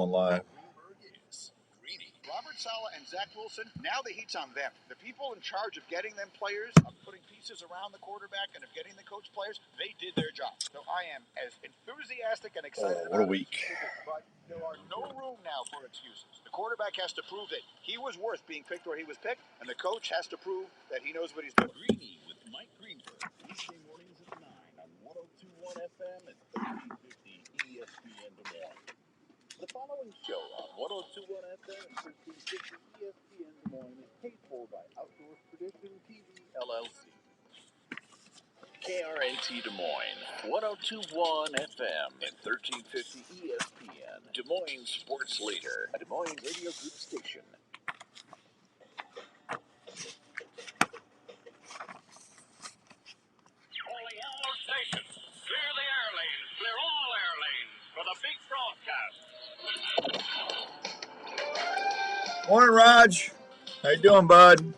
going live. Robert Saleh and Zach Wilson, now the heat's on them. The people in charge of getting them players, of putting pieces around the quarterback, and of getting the coach players, they did their job. So I am as enthusiastic and excited What a about week. But there are no room now for excuses. The quarterback has to prove that he was worth being picked where he was picked, and the coach has to prove that he knows what he's doing. Greeny with Mike Greenberg, weekday mornings at 9 on 102.1 FM and 1350 ESPN Des Moines. The following show on 102.1 FM and 1350 ESPN Des Moines is paid for by Outdoor Tradition TV LLC. KRNT Des Moines, 102.1 FM and 1350 ESPN, Des Moines sports leader, a Des Moines radio group station. Calling all stations. Clear the air lanes. Clear all air lanes for the big broadcast. Morning, Raj. How you doing, bud?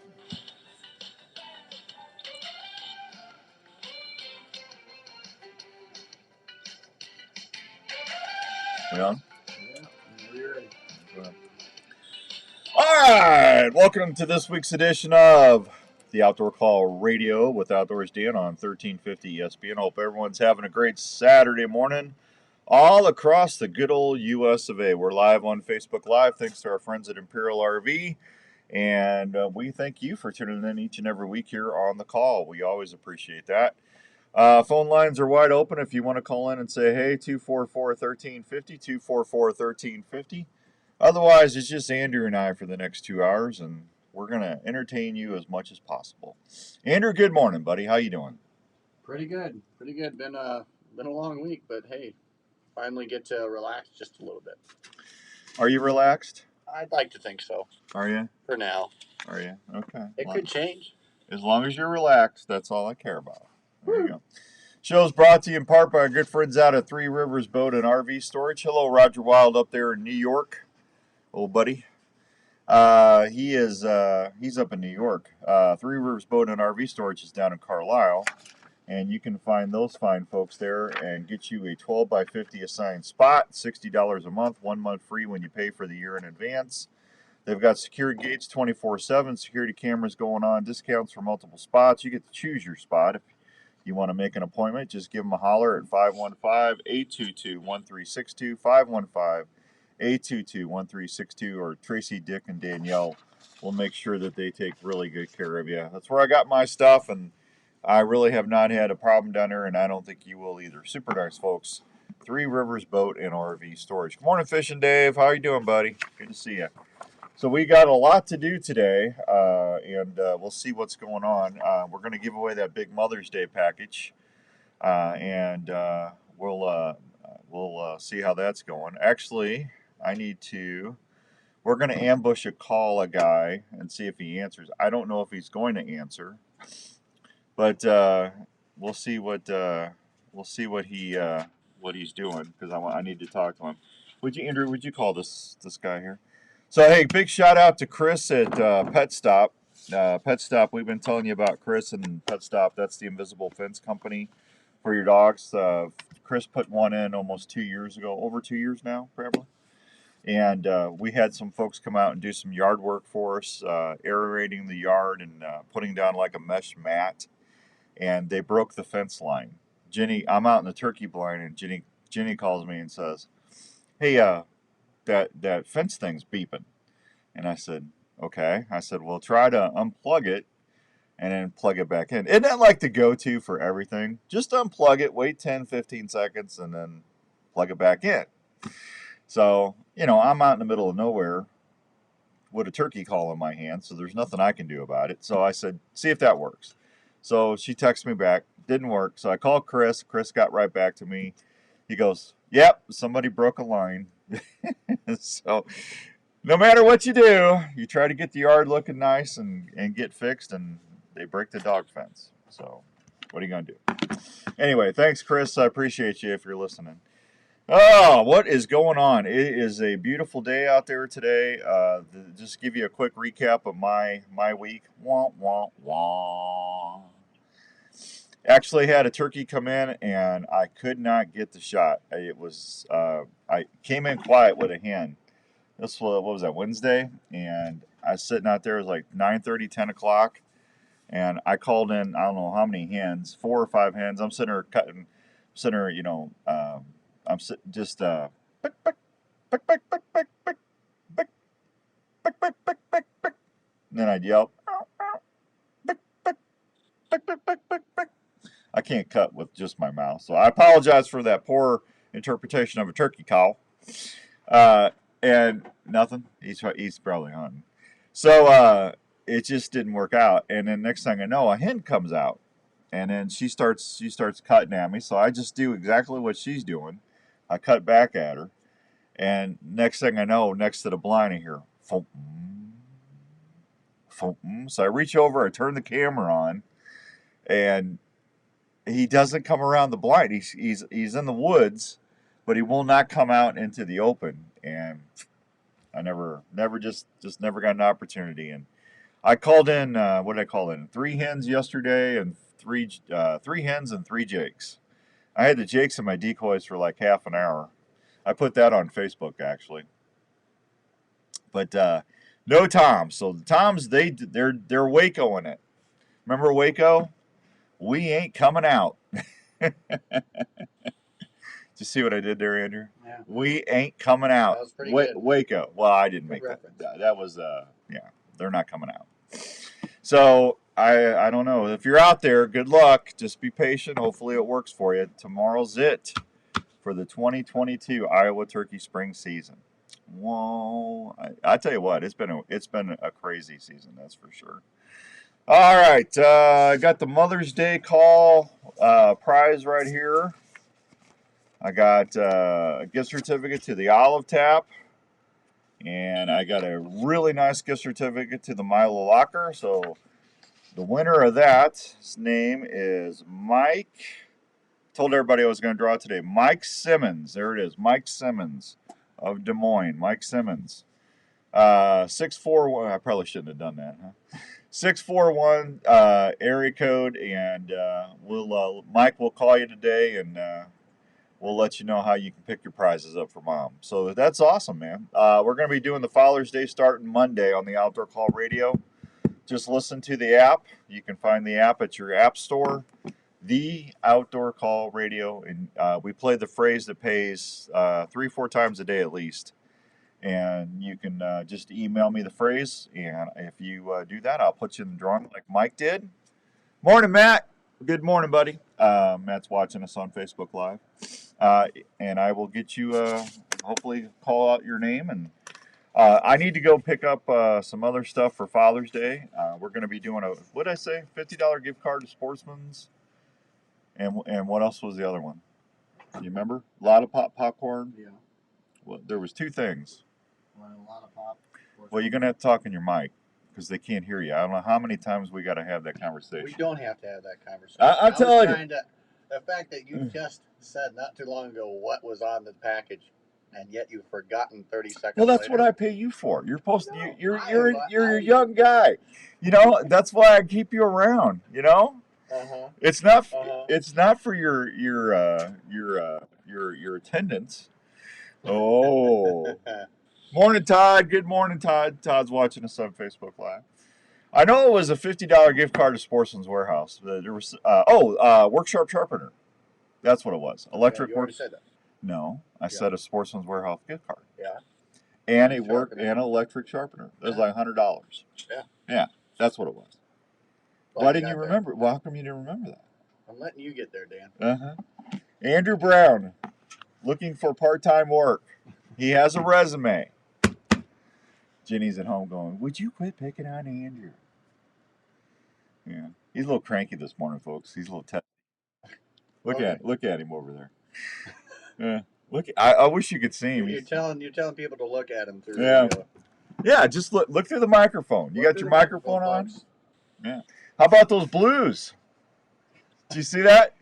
Yeah. All right. Welcome to this week's edition of the Outdoor Call Radio with Outdoors Dan on 1350 ESPN. Hope everyone's having a great Saturday morning all across the good old U.S. of A. We're live on Facebook Live thanks to our friends at Imperial RV. And we thank you for tuning in each and every week here on the call. We always appreciate that. Phone lines are wide open if you want to call in and say, hey, 244-1350, 244-1350. Otherwise, it's just Andrew and I for the next 2 hours, and we're going to entertain you as much as possible. Andrew, good morning, buddy. How you doing? Pretty good. Been a long week, but hey, finally get to relax just a little bit. Are you relaxed? I'd like to think so. Are you? For now. Are you? Okay. It could change. As long as you're relaxed, that's all I care about. There you go. Show's brought to you in part by our good friends out at Three Rivers Boat and RV Storage. Hello, Roger Wild up there in New York. Old buddy. He's up in New York. Three Rivers Boat and RV Storage is down in Carlisle. And you can find those fine folks there and get you a 12 by 50 assigned spot, $60 a month, 1 month free when you pay for the year in advance. They've got secured gates 24/7, security cameras going on, discounts for multiple spots. You get to choose your spot. If you want to make an appointment, just give them a holler at 515-822-1362, 515-822-1362, or Tracy, Dick, and Danielle will make sure that they take really good care of you. That's where I got my stuff, and I really have not had a problem down there, and I don't think you will either. Super nice folks. Three Rivers Boat and RV Storage. Good morning, Fishing Dave. How you doing, buddy? Good to see you. So we got a lot to do today, and we'll see what's going on. We're going to give away that big Mother's Day package, and we'll see how that's going. Actually, we're going to ambush a guy and see if he answers. I don't know if he's going to answer, but we'll see what he's doing, because I need to talk to him. Andrew? Would you call this guy here? So, hey, big shout out to Chris at Pet Stop. Pet Stop, we've been telling you about Chris and Pet Stop. That's the invisible fence company for your dogs. Chris put one in almost 2 years ago, over 2 years now, probably. And we had some folks come out and do some yard work for us, aerating the yard and putting down like a mesh mat. And they broke the fence line. I'm out in the turkey blind, and Jenny calls me and says, hey, that fence thing's beeping. And I said, okay. I said, well, try to unplug it and then plug it back in. Isn't that like the go-to for everything? Just unplug it, wait 10, 15 seconds, and then plug it back in. So, I'm out in the middle of nowhere with a turkey call in my hand, so there's nothing I can do about it. So I said, see if that works. So she texted me back. Didn't work. So I called Chris. Chris got right back to me. He goes, yep, somebody broke a line. So no matter what you do, you try to get the yard looking nice and get fixed, and they break the dog fence. So what are you going to do? Anyway, thanks, Chris. I appreciate you if you're listening. Oh, what is going on? It is a beautiful day out there today. Just give you a quick recap of my week. Wah, wah, wah. Actually had a turkey come in, and I could not get the shot. It was I came in quiet with a hen. This was, what was that, Wednesday? And I was sitting out there. It was like 9:30, 10 o'clock. And I called in, I don't know how many hens, 4 or 5 hens. I'm sitting there cutting, sitting there, I'm just, pick, pick, pick, pick, pick, pick, pick, pick, pick, pick, pick, pick, pick. And then I'd yell, pick, pick, pick, pick, pick, pick, pick. I can't cut with just my mouth. So I apologize for that poor interpretation of a turkey call. And nothing. He's probably hunting. So it just didn't work out. And then next thing I know, a hen comes out, and then she starts cutting at me. So I just do exactly what she's doing. I cut back at her, and next thing I know, next to the blind, I hear foom, foom. So I reach over, I turn the camera on, and he doesn't come around the blind. He's in the woods, but he will not come out into the open. And I never got an opportunity. And I called in, what did I call in? 3 hens yesterday, and three hens and 3 jakes. I had the jakes in my decoys for like half an hour. I put that on Facebook actually. But no toms. So the toms, they're Waco-ing it. Remember Waco? We ain't coming out. Did you see what I did there, Andrew? Yeah. We ain't coming out. That was pretty good. Waco. Well, I didn't Good make reference. that. That was yeah. They're not coming out. So I don't know. If you're out there, good luck. Just be patient. Hopefully it works for you. Tomorrow's it for the 2022 Iowa turkey spring season. Well, I tell you what, it's been a crazy season, that's for sure. All right, I got the Mother's Day call prize right here. I got a gift certificate to the Olive Tap, and I got a really nice gift certificate to the Milo Locker. So the winner of that, his name is Mike. Told everybody I was going to draw it today. Mike Simmons. There it is. Mike Simmons of Des Moines. Mike Simmons. 641. I probably shouldn't have done that, huh? 641 area code, and Mike will call you today, and we'll let you know how you can pick your prizes up for Mom. So that's awesome, man. We're going to be doing the Father's Day starting Monday on the Outdoor Call Radio. Just listen to the app. You can find the app at your app store, the Outdoor Call Radio, and we play the phrase that pays 3-4 times a day at least. And you can just email me the phrase, and if you do that, I'll put you in the drawing like Mike did. Morning, Matt. Good morning, buddy. Matt's watching us on Facebook Live. And I will get you, hopefully, call out your name. And I need to go pick up some other stuff for Father's Day. We're going to be doing what did I say, $50 gift card to Sportsman's. And what else was the other one? Do you remember? A lot of popcorn. Yeah. Well, there was 2 things. Well, a lot of pop. Well, you're going to have to talk in your mic because they can't hear you. I don't know how many times we got to have that conversation. We don't have to have that conversation. I'm telling you. The fact that you just said not too long ago what was on the package, and yet you've forgotten 30 seconds. Well, that's later. what I pay you for. You're supposed to. No, You're a young guy. You know that's why I keep you around. You know. Uh-huh. It's not. Uh-huh. It's not for your attendance. Oh. Morning, Todd. Good morning, Todd. Todd's watching us on Facebook Live. I know it was a $50 gift card to Sportsman's Warehouse. There was Work Sharp Sharpener. That's what it was. Electric you work. already said that. No, I said a Sportsman's Warehouse gift card. Yeah. And an electric sharpener. It was like $100. Yeah. Yeah, that's what it was. Well, Why didn't you remember? Well, how come you didn't remember that? I'm letting you get there, Dan. Uh-huh. Andrew Brown, looking for part-time work. He has a resume. Jenny's at home going, would you quit picking on Andrew? Yeah. He's a little cranky this morning, folks. He's a little testy. Look at him over there. Yeah. I wish you could see him. You're telling people to look at him through Yeah. the Yeah, just look through the microphone. You got your microphone on? folks. Yeah. How about those blues? Did you see that?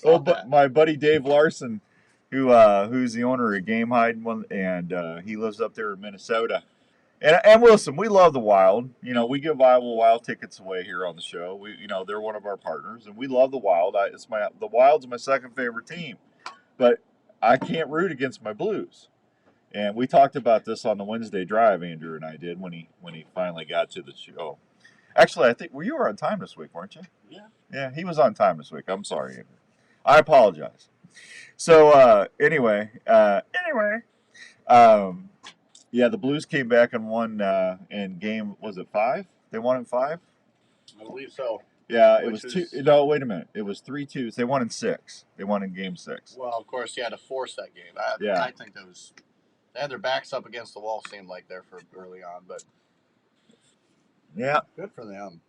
But my buddy Dave Larson, who's the owner of Game Hide, and he lives up there in Minnesota. And listen, we love the Wild. You know, we give Iowa Wild tickets away here on the show. They're one of our partners, and we love the Wild. The Wild's my second favorite team, but I can't root against my Blues. And we talked about this on the Wednesday drive, Andrew and I did when he finally got to the show. Actually, I think you were on time this week, weren't you? Yeah. Yeah, he was on time this week. I'm sorry, Andrew. I apologize. So anyway, yeah, the Blues came back and won in game, was it 5? They won in 5? I believe so. Yeah, it was 2. No, wait a minute. It was 3-2. They won in 6. They won in game 6. Well, of course, you had to force that game. Yeah. I think they had their backs up against the wall, seemed like there for early on, but Yeah. good for them.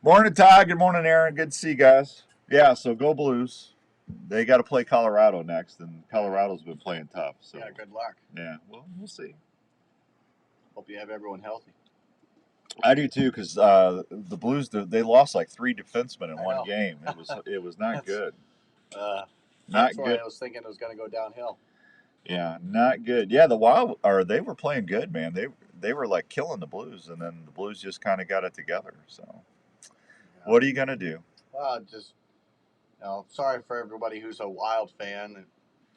Morning, Todd. Good morning, Aaron. Good to see you guys. Yeah, so go Blues. They got to play Colorado next, and Colorado's been playing tough. So Yeah, good luck. yeah, well, we'll see. Hope you have everyone healthy. I do too, because the Blues they lost like 3 defensemen in I one know. game. It was not good. That's Not why good. I was thinking it was going to go downhill. Yeah, not good. Yeah, the Wild they were playing good, man. They were like killing the Blues, and then the Blues just kind of got it together. So, what are you gonna do? Just sorry for everybody who's a Wild fan. It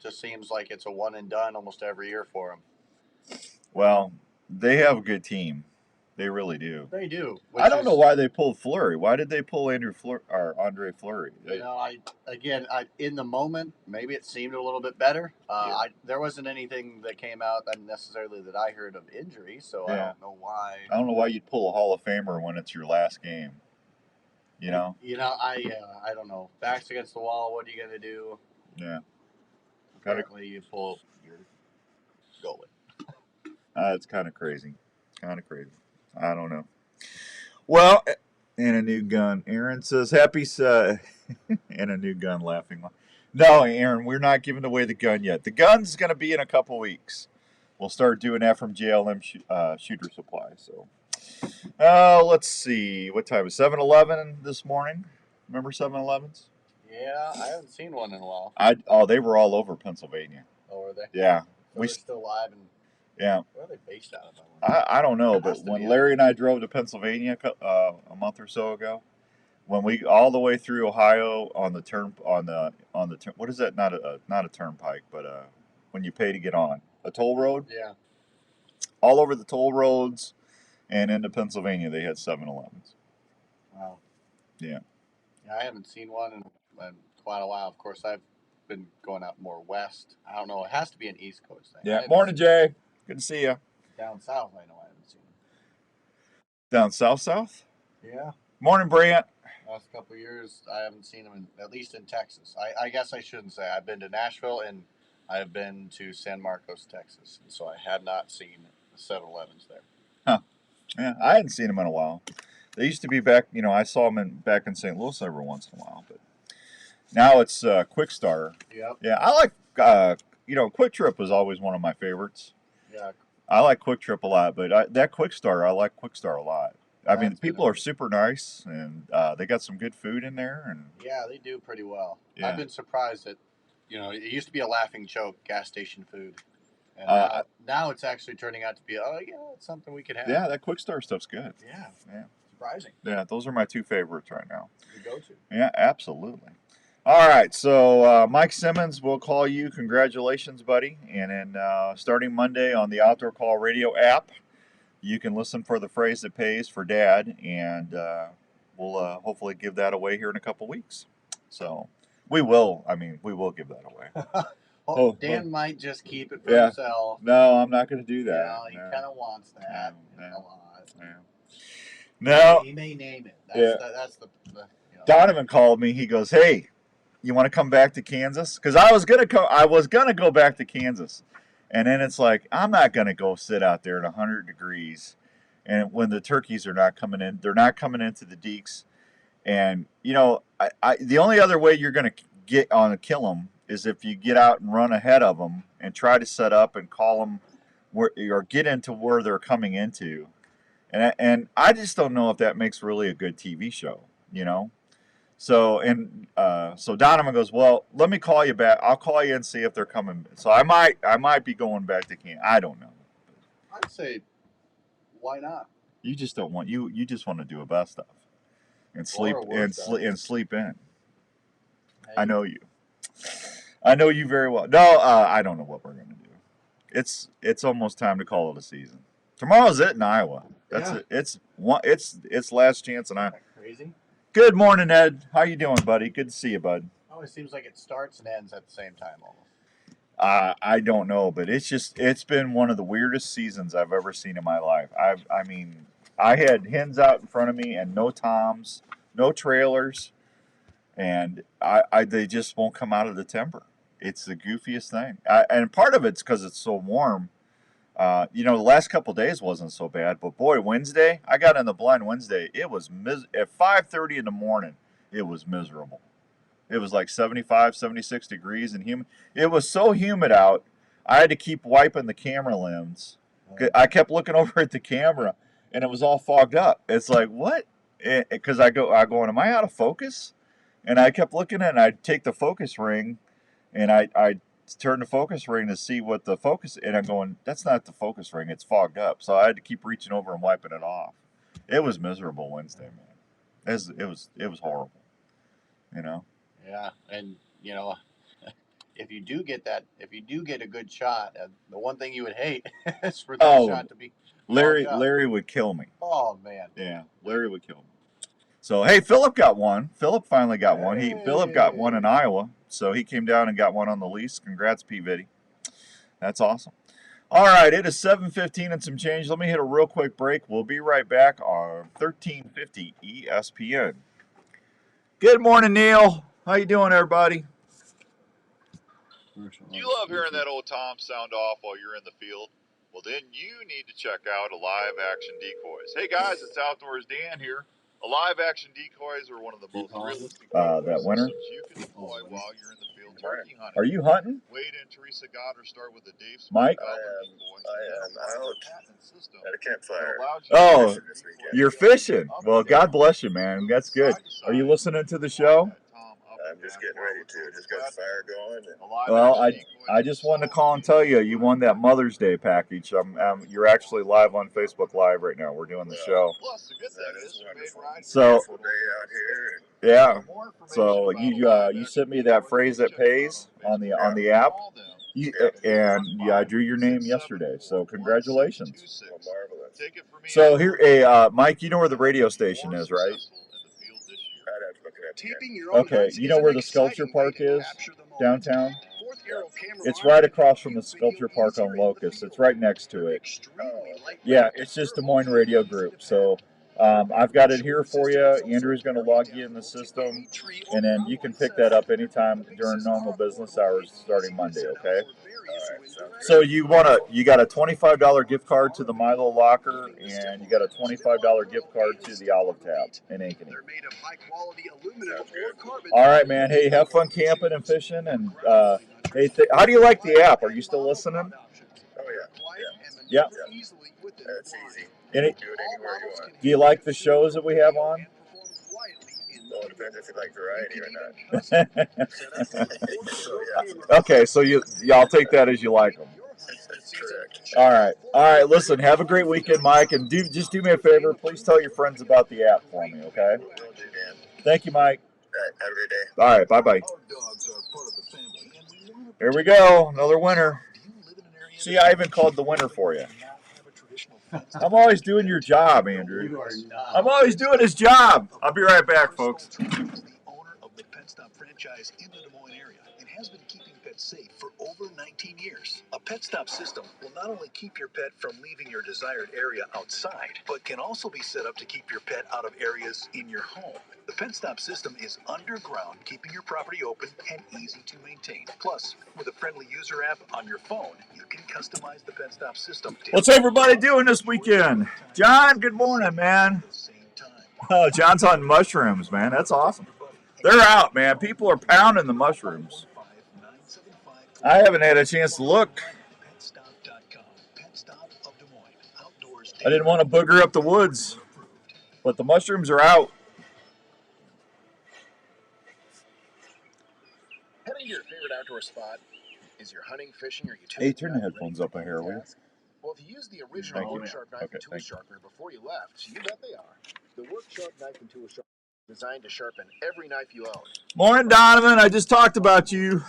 just seems like it's a one and done almost every year for them. Well, they have a good team. They really do. They do. I don't know why they pulled Fleury. Why did they pull Andre Fleury? In the moment, maybe it seemed a little bit better. Yeah. There wasn't anything that came out necessarily that I heard of injury, so I Yeah. don't know why. I don't know why you'd pull a Hall of Famer when it's your last game. You know? I don't know. Backs against the wall. What are you gonna do? Yeah. Apparently, you pull your goalie. It's kind of crazy. Kind of crazy. I don't know. Well, and a new gun. Aaron says, happy and a new gun laughing. No, Aaron, we're not giving away the gun yet. The gun's going to be in a couple weeks. We'll start doing that from JLM shooter supply. So, let's see. What time is 7-Eleven this morning? Remember 7-Elevens? Yeah, I haven't seen one in a while. They were all over Pennsylvania. Oh, were they? Yeah. So they're still live and yeah. where are they based out of? I don't know, but when Larry and I drove to Pennsylvania a month or so ago, when we all the way through Ohio on the what is that? Not a turnpike, but when you pay to get on a toll road. Yeah. All over the toll roads and into Pennsylvania, they had 7-Elevens. Wow. Yeah. Yeah, I haven't seen one in quite a while. Of course, I've been going out more west. I don't know. It has to be an East Coast thing. Yeah. Morning, Jay. Good to see you. Down south, I know I haven't seen them. Down south? Yeah. Morning, Brant. Last couple of years, I haven't seen them, at least in Texas. I guess I shouldn't say. I've been to Nashville and I've been to San Marcos, Texas. And so I have not seen the 7-Elevens there. Huh. Yeah, I hadn't seen them in a while. They used to be back, I saw them back in St. Louis every once in a while. But now it's Quick Star. Yep. Yeah, I like, Quick Trip was always one of my favorites. Yeah. I like Quick Trip a lot, but that Quick Star, I like Quick Star a lot. I mean, the people are super nice, and they got some good food in there. And yeah, they do pretty well. Yeah. I've been surprised that, it used to be a laughing joke, gas station food. And now it's actually turning out to be, it's something we could have. Yeah, that Quick Star stuff's good. Yeah. Yeah. Surprising. Yeah, those are my 2 favorites right now. The go-to. Yeah, absolutely. All right, so Mike Simmons, we'll call you. Congratulations, buddy. And then starting Monday on the Outdoor Call Radio app, you can listen for the phrase that pays for Dad, and we'll hopefully give that away here in a couple weeks. So we will give that away. Dan might just keep it for Yeah. himself. No, I'm not going to do that. He kind of wants that No. a lot. Yeah. No. He may name it. That's the Donovan called me. He goes, "Hey, you want to come back to Kansas?" Because I was gonna go back to Kansas, and then it's like I'm not gonna go sit out there at 100 degrees, and when the turkeys are not coming in, they're not coming into the deeks, and the only other way you're gonna kill them is if you get out and run ahead of them and try to set up and call them or get into where they're coming into, and I just don't know if that makes really a good TV show, So so Donovan goes, well, let me call you back. I'll call you and see if they're coming. So I might be going back to Kansas. I don't know. I'd say Why not? You just don't want you just want to do a best of and sleep Or worse stuff. and sleep in. Hey, I know you. I know you very well. No, I don't know what we're gonna do. It's almost time to call it a season. Tomorrow's it in Iowa. That's Yeah. it. It's last chance in Iowa. Isn't that crazy? Good morning, Ed. How you doing, buddy? Good to see you, bud. Always seems like it starts and ends at the same time almost. I don't know, but it's been one of the weirdest seasons I've ever seen in my life. I mean, I had hens out in front of me and no toms, no trailers, and they just won't come out of the timber. It's the goofiest thing, and part of it's because it's so warm. The last couple of days wasn't so bad, but boy, Wednesday, I got in the blind Wednesday. It was at 5:30 in the morning. It was miserable. It was like 75, 76 degrees and humid. It was so humid out, I had to keep wiping the camera lens. I kept looking over at the camera, and it was all fogged up. It's like, what? Because I go, am I out of focus? And I kept looking at it, and I'd take the focus ring, and I turn the focus ring to see what the focus, and I'm going, that's not the focus ring. It's fogged up. So I had to keep reaching over and wiping it off. It was miserable Wednesday, man. It was horrible, you know? Yeah, and if you do get a good shot, the one thing you would hate is for that shot to be fogged up. Larry would kill me. Oh man. Yeah, Larry would kill me. So hey, Philip got one. Philip finally got one. Philip got one in Iowa, so he came down and got one on the lease. Congrats, P. Vitty. That's awesome. All right, it is 7:15 and some change. Let me hit a real quick break. We'll be right back on 1350 ESPN. Good morning, Neil. How you doing, everybody? You love hearing that old Tom sound off while you're in the field? Well, then you need to check out Alive Action Decoys. Hey guys, it's Outdoors Dan here. Alive Action Decoys are one of the most realistic that winner? systems you can deploy while you're in the field turkey hunting. Are you hunting? Wade and Teresa Goddard start with a Dave Smith Mike? decoy. I am out System at a campfire. Oh, Fishing this weekend. you're fishing. Well, God bless you, man. That's good. Are you listening to the show? I'm just getting ready to. Just got the fire going. Well, I just wanted to call and tell you, you won that Mother's Day package. You're actually live on Facebook Live right now. We're doing the show. So, Beautiful day out here. yeah. So you sent me that phrase that pays on the app. I drew your name yesterday. So congratulations. Well, marvelous. So Mike, you know where the radio station is, right? I'd have to look it up again. Okay, you know where the sculpture park is downtown? It's right across from the sculpture park on Locust. It's right next to it. Yeah, it's just Des Moines Radio Group. So I've got it here for you. Andrew's going to log you in the system, and then you can pick that up anytime during normal business hours starting Monday, okay? So you got a $25 gift card to the Milo Locker, and you got a $25 gift card to the Olive Tap in Ankeny. All right, man. Hey, have fun camping and fishing. And hey, how do you like the app? Are you still listening? Oh, yeah. Yeah. That's easy. Do Do it anywhere you want. you like the shows that we have on? Well, it depends if you like variety or not. So, yeah. Okay, so y'all take that as you like them. Correct. All right. Listen, have a great weekend, Mike, and just do me a favor. Please tell your friends about the app for me, okay? Will do, Dan. Thank you, Mike. All right, have a great day. All right, bye. Here we go, another winner. See, I even called the winner for you. I'm always doing your job, Andrew. You are not. I'm always doing his job. I'll be right back, folks. is the owner of the Pet Stop franchise in the Des Moines area and has been keeping pets safe for over 19 years. A Pet Stop system will not only keep your pet from leaving your desired area outside, but can also be set up to keep your pet out of areas in your home. The Pet Stop system is underground, keeping your property open and easy to maintain. Plus, with a friendly user app on your phone, you can customize the Pet Stop system. What's everybody doing this weekend? John, good morning, man. Oh, John's hunting mushrooms, man. That's awesome. They're out, man. People are pounding the mushrooms. I haven't had a chance to look. I didn't want to booger up the woods, but the mushrooms are out. Heading to your favorite outdoor spot. Is your hunting, fishing, or utility? Hey, turn the headphones up a hair, will you? Well, if you used the original Thank you. Work Sharp knife Okay, and tool thank you. sharpener before you left, you bet they are. The Work Sharp knife and tool sharpener is designed to sharpen every knife you own. Morning, Donovan. I just talked about you.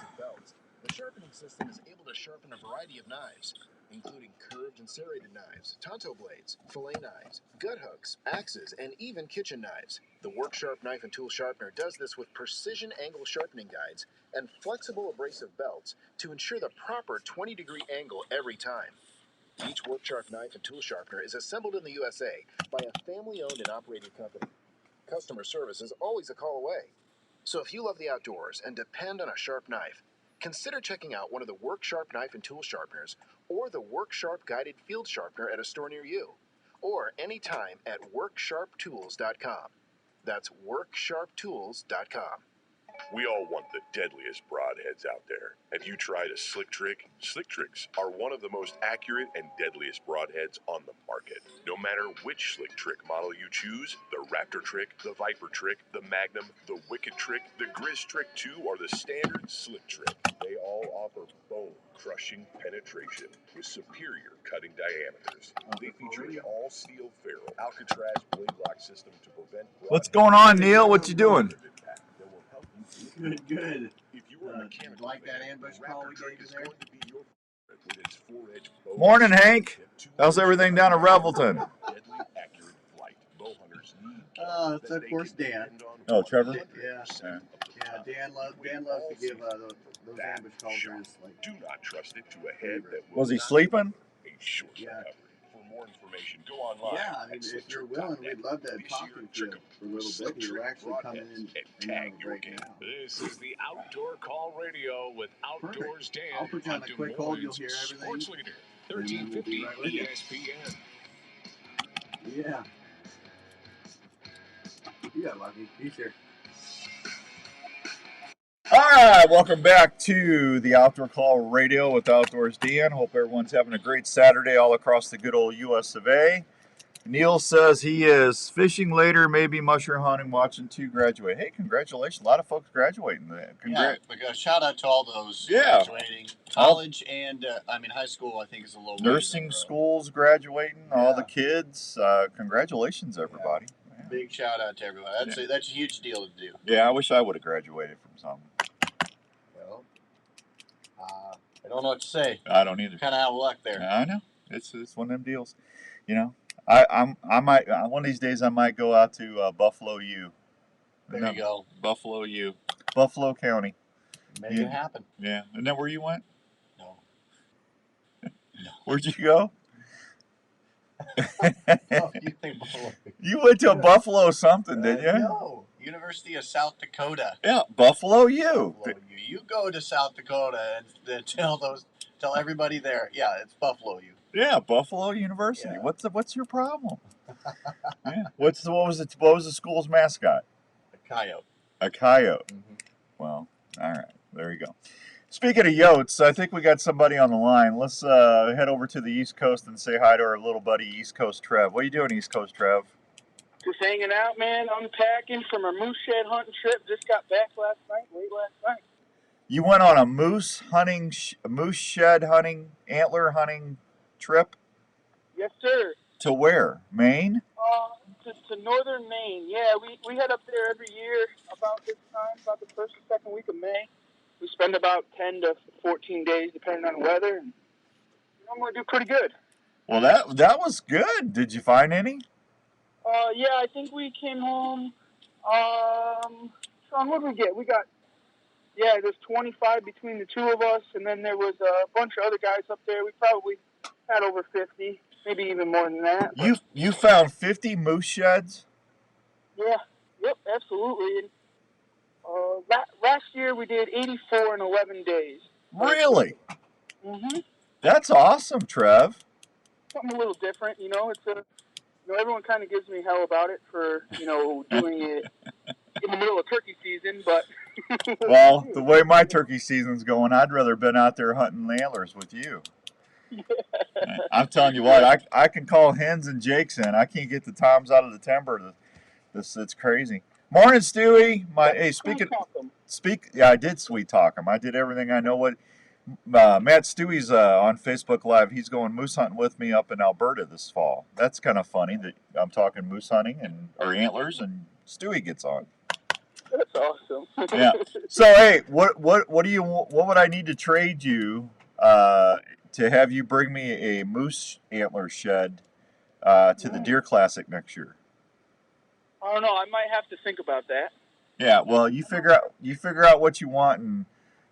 The sharpening system is able to sharpen a variety of knives, including curved and serrated knives, tonto blades, fillet knives, gut hooks, axes, and even kitchen knives. The Work Sharp knife and tool sharpener does this with precision angle sharpening guides and flexible abrasive belts to ensure the proper 20-degree angle every time. Each Work Sharp knife and tool sharpener is assembled in the USA by a family-owned and operated company. Customer service is always a call away. So if you love the outdoors and depend on a sharp knife, consider checking out one of the Work Sharp knife and tool sharpeners or the Work Sharp guided field sharpener at a store near you, or anytime at worksharptools.com. That's worksharptools.com. We all want the deadliest broadheads out there. Have you tried a slick trick? Slick tricks are one of the most accurate and deadliest broadheads on the market. No matter which slick trick model you choose, the Raptor trick, the Viper trick, the Magnum, the Wicked trick, the Grizz trick 2, or the standard slick trick, they all offer bone-crushing penetration with superior cutting diameters. They feature an all-steel ferrule Alcatraz blade lock system to prevent What's going on, Neil? What you doing? Good. If you were a mechanical Like that fan, ambush the call Raptor we trick gave you is there? going to be your favorite with its 4-edge bow. Morning, Hank. How's everything down at Revelton? Deadly accurate flight. Bow hunters need It's of course Dan. Oh, Trevor? Yeah. Yeah, Dan loves to give those ambush calls are his, like, Do not trust it to a head that will Was he not sleeping? a short Yeah. recovery. For more information, go online. Yeah, I mean, at if you're willing, we'd love to This talk year, to you trick 'em for a little slick bit. You're trick actually coming broadheads in and and tag out your right game. now. This is the Outdoor Call Radio with Outdoors Dan. I'll put you on a Des quick hold. You'll Moines hear everything. Sports Leader, And then we'll be 1350 right with you. ESPN. Yeah. You got lucky. He's here. All right, welcome back to the Outdoor Call Radio with Outdoors Dan. Hope everyone's having a great Saturday all across the good old US of A. Neil says he is fishing later, maybe mushroom hunting, watching 2 graduate. Hey, congratulations. A lot of folks graduating. Yeah, but shout out to all those Yeah. graduating. College and, high school, I think, is a little ways Nursing down the road. schools graduating, all the Yeah. kids. Congratulations, everybody. Yeah. Big shout out to everyone. That's a huge deal to do. Yeah, I wish I would have graduated from something. Well, I don't know what to say. I don't either. Kind of out of luck there. I know. It's one of them deals. You know, I might one of these days I might go out to Buffalo U. There you go. Buffalo U, Buffalo County. Make it happen. Yeah, isn't that where you went? No. Where'd you go? Oh, you think Buffalo? You went to a Buffalo something, didn't you? No. University of South Dakota. Yeah, Buffalo U. Buffalo U. You go to South Dakota and tell everybody there. Yeah, it's Buffalo U. Yeah, Buffalo University. Yeah. What's your problem? Yeah. What was the school's mascot? A coyote. A coyote. Mm-hmm. Well, all right. There you go. Speaking of yotes, I think we got somebody on the line. Let's head over to the East Coast and say hi to our little buddy East Coast Trev. What are you doing, East Coast Trev? Just hanging out, man. Unpacking from our moose shed hunting trip. Just got back late last night. You went on a moose shed hunting, antler hunting trip? Yes, sir. To where? Maine? To northern Maine. Yeah, we head up there every year about this time, about the first or second week of May. We spend about 10 to 14 days, depending on the weather, and I'm going to do pretty good. Well, that was good. Did you find any? Yeah, I think we came home. Sean, what did we get? There's 25 between the two of us, and then there was a bunch of other guys up there. We probably had over 50, maybe even more than that. You found 50 moose sheds? Yeah, yep, absolutely. And, last year we did 84 in 11 days. Really? Mm-hmm. That's awesome, Trev. Something a little different, it's everyone kind of gives me hell about it for, doing it in the middle of turkey season, but... Well, the way my turkey season's going, I'd rather have been out there hunting antlers with you. Yeah. I'm telling you what, I can call hens and jakes in. I can't get the toms out of the timber. It's crazy. Morning, Stewie. I did sweet talk him. I did everything I know. Matt Stewie's on Facebook Live. He's going moose hunting with me up in Alberta this fall. That's kind of funny that I'm talking moose hunting or antlers, and Stewie gets on. That's awesome. Yeah. So hey, what would I need to trade you to have you bring me a moose antler shed to the Deer Classic next year? I don't know. I might have to think about that. Yeah. Well, you figure out what you want, and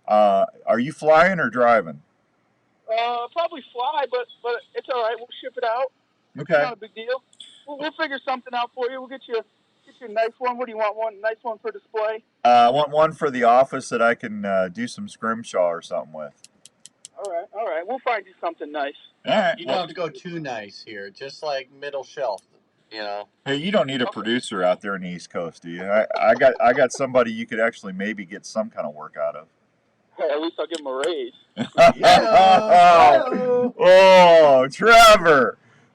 are you flying or driving? Probably fly, but it's all right. We'll ship it out. Okay. Not a big deal. We'll figure something out for you. We'll get you a nice one. What do you want? One nice one for display? I want one for the office that I can do some scrimshaw or something with. All right. We'll find you something nice. All right. You don't have to go too nice here. Just like middle shelf, you know. Hey, you don't need a producer out there in the East Coast, do you? I got somebody you could actually maybe get some kind of work out of. Hey, at least I'll give him a raise. Oh,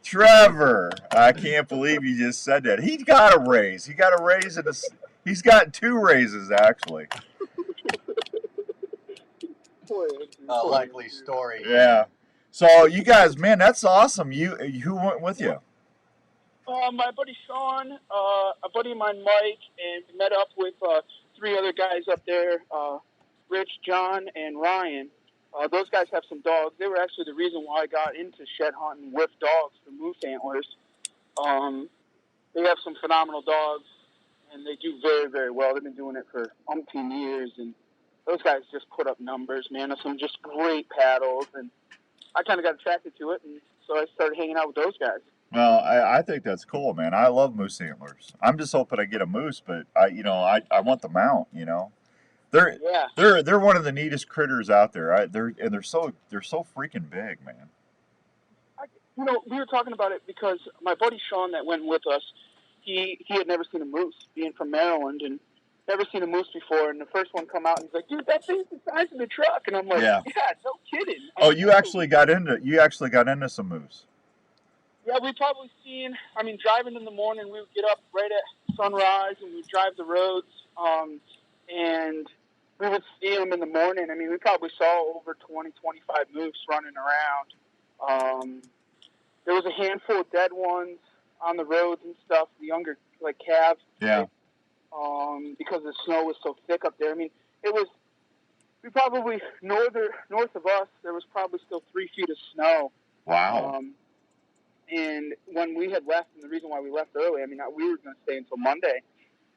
Trevor! I can't believe you just said that. He got a raise. He got a raise in this. He's got 2 raises actually. A likely story. Yeah. So you guys, man, that's awesome. Who went with you? My buddy Sean, a buddy of mine, Mike, and we met up with 3 other guys up there, Rich, John, and Ryan. Those guys have some dogs. They were actually the reason why I got into shed hunting with dogs for moose antlers. They have some phenomenal dogs, and they do very, very well. They've been doing it for umpteen years, and those guys just put up numbers, man, of some just great paddles, and I kind of got attracted to it, and so I started hanging out with those guys. Well, I think that's cool, man. I love moose antlers. I'm just hoping I get a moose, but I want the mount, you know. They're one of the neatest critters out there. They're so freaking big, man. We were talking about it because my buddy Sean that went with us, he had never seen a moose, being from Maryland, and never seen a moose before. And the first one come out, and he's like, "Dude, that thing's the size of the truck." And I'm like, "Yeah, no kidding." Oh, you actually got into some moose. Yeah, we probably seen. I mean, driving in the morning, we would get up right at sunrise, and we'd drive the roads, and we would see them in the morning. I mean, we probably saw over 20, 25 moose running around. There was a handful of dead ones on the roads and stuff, the younger, like calves. Yeah. Because the snow was so thick up there. I mean, we probably, north of us, there was probably still 3 feet of snow. Wow. And when we had left, and the reason why we left early, I mean, we were going to stay until Monday,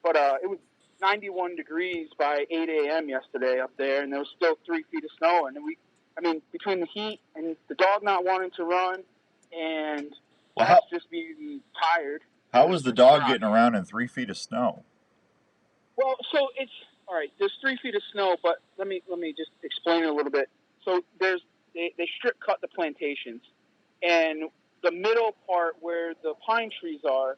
but it was 91 degrees by 8 a.m. yesterday up there, and there was still 3 feet of snow. And between the heat and the dog not wanting to run and us just being tired. How was the dog getting around in 3 feet of snow? Well, so it's all right. There's 3 feet of snow, but let me just explain it a little bit. So they strip cut the plantations, and the middle part where the pine trees are,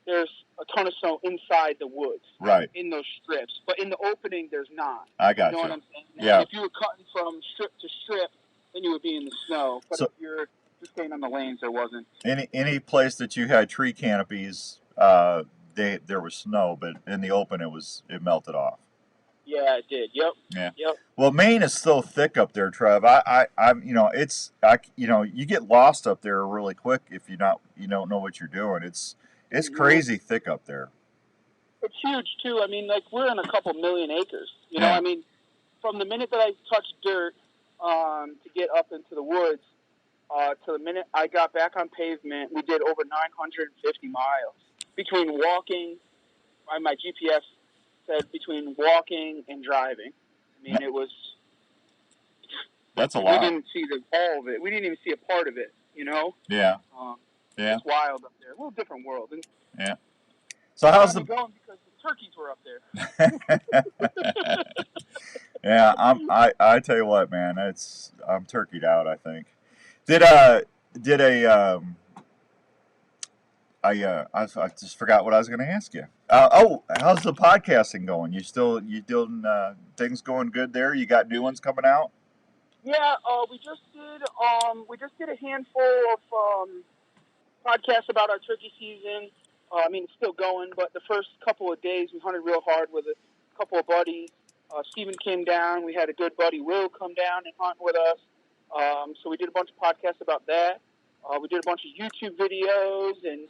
there's a ton of snow inside the woods. Right. In those strips. But in the opening, there's not. I got you. You know what I'm saying? Yeah. If you were cutting from strip to strip, then you would be in the snow. But if you're just staying on the lanes, there wasn't. Any place that you had tree canopies, there was snow, but in the open, it melted off. Yeah, it did. Yep. Yeah. Yep. Well, Maine is so thick up there, Trev. You get lost up there really quick if you don't know what you're doing. It's crazy thick up there. It's huge too. I mean, like we're in a couple million acres. You know, I mean, from the minute that I touched dirt to get up into the woods to the minute I got back on pavement, we did over 950 miles between walking. My GPS said between walking and driving. I mean, it was. That's a lot. We didn't see all of it. We didn't even see a part of it. You know. Yeah. Yeah. It's wild up there. A little different world. And yeah. So how's the going because the turkeys were up there. Yeah, I tell you what, man, I'm turkeyed out. I think. I just forgot what I was going to ask you. How's the podcasting going? You doing things going good there? You got new ones coming out? Yeah, we just did a handful of podcasts about our turkey season. I mean, it's still going, but the first couple of days we hunted real hard with a couple of buddies. Steven came down. We had a good buddy, Will, come down and hunt with us. So we did a bunch of podcasts about that. We did a bunch of YouTube videos, and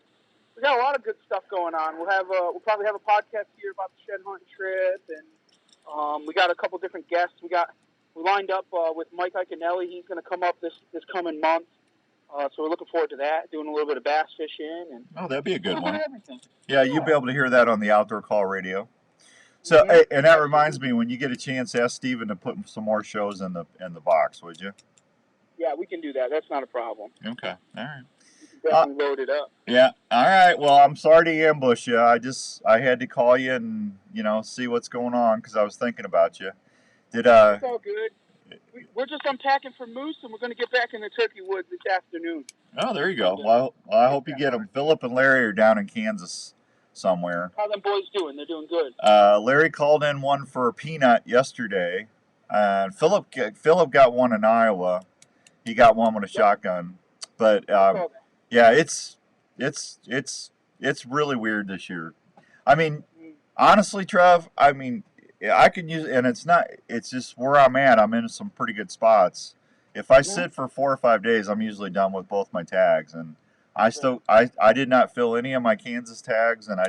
we got a lot of good stuff going on. We'll probably have a podcast here about the shed hunting trip, and we got a couple different guests. We lined up with Mike Iaconelli. He's going to come up this coming month. So we're looking forward to that, doing a little bit of bass fishing. And Oh, that'd be a good one. everything. Yeah, you'll be able to hear that on the Outdoor Call Radio. So, hey, and that reminds me, when you get a chance, ask Steven to put some more shows in the box, would you? Yeah, we can do that. That's not a problem. Okay, all right. We can definitely load it up. Yeah, all right. Well, I'm sorry to ambush you. I had to call you and see what's going on because I was thinking about you. It's all good. We're just unpacking for moose, and we're going to get back in the turkey woods this afternoon. Oh, there you go. Well, I hope you get them. Philip and Larry are down in Kansas somewhere. How them boys doing? They're doing good. Larry called in one for a peanut yesterday. Philip got one in Iowa. He got one with a shotgun. But yeah, it's really weird this year. I mean, honestly, Trev, I can use, and it's just where I'm at. I'm in some pretty good spots. If I sit for 4 or 5 days, I'm usually done with both my tags. And I did not fill any of my Kansas tags, and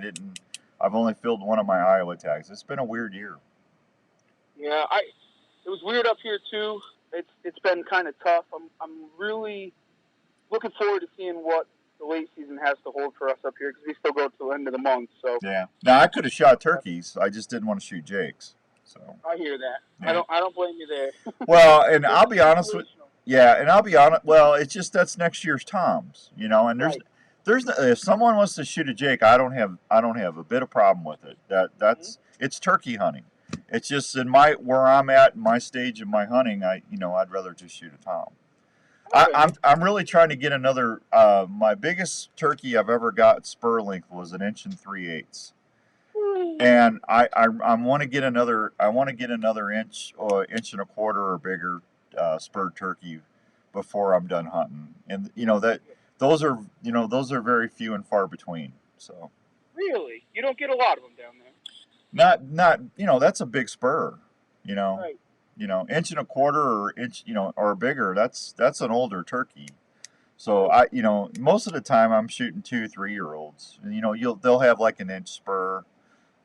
I've only filled one of my Iowa tags. It's been a weird year. Yeah, it was weird up here too. It's been kind of tough. I'm really looking forward to seeing what the late season has to hold for us up here because we still go to the end of the month. So yeah. Now I could have shot turkeys. I just didn't want to shoot jakes. So I hear that. Yeah. I don't blame you there. Well, and I'll be honest with well, it's just that's next year's toms, and there's if someone wants to shoot a jake, I don't have a bit of problem with it. That's it's turkey hunting. It's just where I'm at in my stage of my hunting, I'd rather just shoot a tom. I'm really trying to get another. My biggest turkey I've ever got spur length was 1 3/8 inches, and I want to get another. I want to get another inch or 1.25 inches or bigger spurred turkey before I'm done hunting. And those are very few and far between. So really, you don't get a lot of them down there. Not that's a big spur. Right. 1.25 inches or inch, or bigger, that's an older turkey. So most of the time I'm shooting 2-3-year-olds. And they'll have like 1 inch spur,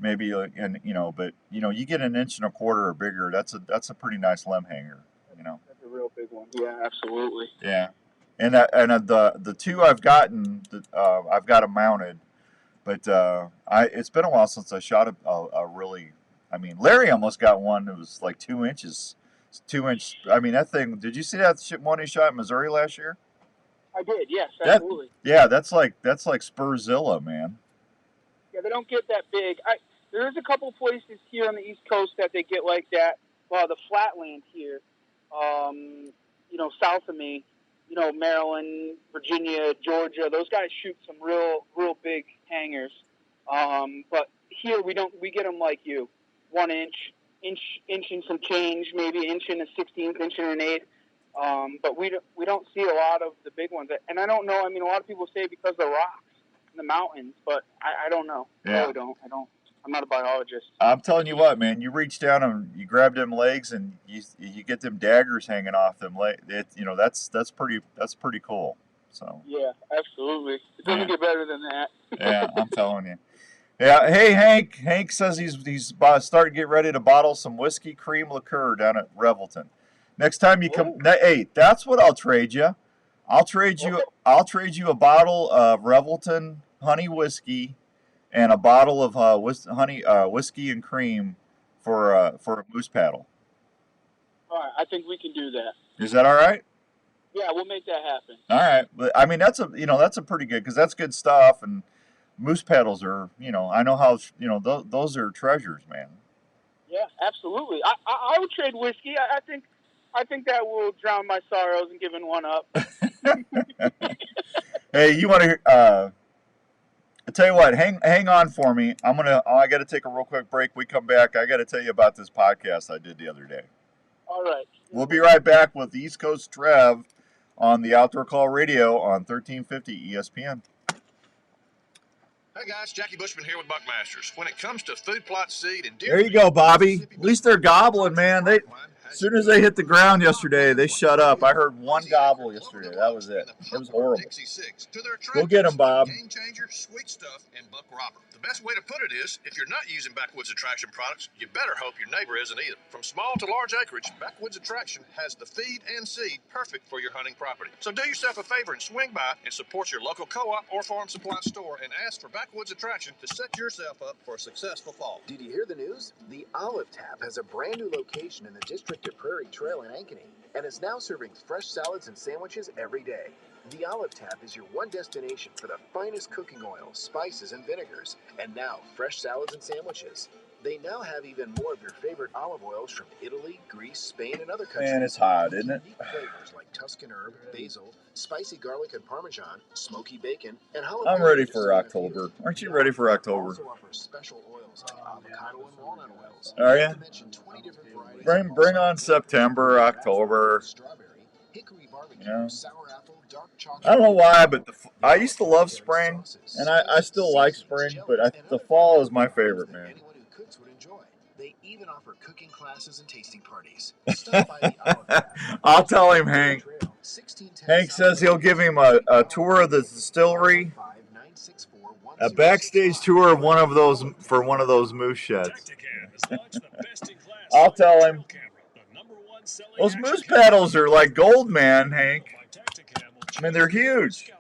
maybe, and but you get 1.25 inches or bigger, that's a pretty nice limb hanger. That's a real big one. Yeah, absolutely. Yeah, and the two I've gotten, I've got them mounted, but it's been a while since I shot a really. Larry almost got one that was like 2 inches. 2-inch. That thing. Did you see that one he shot in Missouri last year? I did. Yes, absolutely. That's like Spurzilla, man. Yeah, they don't get that big. There is a couple places here on the East Coast that they get like that. The flatland here, south of me, Maryland, Virginia, Georgia. Those guys shoot some real big hangers. But here we don't. We get them like you. 1 inch and some change, maybe 1 inch and a 16th, 1 inch and an 1/8. But we don't see a lot of the big ones. And I don't know. A lot of people say because of the rocks in the mountains, but I don't know. Yeah. I really don't. I'm not a biologist. I'm telling you what, man. You reach down and you grab them legs, and you get them daggers hanging off them legs. That's pretty cool. So yeah, absolutely. It doesn't get better than that. Yeah, I'm telling you. Yeah, hey Hank. Hank says he's starting to get ready to bottle some whiskey cream liqueur down at Revelton. Next time you come, hey, that's what I'll trade you. I'll trade you a bottle of Revelton honey whiskey and a bottle of whiskey and cream for a moose paddle. All right, I think we can do that. Is that all right? Yeah, we'll make that happen. All right, but that's a pretty good because that's good stuff and. Moose paddles are, I know how, those are treasures, man. Yeah, absolutely. I would trade whiskey. I think that will drown my sorrows in giving one up. Hey, you want to? I tell you what, hang on for me. I got to take a real quick break. We come back. I got to tell you about this podcast I did the other day. All right. We'll be right back with East Coast Trev on the Outdoor Call Radio on 1350 ESPN. Hey guys, Jackie Bushman here with Buckmasters. When it comes to food plot seed and There you go, Bobby. At least they're gobbling, man. As soon as they hit the ground yesterday, they shut up. I heard one gobble yesterday. That was it. It was horrible. Go get them, Bob. Game changer, sweet stuff, and buck robber. The best way to put it is, if you're not using Backwoods Attraction products, you better hope your neighbor isn't either. From small to large acreage, Backwoods Attraction has the feed and seed perfect for your hunting property. So do yourself a favor and swing by and support your local co-op or farm supply store and ask for Backwoods Attraction to set yourself up for a successful fall. Did you hear the news? The Olive Tap has a brand new location in the district of Prairie Trail in Ankeny and is now serving fresh salads and sandwiches every day. The Olive Tap is your one destination for the finest cooking oils, spices, and vinegars, and now fresh salads and sandwiches. They now have even more of your favorite olive oils from Italy, Greece, Spain, and other countries. Man, it's hot, isn't it? Unique flavors like Tuscan herb, basil, spicy garlic and Parmesan, smoky bacon, and jalapeno. I'm ready for October. Aren't you ready for October? Also offers special oils like avocado and walnut oils. Are you? Not to mention 20 different varieties. Bring on September, October. Strawberry, hickory barbecue, You know? sour apple, dark chocolate. I don't know why, but I used to love spring, and I still like spring, but the fall is my favorite, man. Anyone who cooks would enjoy. They even offer cooking classes and tasting parties. Stop by the Olive Tap. I'll tell him, Hank. Hank says he'll give him a tour of the distillery, a backstage tour of one of those moose sheds. I'll tell him. Those moose paddles are like gold, man, Hank. I mean, they're huge.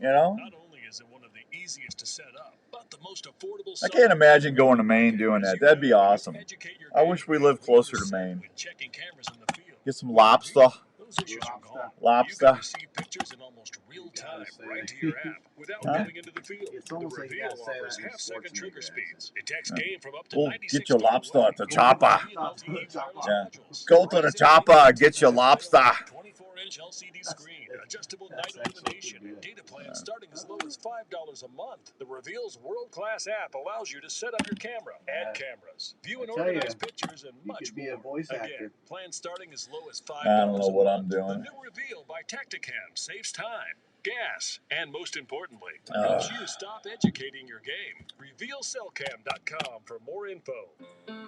You know? I can't imagine going to Maine doing that. That'd be awesome. I wish we lived closer to Maine. Get some lobster. Lobster. We'll get your lobster at the chopper. Yeah. Go to the chopper, get your lobster. 24-inch LCD screen, adjustable night illumination, and data plans starting as low as $5 a month. The Reveal's world-class app allows you to set up your camera, add cameras, view and organize pictures, and much more. Again, plans starting as low as $5 I don't know what I'm The doing. new Reveal by Tacticam saves time, gas, and most importantly, helps you stop educating your game. RevealCellCam.com for more info.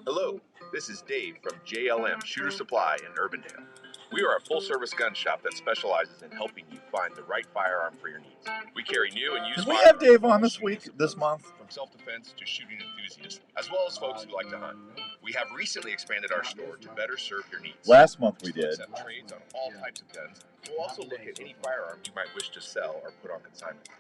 Hello, this is Dave from JLM Shooter Supply in Urbandale. We are a full-service gun shop that specializes in helping you find the right firearm for your needs. We carry new and used Did we firearms have Dave on from this month? From self-defense to shooting enthusiasts, as well as folks who like to hunt. We have recently expanded our store to better serve your needs. Last month we did. Accept trades on all types of guns. We'll also look at any firearm you might wish to sell or put on consignment.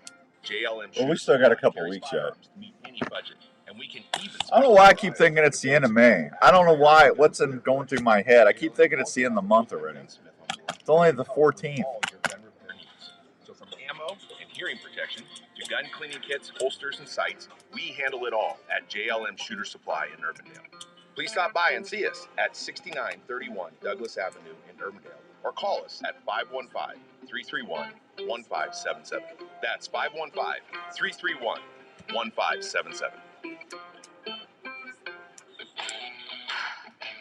JLM. Well, we still got a couple weeks yet. To meet any budget, and we can even. I don't know why I keep thinking it's the end of May. I don't know why. What's going through my head? I keep thinking it's the end of the month already. It's only the 14th. So from ammo and hearing protection to gun cleaning kits, holsters, and sights, we handle it all at JLM Shooter Supply in Urbandale. Please stop by and see us at 6931 Douglas Avenue in Urbandale, or call us at 515-331-1577. That's 515-331-1577.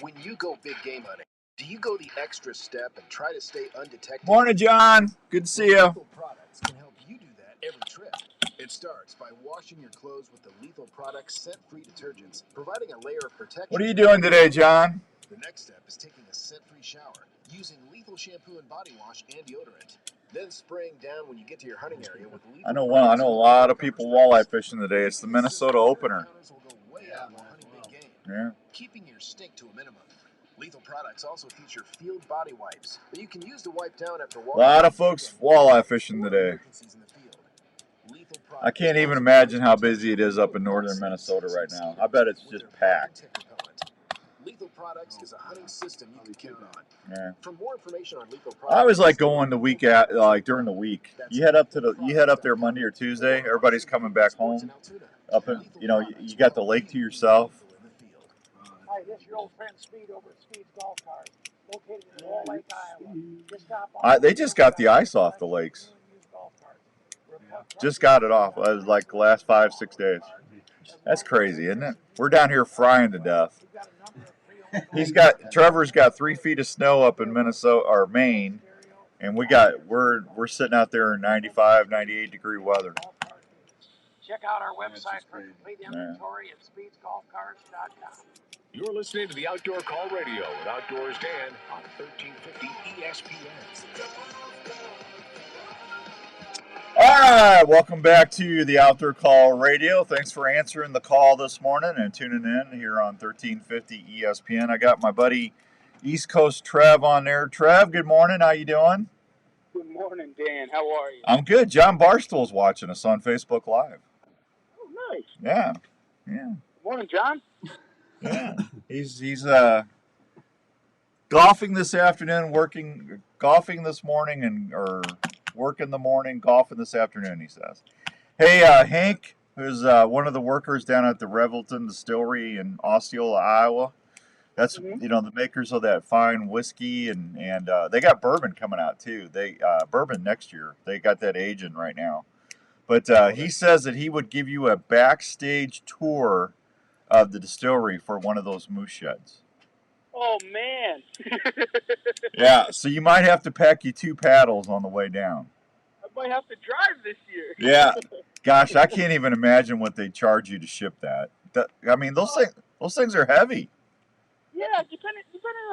When you go big game hunting, do you go the extra step and try to stay undetected? Morning, John. Good to see you. Lethal Products can help you do that every trip. It starts by washing your clothes with the Lethal Products scent-free detergents, providing a layer of protection. What are you doing today, John? The next step is taking a scent-free shower, using Lethal shampoo and body wash and deodorant. Then spraying down when you get to your hunting area with Lethal. I know a lot of people walleye fishing today. It's the Minnesota opener. Yeah. Keeping your stink to a minimum. Lethal Products also feature field body wipes that you can use to wipe down after A lot of folks walleye fishing today. I can't even imagine how busy it is up in northern Minnesota right now. I bet it's just packed. Lethal Products is a hunting system you can count on. Yeah. For more information on Lethal Products, I always like going the week during the week. You head up there Monday or Tuesday. Everybody's coming back home. Up in, you got the lake to yourself. Hi, this is your old friend Speed over at Speed's Golf Cart, located in Wall Lake, Iowa. Just stop on. They just got the ice off the lakes. Just got it off. It was like the last 5-6 days. That's crazy, isn't it? We're down here frying to death. Trevor's got 3 feet of snow up in Minnesota or Maine, and we're sitting out there in 95, 98 degree weather. Check out our website for complete inventory at speedsgolfcars.com. You're listening to the Outdoor Call Radio with Outdoors Dan on 1350 ESPN. All right, welcome back to the Outdoor Call Radio. Thanks for answering the call this morning and tuning in here on 1350 ESPN. I got my buddy East Coast Trev on there. Trev, good morning. How you doing? Good morning, Dan. How are you? I'm good. John Barstool's watching us on Facebook Live. Oh, nice. Yeah. Good morning, John. Yeah. He's golfing this afternoon, golfing this morning, or work in the morning, golfing this afternoon, he says. Hey, Hank, who's one of the workers down at the Revelton Distillery in Osceola, Iowa. That's, the makers of that fine whiskey, and they got bourbon coming out, too. Bourbon next year. They got that aging right now. But he says that he would give you a backstage tour of the distillery for one of those moose sheds. Oh, man. Yeah, so you might have to pack you 2 paddles on the way down. I might have to drive this year. Yeah. Gosh, I can't even imagine what they charge you to ship that. Those things are heavy. Yeah, depending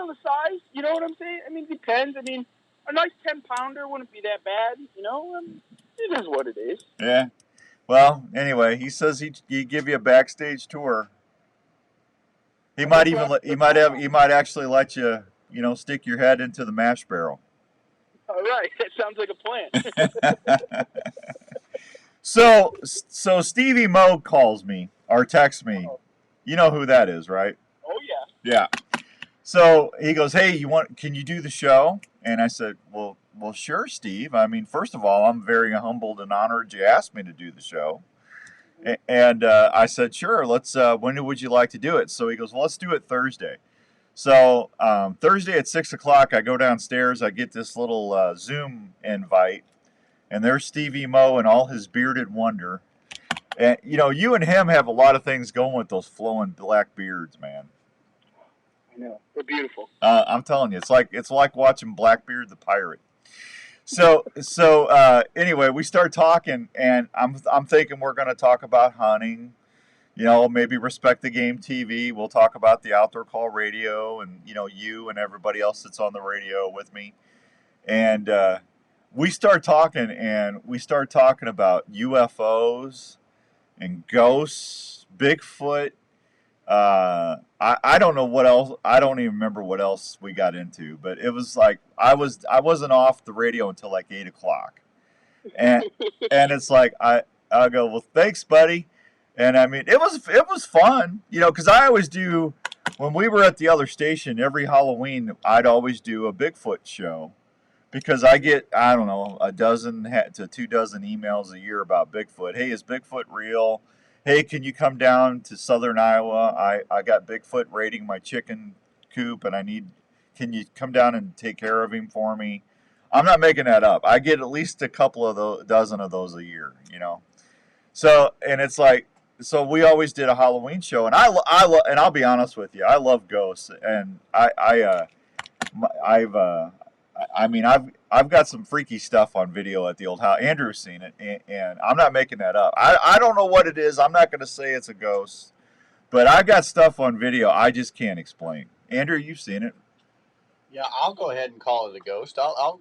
on the size. You know what I'm saying? I mean, depends. I mean, a nice 10-pounder wouldn't be that bad, It is what it is. Yeah. Well, anyway, he says he'd give you a backstage tour. He might actually let you, stick your head into the mash barrel. All right, that sounds like a plan. So Stevie Moe calls me or texts me. You know who that is, right? Oh yeah. Yeah. So he goes, "Hey, can you do the show?" And I said, "Well, sure, Steve. I mean, first of all, I'm very humbled and honored you asked me to do the show." And I said, "Sure. Let's. When would you like to do it?" So he goes, "Well, let's do it Thursday." So Thursday at 6:00, I go downstairs. I get this little Zoom invite, and there's Stevie Moe and all his bearded wonder. And you and him have a lot of things going with those flowing black beards, man. I know, they're beautiful. I'm telling you, it's like watching Blackbeard the pirate. So anyway, we start talking, and I'm thinking we're going to talk about hunting. Maybe Respect the Game TV. We'll talk about the Outdoor Call Radio, and you and everybody else that's on the radio with me. And we start talking about UFOs and ghosts, Bigfoot. I don't know what else. I don't even remember what else we got into, but it was like I wasn't off the radio until like 8:00, and it's like I go, well, thanks, buddy. And I mean, it was fun, because I always do, when we were at the other station, every Halloween, I'd always do a Bigfoot show, because I get, I don't know, 12 to 24 emails a year about Bigfoot. Hey, is Bigfoot real? Hey, can you come down to southern Iowa? I got Bigfoot raiding my chicken coop, and can you come down and take care of him for me? I'm not making that up. I get at least a couple of dozen of those a year, So, and it's like, so we always did a Halloween show, and and I'll be honest with you, I love ghosts, and I've got some freaky stuff on video at the old house. Andrew's seen it, and I'm not making that up. I don't know what it is. I'm not going to say it's a ghost, but I've got stuff on video I just can't explain. Andrew, you've seen it. Yeah, I'll go ahead and call it a ghost. I'll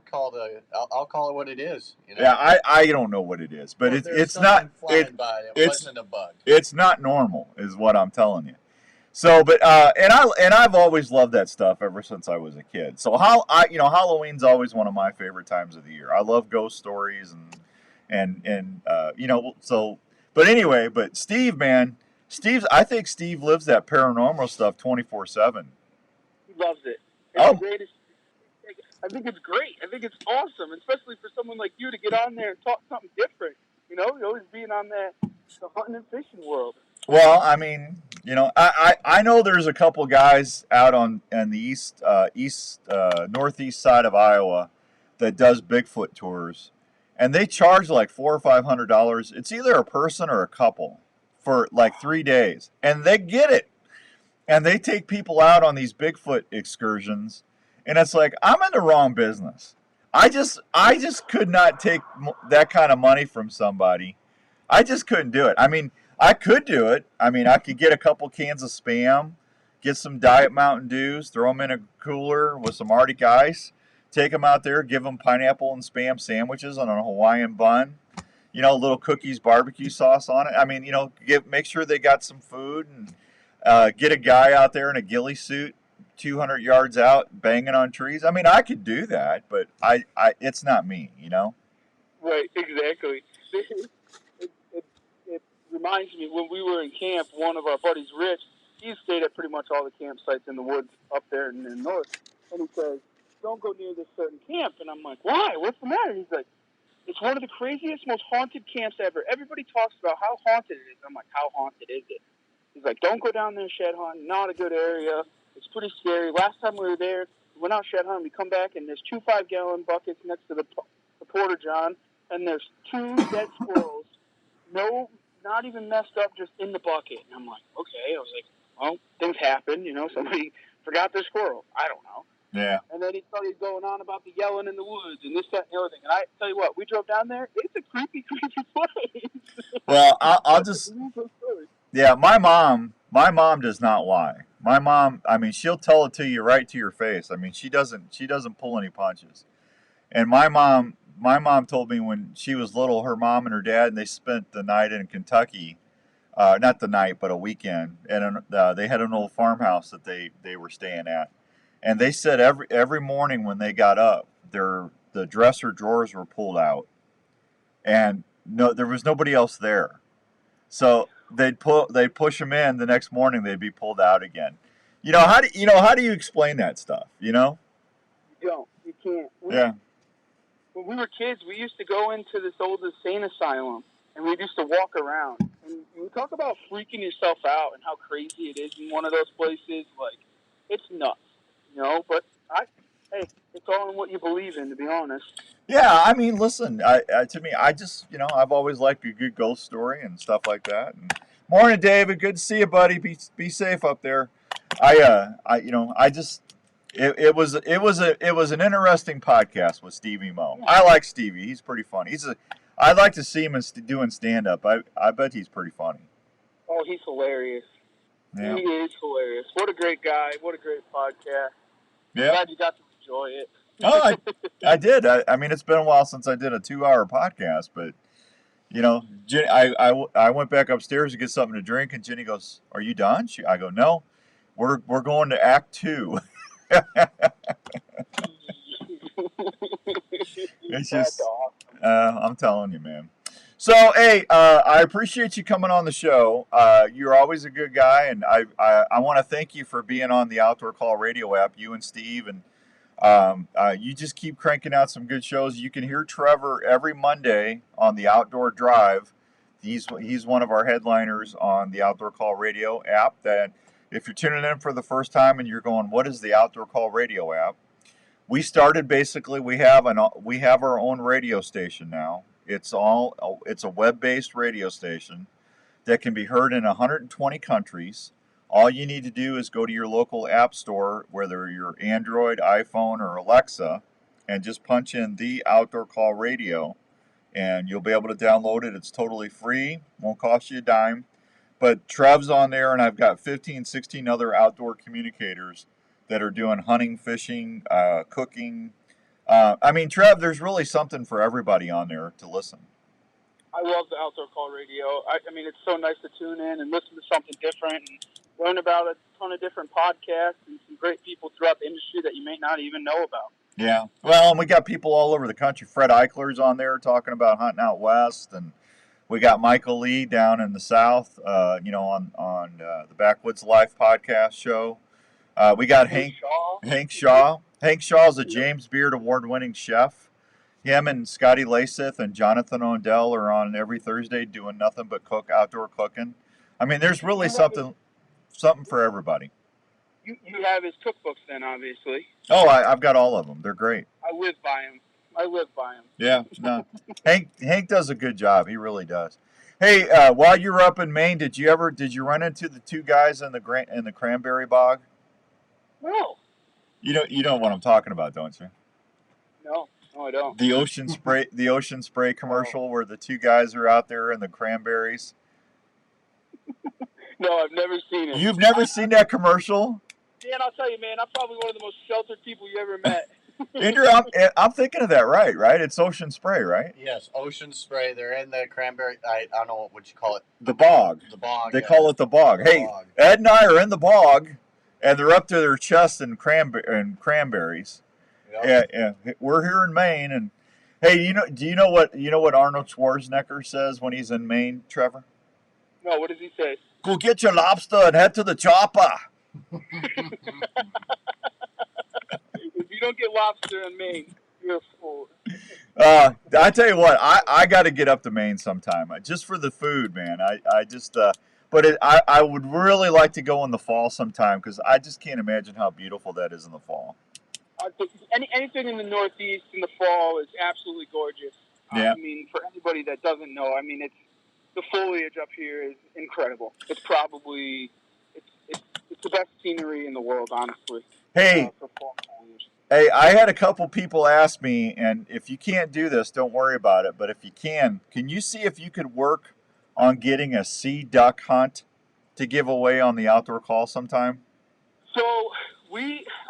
call it what it is. Yeah, I don't know what it is, but it's not. It wasn't a bug. It's not normal, is what I'm telling you. So, but I've always loved that stuff ever since I was a kid. So Halloween's always one of my favorite times of the year. I love ghost stories and so. But anyway, Steve, man, I think Steve lives that paranormal stuff 24/7. He loves it. Oh. I think it's great. I think it's awesome, especially for someone like you to get on there and talk something different. You're always being on the hunting and fishing world. Well, I mean, I know there's a couple guys out on the northeast side of Iowa that does Bigfoot tours, and they charge like $400 or $500. It's either a person or a couple for like 3 days, and they get it. And they take people out on these Bigfoot excursions, and it's like, I'm in the wrong business. I just could not take that kind of money from somebody. I just couldn't do it. I mean, I could do it. I mean, I could get a couple cans of Spam, get some Diet Mountain Dews, throw them in a cooler with some Arctic ice, take them out there, give them pineapple and Spam sandwiches on a Hawaiian bun, little cookies, barbecue sauce on it. I mean, make sure they got some food and get a guy out there in a ghillie suit 200 yards out banging on trees. I mean, I could do that, but it's not me, Right, exactly. It reminds me when we were in camp, one of our buddies, Rich, he stayed at pretty much all the campsites in the woods up there in the north, and he says, don't go near this certain camp. And I'm like, why? What's the matter? He's like, it's one of the craziest, most haunted camps ever. Everybody talks about how haunted it is. I'm like, how haunted is it? He's like, don't go down there shed hunt. Not a good area. It's pretty scary. Last time we were there, we went out shed hunting. We come back, and there's 2 5-gallon buckets next to the porta john, and there's 2 dead squirrels. No, not even messed up, just in the bucket. And I'm like, okay. I was like, well, things happen. Somebody forgot their squirrel. I don't know. Yeah. And then he started going on about the yelling in the woods and this, that, and the other thing. And I tell you what, we drove down there. It's a creepy, creepy place. Well, I'll just. Yeah, my mom does not lie. My mom, I mean, she'll tell it to you right to your face. I mean, she doesn't pull any punches. And my mom told me when she was little, her mom and her dad, they spent the night in Kentucky. Not the night, but a weekend. And they had an old farmhouse that they were staying at. And they said every morning when they got up, the dresser drawers were pulled out, and there was nobody else there. So they'd push them in. The next morning they'd be pulled out again. How do you explain that stuff? You don't. You can't. Yeah. When we were kids, we used to go into this old insane asylum, and we used to walk around. And we talk about freaking yourself out and how crazy it is in one of those places. Like, it's nuts. But hey, it's all in what you believe in, to be honest. Yeah, I mean, listen, to me, I just, I've always liked a good ghost story and stuff like that. And morning, David. Good to see you, buddy. Be safe up there. It was an interesting podcast with Stevie Mo. I like Stevie. He's pretty funny. I'd like to see him doing stand up. I bet he's pretty funny. Oh, he's hilarious. Yeah. He is hilarious. What a great guy. What a great podcast. Yeah. I'm glad you got to enjoy it. Oh, I did. I mean, it's been a while since I did a 2-hour podcast, but Jenny, I went back upstairs to get something to drink, and Jenny goes, "Are you done?" I go, "No, we're going to Act 2." It's just, I'm telling you, man. So, hey, I appreciate you coming on the show. You're always a good guy, and I want to thank you for being on the Outdoor Call Radio app, you and Steve, and you just keep cranking out some good shows. You can hear Trevor every Monday on the Outdoor Drive. He's one of our headliners on the Outdoor Call Radio app. That if you're tuning in for the first time and you're going, what is the Outdoor Call Radio app? We started basically. We have our own radio station now. It's a web-based radio station that can be heard in 120 countries. All you need to do is go to your local app store, whether you're Android, iPhone, or Alexa, and just punch in the Outdoor Call Radio, and you'll be able to download it. It's totally free, won't cost you a dime. But Trev's on there, and I've got 15, 16 other outdoor communicators that are doing hunting, fishing, cooking. I mean, Trev, there's really something for everybody on there to listen. I love the Outdoor Call Radio. I mean, it's so nice to tune in and listen to something different and learn about a ton of different podcasts and some great people throughout the industry that you may not even know about. Yeah. Well, and we got people all over the country. Fred Eichler's on there talking about hunting out west, and we got Michael Lee down in the south, on the Backwoods Life podcast show. We got Hank Shaw. Hank Shaw is a James Beard award-winning chef. Him and Scotty Lasith and Jonathan Ondell are on every Thursday doing nothing but outdoor cooking. I mean, there's really something for everybody. You have his cookbooks then, obviously. Oh, I've got all of them. They're great. I live by him. Yeah, no. Hank does a good job. He really does. Hey, while you were up in Maine, did you run into the 2 guys in the cranberry bog? No. You know what I'm talking about, don't you? No. No, I don't. The Ocean Spray commercial where the two guys are out there in the cranberries. No, I've never seen it. You've never seen that commercial? Dan, I'll tell you, man, I'm probably one of the most sheltered people you ever met. Andrew, I'm thinking of that right? It's Ocean Spray, right? Yes, Ocean Spray. They're in the cranberry. I don't know what you call it. The bog. The bog. They call it the bog. Hey, bog. Ed and I are in the bog, and they're up to their chest in cranberries. Yep. Yeah. We're here in Maine, and hey, do you know what Arnold Schwarzenegger says when he's in Maine, Trevor? No, what does he say? Go get your lobster and head to the chopper. If you don't get lobster in Maine, you're a fool. I tell you what, I got to get up to Maine sometime, just for the food, man. I would really like to go in the fall sometime because I just can't imagine how beautiful that is in the fall. Anything in the Northeast in the fall is absolutely gorgeous. Yeah. I mean, for anybody that doesn't know, I mean, the foliage up here is incredible. It's probably it's the best scenery in the world, honestly. Hey. For fall foliage. Hey, I had a couple people ask me, and if you can't do this, don't worry about it. But if you can you see if you could work on getting a sea duck hunt to give away on the outdoor call sometime? So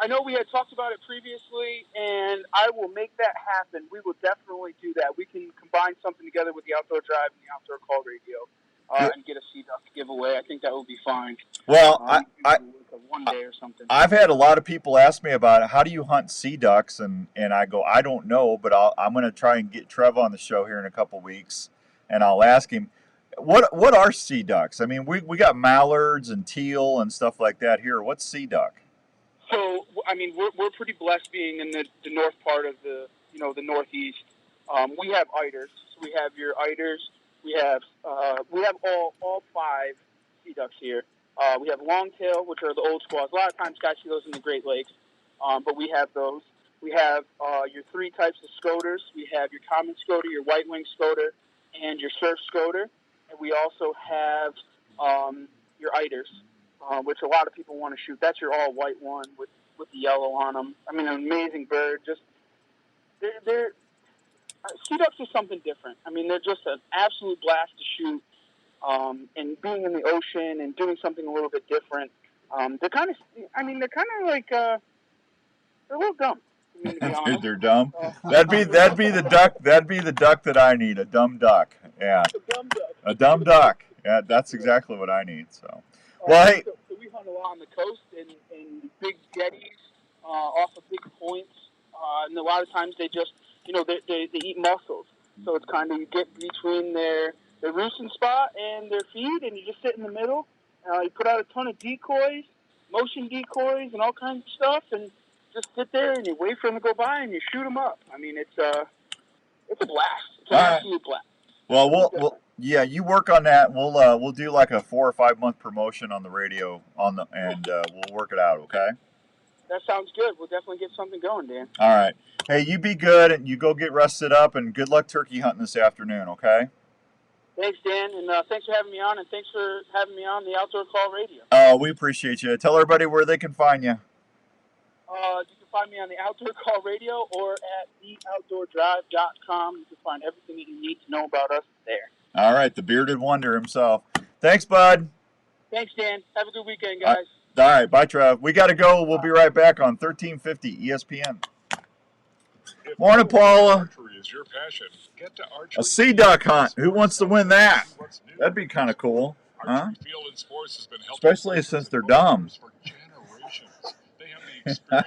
I know we had talked about it previously, and I will make that happen. We will definitely do that. We can combine something together with the Outdoor Drive and the Outdoor Call Radio, and get a sea duck giveaway. I think that will be fine. Well, one day or something. I've had a lot of people ask me about it. How do you hunt sea ducks? And I go, I don't know, but I'm going to try and get Trev on the show here in a couple weeks, and I'll ask him, what are sea ducks? I mean, we got mallards and teal and stuff like that here. What's sea duck? So, I mean, we're pretty blessed being in the north part of the Northeast. We have eiders. So we have your eiders. We have all 5 sea ducks here. We have longtail, which are the old squaws. A lot of times guys see those in the Great Lakes, but we have those. We have your 3 types of scoters. We have your common scoter, your white-winged scoter, and your surf scoter. And we also have your eiders, which a lot of people want to shoot. That's your all-white one with the yellow on them. I mean, an amazing bird. Just they're sea ducks are something different. I mean, they're just an absolute blast to shoot. And being in the ocean and doing something a little bit different, they're kind of like they're a little dumb. I mean, to be honest. They're dumb. That'd be the duck. That'd be the duck that I need. A dumb duck. Yeah. A dumb duck. Yeah, that's exactly what I need. So, well, hey. So we hunt a lot on the coast in big jetties, off of big points, and a lot of times they just, they eat mussels. So it's kind of, you get between their roosting spot and their feed, and you just sit in the middle. You put out a ton of decoys, motion decoys, and all kinds of stuff, and just sit there and you wait for them to go by and you shoot them up. I mean, it's a blast. It's an absolute blast. Well, we'll you work on that. We'll do like a 4 or 5 month promotion on the radio and we'll work it out. Okay. That sounds good. We'll definitely get something going, Dan. All right. Hey, you be good and you go get rested up and good luck turkey hunting this afternoon. Okay. Thanks, Dan, and thanks for having me on, and thanks for having me on the Outdoor Call Radio. We appreciate you. Tell everybody where they can find you. You can find me on the Outdoor Call Radio or at theoutdoordrive.com. You can find everything that you need to know about us there. All right, the bearded wonder himself. Thanks, bud. Thanks, Dan. Have a good weekend, guys. All right, bye, Trev. We got to go. We'll be right back on 1350 ESPN. Morning, Paula. Archery is your passion. Get to Archery. A sea duck hunt. Who wants to win that? That'd be kind of cool, huh? Especially since they're dumb.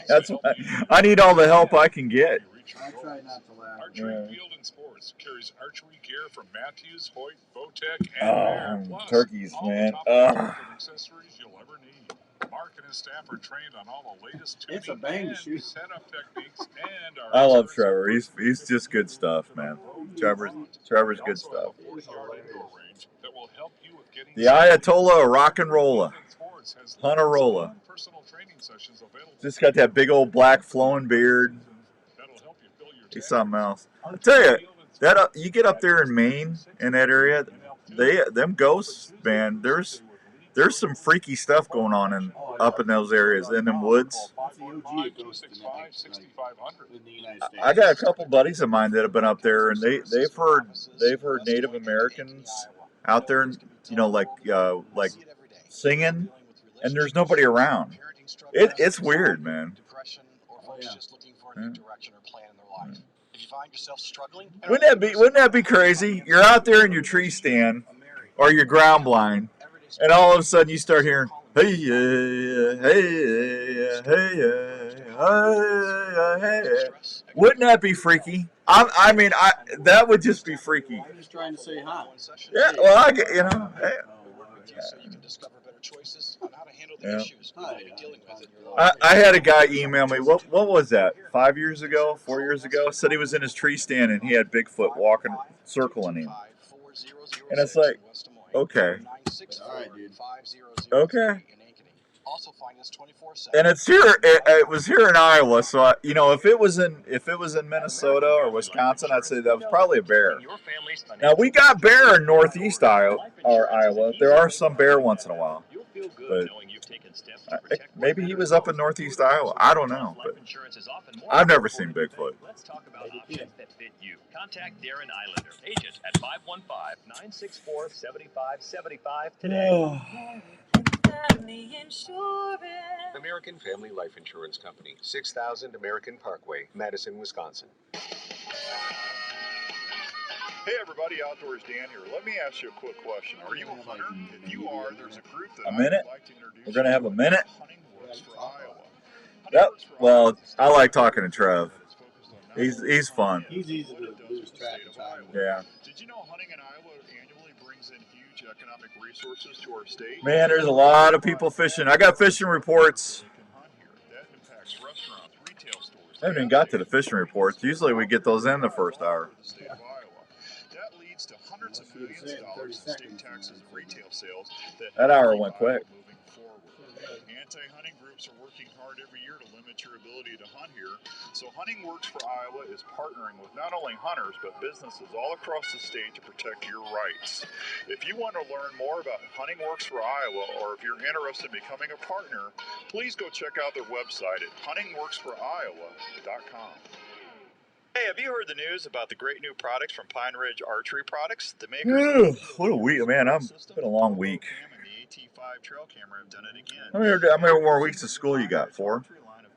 That's why I need all the help I can get. I try not to laugh. Archery Field and Sports carries archery gear from Matthews, Hoyt, Bowtech, and Bear. Plus, turkeys, man. Accessories you'll ever need. Mark and his staff are trained on all the latest tuning It's a bang and shoot. setup techniques, and I love Trevor. He's just good stuff, man. Trevor's good stuff. The Ayatollah of rock and rolla. Hunter-rolla. Just got that big old black flowing beard. He's something else. I'll tell you, that you get up there in Maine in that area, them ghosts, man. there's some freaky stuff going on up in those areas, in them woods. What's the OG it goes to now, in the United States? I got a couple buddies of mine that have been up there, and they've heard Native Americans out there, like singing, and there's nobody around. It's weird, man. Folks just looking for a new direction or plan in their life. If you find yourself struggling, Wouldn't that be crazy? You're out there in your tree stand or your ground blind, and all of a sudden you start hearing, hey, hey, hey, hey. Wouldn't that be freaky? I mean, that would just be freaky. I was trying to say hi. Yeah, well, hey. so you can discover better choices on how to handle the issues you may be dealing with in your I had a guy email me. What was that? 5 years ago? 4 years ago? Said he was in his tree stand and he had Bigfoot walking, circling him. And it's like, okay. All right, dude. Okay. Also find us 24/7. And it's here. It was here in Iowa. So if it was in Minnesota or Wisconsin, I'd say that was probably a bear. Now we got bear in northeast Iowa. There are some bear once in a while, but maybe he was up in northeast Iowa. I don't know, but I've never seen Bigfoot. Let's talk about options that fit you. Contact Darren Islander, agent at 515-964-7575 today. American Family Life Insurance Company, 6000 American Parkway, Madison, Wisconsin. Hey everybody, Outdoors Dan here. Let me ask you a quick question. Are you a hunter? If you are, there's a group that A minute? I'd like to introduce. We're gonna have a minute. Hunting Works for Iowa. Well, I like talking to Trev. He's fun. He's easy to lose track of time. Yeah. Did you know hunting in Iowa annually brings in huge economic resources to our state? Man, there's a lot of people fishing. I got fishing reports. That impacts restaurants, retail stores. I haven't even got to the fishing reports. Usually we get those in the first hour. That leads to hundreds of millions of dollars in state taxes and retail sales. That hour went quick. Anti-hunting groups are working hard every year to limit your ability to hunt here. So Hunting Works for Iowa is partnering with not only hunters, but businesses all across the state to protect your rights. If you want to learn more about Hunting Works for Iowa, or if you're interested in becoming a partner, please go check out their website at huntingworksforiowa.com. Hey, have you heard the news about the great new products from Pine Ridge Archery Products? The makers What a week, man! It's been a long week. AT5 trail camera have done it again. How many more weeks of school you got? 4?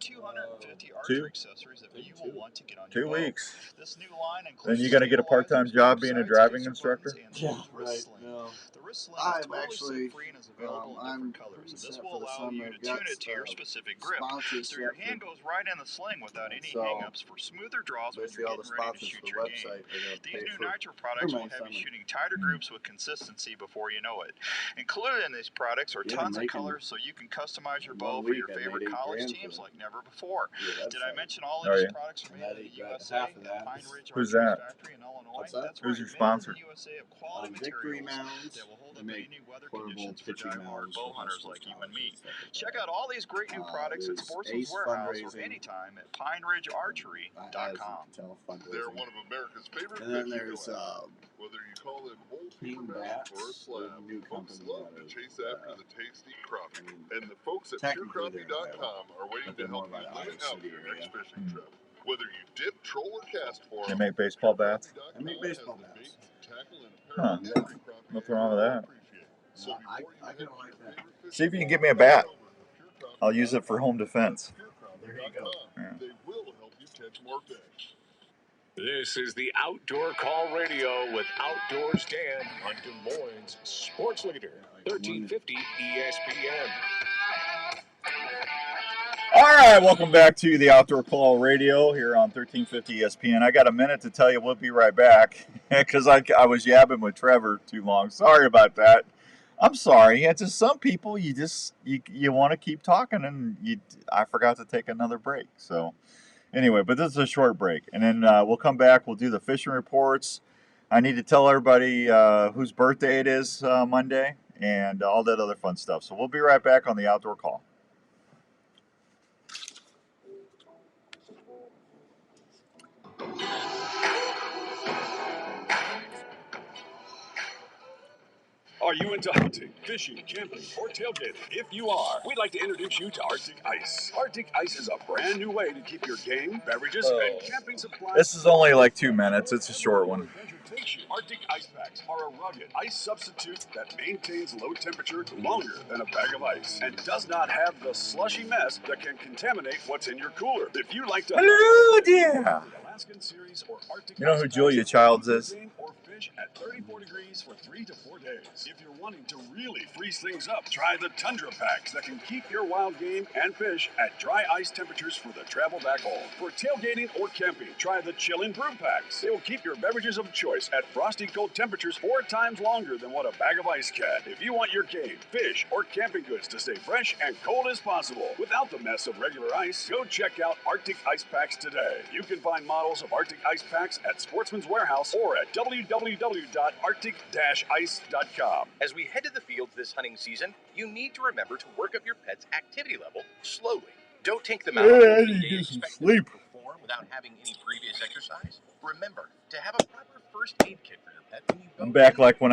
250 archery accessories that you will want to get on your 2 bow. weeks. This new line Then you gonna get a part-time job being a driving instructor? Yeah, right. No. The wrist sling is I'm totally actually, free and is available in I'm different colors. And this set will for the allow you summer. to tune it to your specific grip. Sponsors So your set hand for- goes right in the sling without any So, hang-ups for smoother draws when basically you're all the getting ready to sponsors shoot for the your website game. are going to These pay new for Nitro products my will have you summer. shooting tighter groups with consistency before you know it. Included in these products are Yeah, tons of making colors so you can customize your bow one for your week I favorite made $8 college grand teams for like never before. your Did I website. mention all Oh, of these yeah. products are made And in the that USA half of that at Pine Ridge Who's Archery that? Factory in Illinois? What's that? That's Who's right, your made in sponsor? the USA of quality Victory materials mounds. that will hold They up make any weather portable conditions for pitching dive bar mounds bow for hunters high like school you and me. colleges, stuff like Check that. out all these great new products at There's Sportsman's Ace Warehouse or Fundraising. anytime at As PineRidgeArchery.com. you can tell, fundraising. They're one of America's favorite And then fish to there's go after. Whether you call them old King paperback or a Bats, slab, a new folks company love out to of, chase after the tasty crappie. I mean, And the folks at technically they're purecrappie.com are waiting but to they're more help you by the live Iowa out City your area. next fishing trip. Whether you dip, troll, or cast for They them, make baseball bats? I make baseball bats. tackle, and Huh. apparel every crappie Nothing wrong with that. appreciate. So I before you kind head of like to your that. favorite See if you fishing can get me a bat. spot, I'll use it for home defense. There you go. Yeah. They will help you catch more fish. This is the Outdoor Call Radio with Outdoors Dan on Des Moines Sports Leader, 1350 ESPN. All right, welcome back to the Outdoor Call Radio here on 1350 ESPN. I got a minute to tell you we'll be right back because I was yabbing with Trevor too long. Sorry about that. I'm sorry. Yeah, to some people, you want to keep talking, and I forgot to take another break. So anyway, but this is a short break, and then we'll come back. We'll do the fishing reports. I need to tell everybody whose birthday it is Monday, and all that other fun stuff. So we'll be right back on the Outdoor Call. Are you into hunting, fishing, camping, or tailgating? If you are, we'd like to introduce you to Arctic Ice. Arctic Ice is a brand new way to keep your game, beverages, and camping supplies. This is only like 2 minutes. It's a short one. Arctic Ice Packs are a rugged ice substitute that maintains low temperature longer than a bag of ice and does not have the slushy mess that can contaminate what's in your cooler. If you like to Hello there. Alaskan Series or Arctic You know Ice who Packs, Julia Childs is? or fish at 34 degrees for 3 to 4 days. If you're wanting to really freeze things up, try the Tundra Packs that can keep your wild game and fish at dry ice temperatures for the travel back home. For tailgating or camping, try the Chillin' Brew Packs. They will keep your beverages of choice at frosty cold temperatures 4 times longer than what a bag of ice can. If you want your game, fish, or camping goods to stay fresh and cold as possible without the mess of regular ice, go check out Arctic Ice Packs today. You can find models of Arctic Ice Packs at Sportsman's Warehouse or at www.arctic-ice.com. As we head to the fields this hunting season, you need to remember to work up your pet's activity level slowly. Don't take them out on Yeah, opening you day get and some expect them sleep. to perform without having any previous exercise. Remember to have a proper first aid kit for your pet when you go. I'm back like when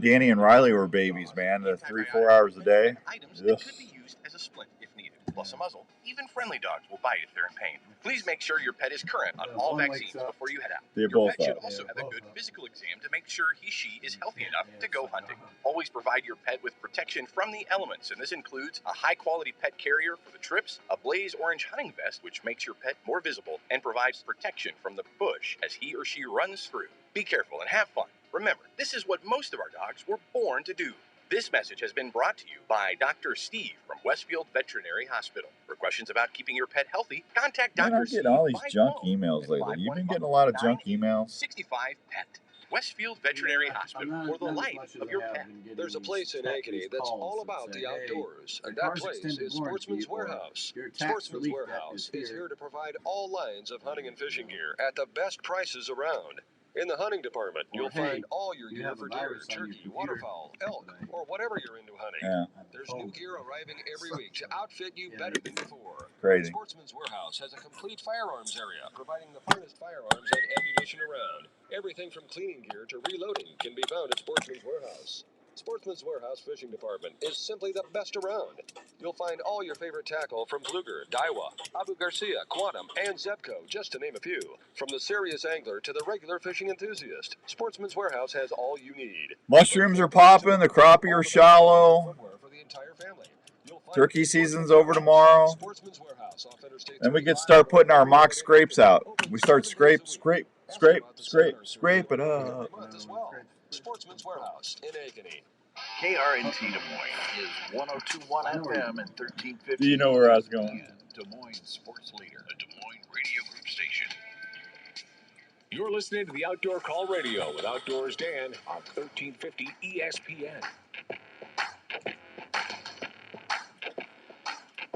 Danny and Riley were babies, man. The 3-4 hours a day. Items that could be used as a splint if needed, plus a muzzle. Even friendly dogs will bite if they're in pain. Please make sure your pet is current on all vaccines before you head out. They Your both pet should are. also have a good physical exam to make sure she is healthy enough to go hunting. Always provide your pet with protection from the elements, and this includes a high-quality pet carrier for the trips, a blaze orange hunting vest which makes your pet more visible and provides protection from the bush as he or she runs through. Be careful and have fun. Remember, this is what most of our dogs were born to do. This message has been brought to you by Dr. Steve from Westfield Veterinary Hospital. For questions about keeping your pet healthy, contact Man, Dr. I'm Steve getting all these by junk phone emails at lately. You've been getting a lot of junk emails. 65-PET. Westfield Veterinary Hospital for the life of your pet. There's a place in Ankeny that's all about the outdoors, and that place is Sportsman's Warehouse. Sportsman's Warehouse is here to provide all lines of hunting and fishing gear at the best prices around. In the hunting department, you'll find all your gear for deer, turkey, waterfowl, elk, or whatever you're into hunting. Yeah. There's new gear arriving every week to outfit you better than before. Crazy. Sportsman's Warehouse has a complete firearms area, providing the finest firearms and ammunition around. Everything from cleaning gear to reloading can be found at Sportsman's Warehouse. Sportsman's Warehouse Fishing Department is simply the best around. You'll find all your favorite tackle from Fluger, Daiwa, Abu Garcia, Quantum, and Zebco, just to name a few. From the serious angler to the regular fishing enthusiast, Sportsman's Warehouse has all you need. Mushrooms are popping. The crappie are shallow. For the entire family. Turkey season's over tomorrow. Then we get start putting our mock scrapes out. We start scrape it up. Sportsman's Warehouse in Ankeny. KRNT Des Moines is 102.1 FM and 1350. Do you know where I was going? Des Moines sports leader, the Des Moines Radio Group station. You're listening to the Outdoor Call Radio with Outdoors Dan on 1350 ESPN.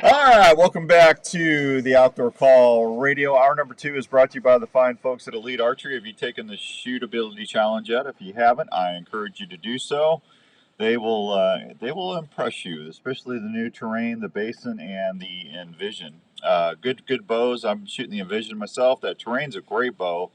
All right, welcome back to the Outdoor Call Radio. Hour number 2 is brought to you by the fine folks at Elite Archery. Have you taken the Shootability Challenge yet? If you haven't, I encourage you to do so. They will impress you, especially the new terrain, the Basin, and the Envision. Good bows. I'm shooting the Envision myself. That terrain's a great bow,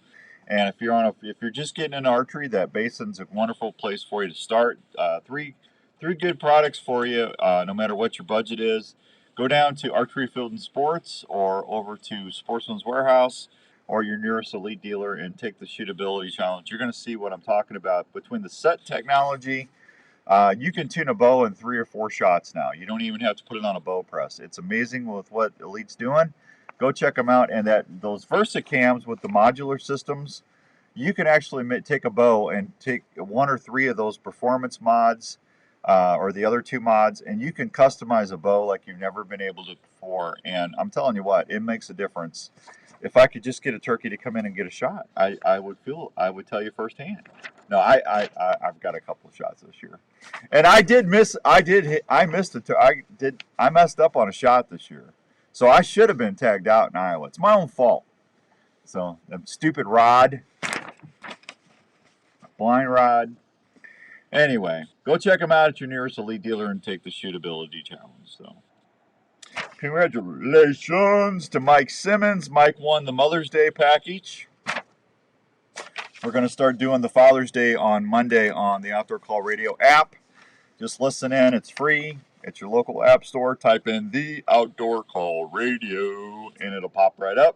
and if you're just getting into archery, that Basin's a wonderful place for you to start. Three good products for you, no matter what your budget is. Go down to Archery Field and Sports or over to Sportsman's Warehouse or your nearest Elite dealer and take the Shootability Challenge. You're going to see what I'm talking about. Between the set technology, you can tune a bow in 3 or 4 shots now. You don't even have to put it on a bow press. It's amazing with what Elite's doing. Go check them out. And those VersaCams with the modular systems, you can actually take a bow and take 1 or 3 of those performance mods or the other 2 mods, and you can customize a bow like you've never been able to before. And I'm telling you what, it makes a difference. If I could just get a turkey to come in and get a shot, I would tell you firsthand. No, I've got a couple of shots this year, and I messed up on a shot this year, so I should have been tagged out in Iowa. It's my own fault. So that stupid rod, blind rod. Anyway, go check them out at your nearest Elite dealer and take the Shootability Challenge. So, congratulations to Mike Simmons. Mike won the Mother's Day package. We're going to start doing the Father's Day on Monday on the Outdoor Call Radio app. Just listen in. It's free. At your local app store, type in the Outdoor Call Radio, and it'll pop right up.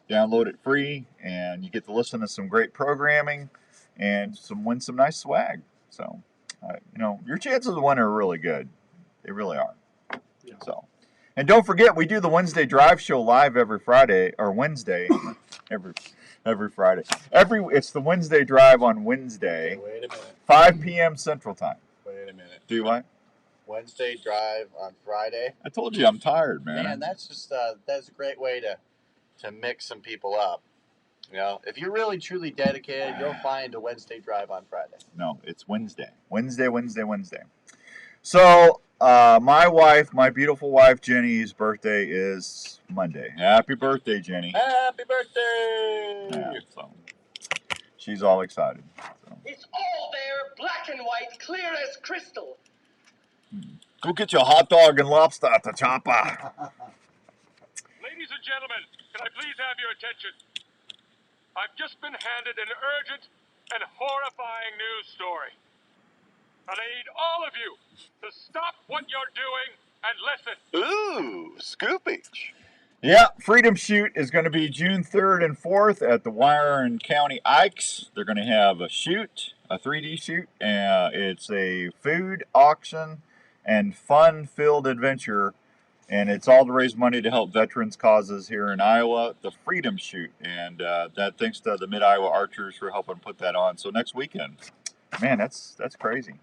Download it free, and you get to listen to some great programming and win some nice swag. So, your chances of winning are really good. They really are. Yeah. So, and don't forget, we do the Wednesday Drive Show live every Friday, or Wednesday, every Friday. It's the Wednesday Drive on Wednesday. Wait a minute. 5 p.m. Central Time. Wait a minute. Do what? Wednesday Drive on Friday. I told you I'm tired, man. Man, that's just that's a great way to mix some people up. If you're really truly dedicated, you'll find a Wednesday Drive on Friday. No, it's Wednesday. Wednesday. So, my beautiful wife Jenny's birthday is Monday. Happy birthday, Jenny. Happy birthday! Yeah, so she's all excited. So. It's all there, black and white, clear as crystal. Go get your hot dog and lobster at the chopper. Ladies and gentlemen, can I please have your attention? I've just been handed an urgent and horrifying news story. And I need all of you to stop what you're doing and listen. Ooh, scoopage. Yeah, Freedom Shoot is going to be June 3rd and 4th at the Wyckoff County Ikes. They're going to have a shoot, a 3D shoot. It's a food auction and fun-filled adventure, and it's all to raise money to help veterans causes here in Iowa, the Freedom Shoot. And that thanks to the Mid-Iowa Archers for helping put that on. So next weekend, man, that's crazy.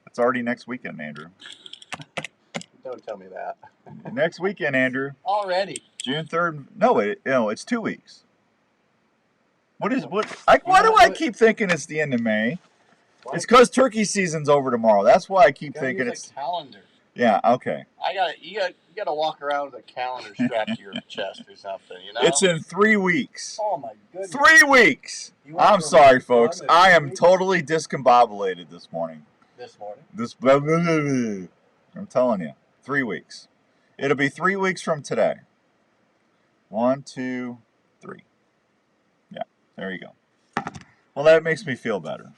It's already next weekend, Andrew. Don't tell me that. Next weekend, Andrew. Already. June 3rd. No, it's 2 weeks. Why do I keep thinking it's the end of May? What? It's because turkey season's over tomorrow. That's why I keep thinking it's a calendar. Yeah, okay. You gotta walk around with a calendar strapped to your chest or something, It's in 3 weeks. Oh my goodness. 3 weeks! I'm sorry, folks. I am totally discombobulated this morning. I'm telling you. 3 weeks. It'll be 3 weeks from today. 1, 2, 3. Yeah, there you go. Well, that makes me feel better.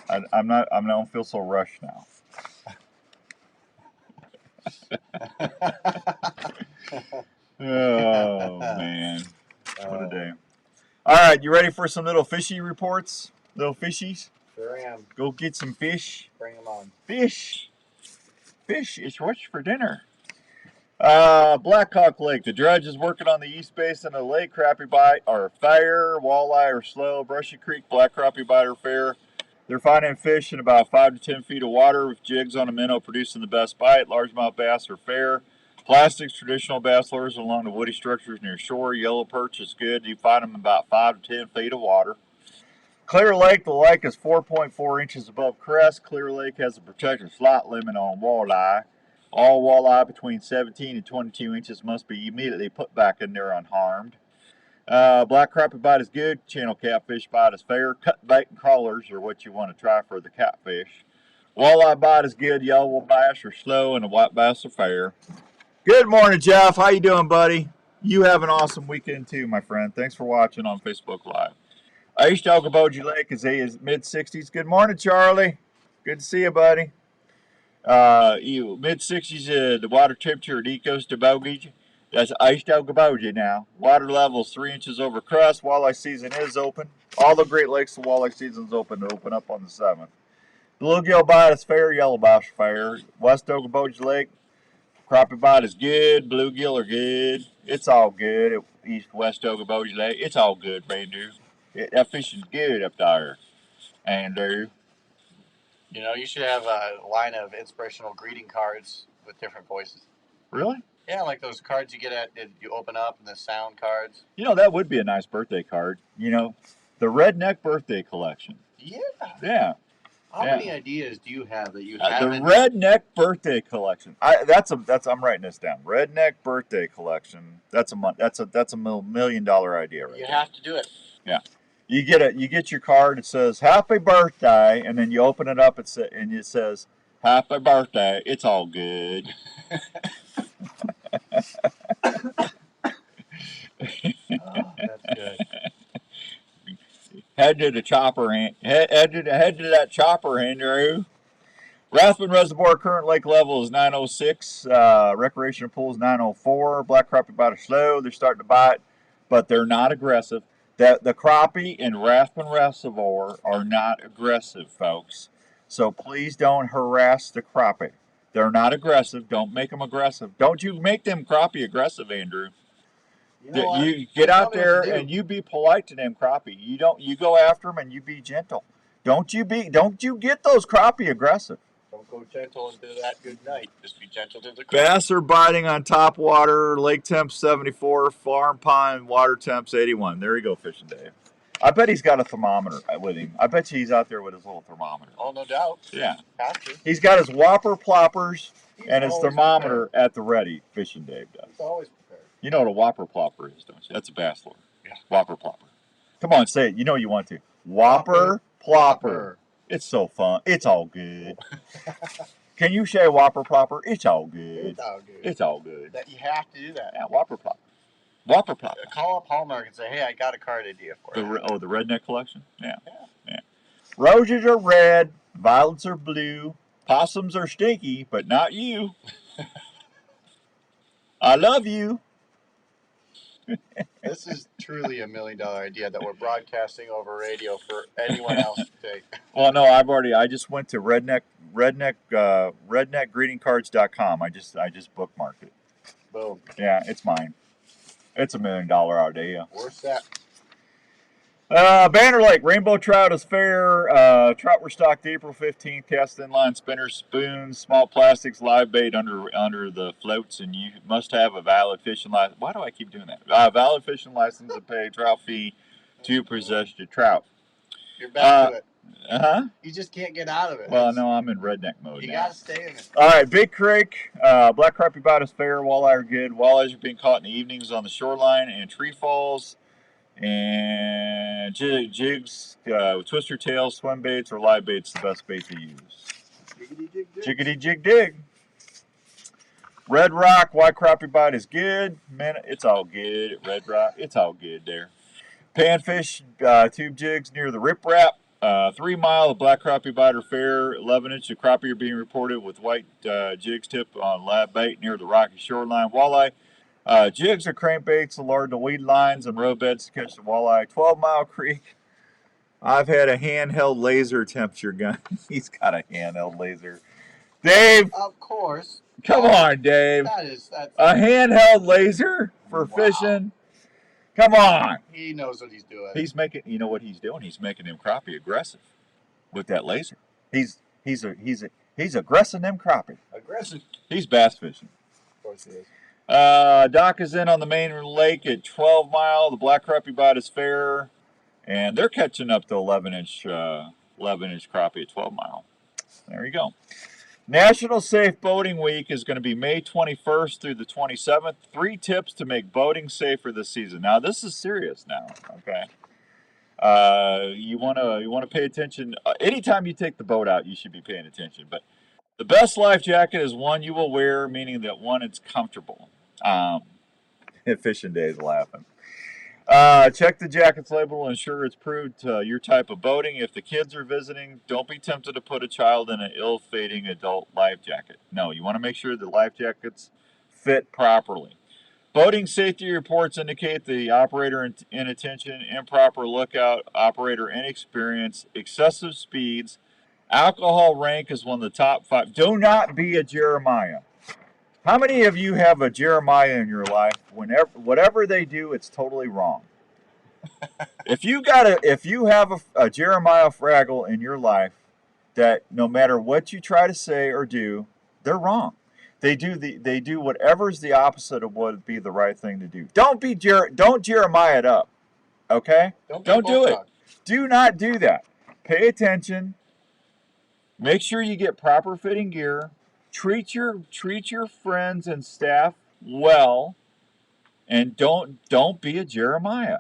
I don't feel so rushed now. Oh man, what a day! All right, you ready for some little fishy reports? Little fishies? Sure am. Go get some fish. Bring them on. Fish is what's for dinner. Blackhawk Lake. The dredge is working on the east basin of the lake. Crappie bite are fair. Walleye are slow. Brushy Creek black crappie bite are fair. They're finding fish in about 5 to 10 feet of water with jigs on a minnow producing the best bite. Largemouth bass are fair. Plastics, traditional bass lures along the woody structures near shore. Yellow perch is good. You find them in about 5 to 10 feet of water. Clear Lake, the lake is 4.4 inches above crest. Clear Lake has a protected slot limit on walleye. All walleye between 17 and 22 inches must be immediately put back in there unharmed. Black crappie bite is good. Channel catfish bite is fair. Cut bait and crawlers are what you want to try for the catfish. Walleye bite is good. Yellow bass are slow, and the white bass are fair. Good morning, Jeff. How you doing, buddy? You have an awesome weekend too, my friend. Thanks for watching on Facebook Live. East Okoboji Lake is mid-60s. Good morning, Charlie. Good to see you, buddy. Mid-60s, the water temperature at Ecos to Bogey. That's East Okoboji now. Water level is 3 inches over crest. Walleye season is open. All the Great Lakes, the walleye season is open to open up on the 7th. Bluegill bite is fair. Yellow bass are fair. West Okoboji Lake, crappie bite is good. Bluegill are good. It's all good at West Okoboji Lake. It's all good, Andrew. That fishing's good up there, Andrew. You should have a line of inspirational greeting cards with different voices. Really? Yeah, like those cards you get you open up and the sound cards. That would be a nice birthday card. The Redneck Birthday Collection. Yeah. Yeah. How many ideas do you have that you have? The Redneck Birthday Collection. I'm writing this down. Redneck Birthday Collection. That's a $1 million idea right You there. have to do it. Yeah. You get your card. It says "Happy Birthday," and then you open it up. And it says "Happy Birthday." It's all good. That's good. Head to the chopper, head to that chopper, Andrew. Rathbun Reservoir current lake level is 906. Recreational pool is 904. Black crappie bite are slow. They're starting to bite, but they're not aggressive. The crappie in Rathbun Reservoir are not aggressive, folks. So please don't harass the crappie. They're not aggressive. Don't make them aggressive. Don't you make them crappie aggressive, Andrew. You know what? You get out Tell me what there to do. and you be polite to them crappie. You go after them and you be gentle. Don't you get those crappie aggressive. Don't go gentle into that good night. Just be gentle to the Bass are biting on top water. Lake temp 74. Farm pond water temps 81. There you go, Fishing Dave. I bet he's got a thermometer with him. I bet you he's out there with his little thermometer. Oh, no doubt. Yeah. Have to. He's got his whopper ploppers and his always thermometer at the ready. Fishing Dave does. He's always prepared. You know what a whopper plopper is, don't you? That's a bass lure. Yeah. Whopper plopper. Come on, say it. You know you want to. Whopper plopper. It's so fun. It's all good. Can you say whopper plopper? It's all good. It's all good. It's all good. That you have to do that. Yeah, whopper plopper. Whopper plopper. Call up Hallmark and say, hey, I got a card idea for you. The redneck collection? Yeah. Roses are red. Violets are blue. Possums are stinky, but not you. I love you. This is truly $1 million idea that we're broadcasting over radio for anyone else to take. Well, no, I just went to redneckgreetingcards.com. I just bookmarked it. Boom. Yeah, it's mine. It's $1 million idea. We're set. Banner Lake, rainbow trout is fair. Trout were stocked April 15th. Cast inline spinners, spoons, small plastics, live bait under the floats, and you must have a valid fishing license. Why do I keep doing that? Valid fishing license and pay trout fee to possess your trout. You're back to it. You just can't get out of it. Well, no, I'm in redneck mode You now. gotta stay in it. All right, Big Creek, black crappie bite is fair. Walleye are good. Walleyes are being caught in the evenings on the shoreline and tree falls. And jigs, twister tails, swim baits, or live baits, the best bait to use. Jiggity jig dig. Red Rock, white crappie bite is good. Man, it's all good at Red Rock. It's all good there. Panfish, tube jigs near the riprap. 3 mile of black crappie bite are fair. 11-inch of crappie are being reported with white jigs tip on live bait near the rocky shoreline. Walleye. Jigs are crankbaits allured to weed lines and road beds to catch the walleye. 12-mile creek. I've had a handheld laser temperature gun. He's got a handheld laser. Dave! Of course. Come on, Dave. That's a handheld laser for fishing? Come on. He knows what he's doing. He's making, you know what he's doing? He's making them crappie aggressive with that laser. He's aggressing them crappie. Aggressive. He's bass fishing. Of course he is. Dock is in on the main lake at 12 mile. The black crappie bite is fair, and they're catching up to 11-inch crappie at 12 mile. There you go. National Safe Boating Week is going to be May 21st through the 27th. 3 tips to make boating safer this season. Now this is serious now. Okay. You want to pay attention. Anytime you take the boat out, you should be paying attention. But the best life jacket is one you will wear, meaning that one it's comfortable. Fishing Days laughing. Check the jacket's label and ensure it's proved your type of boating. If the kids are visiting, don't be tempted to put a child in an ill-fitting adult life jacket. No, you want to make sure the life jackets fit properly. Boating safety reports indicate the operator inattention, improper lookout, operator inexperience, excessive speeds. Alcohol rank is one of the top 5. Do not be a Jeremiah. How many of you have a Jeremiah in your life? Whatever they do, it's totally wrong. If you have a Jeremiah Fraggle in your life, that no matter what you try to say or do, they're wrong. They do whatever's the opposite of what would be the right thing to do. Don't Jeremiah it up. Okay? Don't do it. Do not do that. Pay attention. Make sure you get proper fitting gear. Treat your friends and staff well, and don't be a Jeremiah.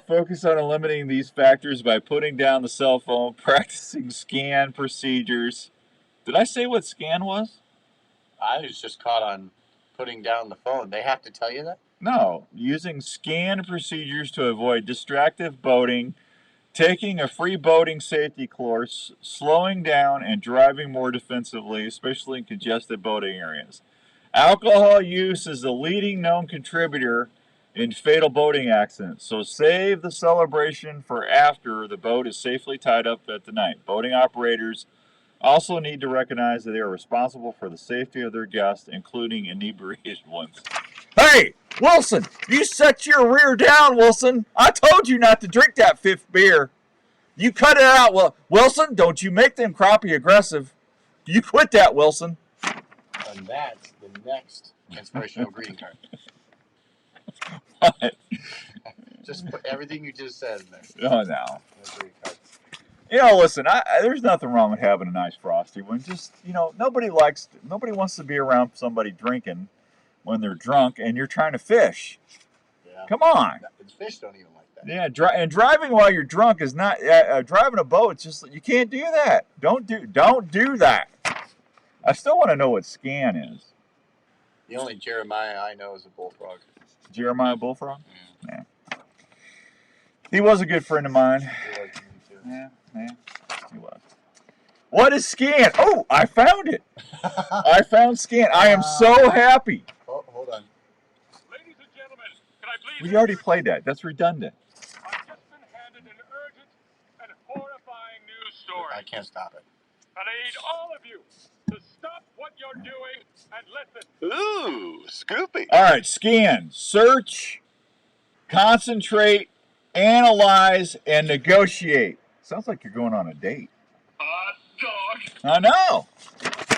Focus on eliminating these factors by putting down the cell phone, practicing scan procedures. Did I say what scan was? I was just caught on putting down the phone. They have to tell you that? No, using scan procedures to avoid distractive boating, taking a free boating safety course, slowing down, and driving more defensively, especially in congested boating areas. Alcohol use is the leading known contributor in fatal boating accidents, so save the celebration for after the boat is safely tied up at the night. Boating operators also need to recognize that they are responsible for the safety of their guests, including inebriated ones. Hey, Wilson, you set your rear down, Wilson. I told you not to drink that fifth beer. You cut it out. Well, Wilson, don't you make them crappie aggressive. You quit that, Wilson. And that's the next inspirational greeting card. Just put everything you just said in there. Oh, no. Listen, there's nothing wrong with having a nice frosty one. Just, nobody wants to be around somebody drinking when they're drunk and you're trying to fish. Yeah. Come on. The fish don't even like that. Yeah, and driving while you're drunk is not driving a boat. It's just you can't do that. Don't do that. I still want to know what scan is. The only Jeremiah I know is a bullfrog. Jeremiah Bullfrog? Yeah. He was a good friend of mine. He was to me too. Yeah, he was. What is scan? Oh, I found it. I found scan. I am so happy. Oh, hold on. Ladies and gentlemen, can I please... We already played that. That's redundant. I've just been handed an urgent and horrifying news story. I can't stop it. And I need all of you to stop what you're doing and listen. Ooh, Scoopy. All right, scan, search, concentrate, analyze, and negotiate. Sounds like you're going on a date. Dog. I know.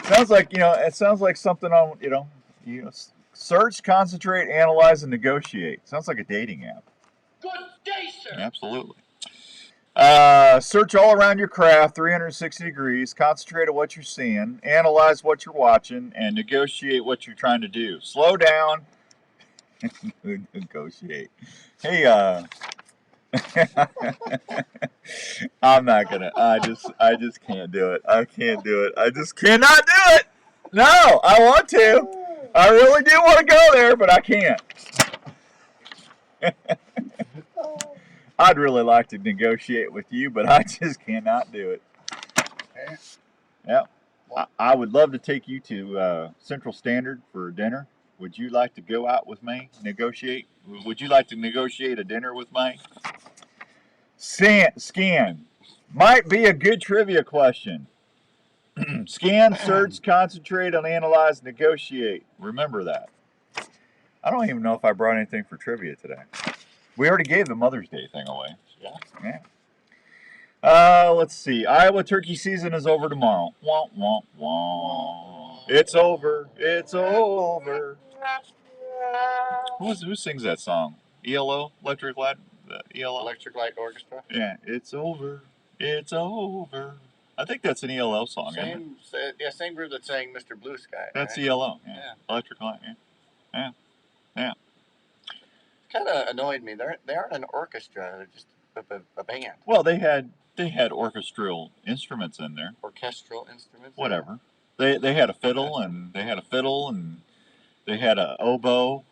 Sounds like, it sounds like something on, search, concentrate, analyze, and negotiate. Sounds like a dating app. Good day, sir. Absolutely. Search all around your craft, 360 degrees. Concentrate on what you're seeing. Analyze what you're watching, and negotiate what you're trying to do. Slow down. Negotiate. Hey, I'm not gonna. I just can't do it. I can't do it. I just cannot do it. No, I want to. I really do want to go there, but I can't. I'd really like to negotiate with you, but I just cannot do it. Yeah. I would love to take you to Central Standard for dinner. Would you like to go out with me? Negotiate? Would you like to negotiate a dinner with me? Scan. Might be a good trivia question. Scan, search, concentrate on analyze, negotiate. Remember that. I don't even know if I brought anything for trivia today. We already gave the Mother's Day thing away. Yeah. Let's see. Iowa turkey season is over tomorrow. Wah, wah, wah. It's over. It's over. Who sings that song? ELO? Electric Light? ELO? Electric Light Orchestra? Yeah. It's over. It's over. I think that's an ELO song. Same group that sang Mr. Blue Sky. That's right? ELO. Yeah. Electric Light. Yeah. Kind of annoyed me. They aren't an orchestra. They're just a band. Well, they had orchestral instruments in there. Orchestral instruments. Whatever. They had a fiddle and they had a oboe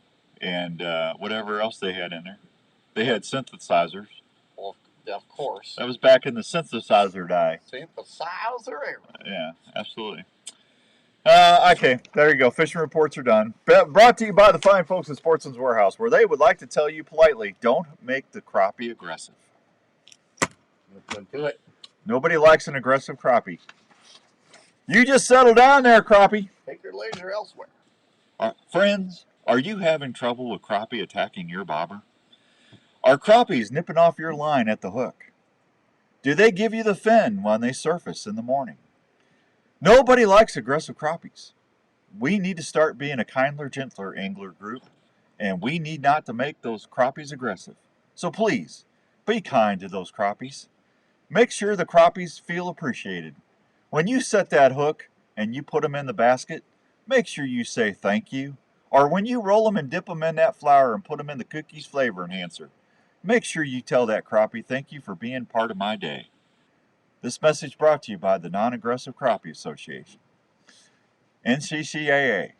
and whatever else they had in there. They had synthesizers. Well, of course. That was back in the synthesizer day. Synthesizer era. Yeah, absolutely. Okay, there you go. Fishing reports are done. Brought to you by the fine folks at Sportsman's Warehouse, where they would like to tell you politely, don't make the crappie aggressive. Don't do it. Nobody likes an aggressive crappie. You just settle down there, crappie. Take your laser elsewhere. Friends, are you having trouble with crappie attacking your bobber? Are crappies nipping off your line at the hook? Do they give you the fin when they surface in the morning? Nobody likes aggressive crappies. We need to start being a kinder, gentler angler group, and we need not to make those crappies aggressive. So please, be kind to those crappies. Make sure the crappies feel appreciated. When you set that hook and you put them in the basket, make sure you say thank you. Or when you roll them and dip them in that flour and put them in the cookies flavor enhancer, make sure you tell that crappie thank you for being part of my day. This message brought to you by the Non-Aggressive Crappie Association. NCCAA.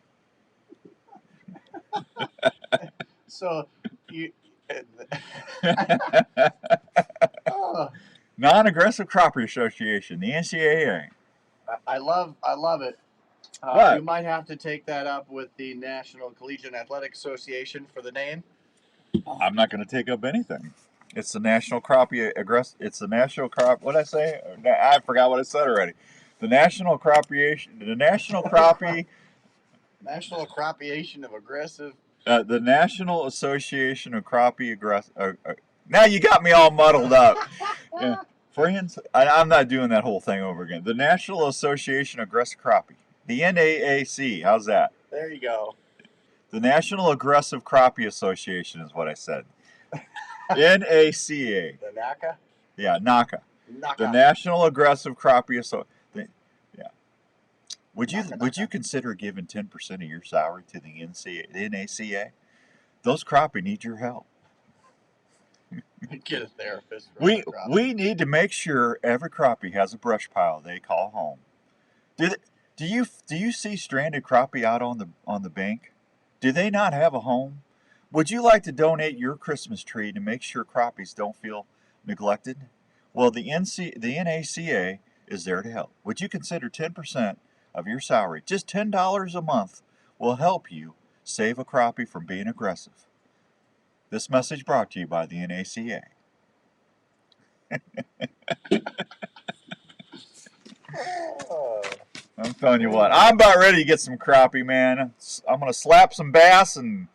So you. Oh, Non-Aggressive Crappie Association, the NCAA. I love it. What? You might have to take that up with the National Collegiate Athletic Association for the name. I'm not going to take up anything. It's the National Crappie Aggressive. It's the National Crop. What did I say? I forgot what I said already. The National Crappie. The National Crappie. National Crappie of Aggressive. The National Association of Crappie Aggressive. Now you got me all muddled up. Yeah. Friends, I'm not doing that whole thing over again. The National Association of Aggressive Crappie. The NAAC. How's that? There you go. The National Aggressive Crappie Association is what I said. NACA. The NACA? Yeah, NACA. NACA. The National Aggressive Crappie Association. Yeah. Would NACA. you consider giving 10% of your salary to the NACA? Those crappie need your help. Get a therapist. We need to make sure every crappie has a brush pile they call home. Do you see stranded crappie out on the bank? Do they not have a home? Would you like to donate your Christmas tree to make sure crappies don't feel neglected? Well, the NACA is there to help. Would you consider 10% of your salary, just $10 a month, will help you save a crappie from being aggressive? This message brought to you by the NACA. I'm telling you what, I'm about ready to get some crappie, man. I'm going to slap some bass and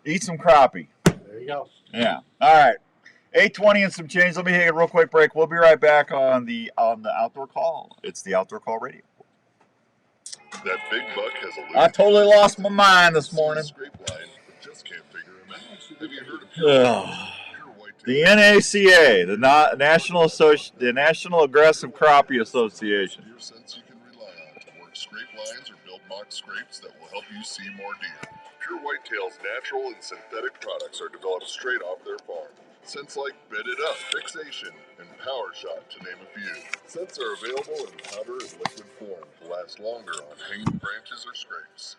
eat some crappie. There you go. Yeah. All right. 8:20 and some change. Let me take a real quick break. We'll be right back on the Outdoor Call. It's the Outdoor Call Radio. That big buck has a I totally lost my mind this morning. scrape line, but just can't figure him out. Have you heard of pure whitetail? The NACA, the National Aggressive Crappie Association. Deer scents you can rely on to work scrape lines or build mock scrapes that will help you see more deer. Pure Whitetail's natural and synthetic products are developed straight off their farm. Scents like Bed It Up, Fixation, and Power Shot, to name a few. Scents are available in powder and liquid form to last longer on hanging branches or scrapes.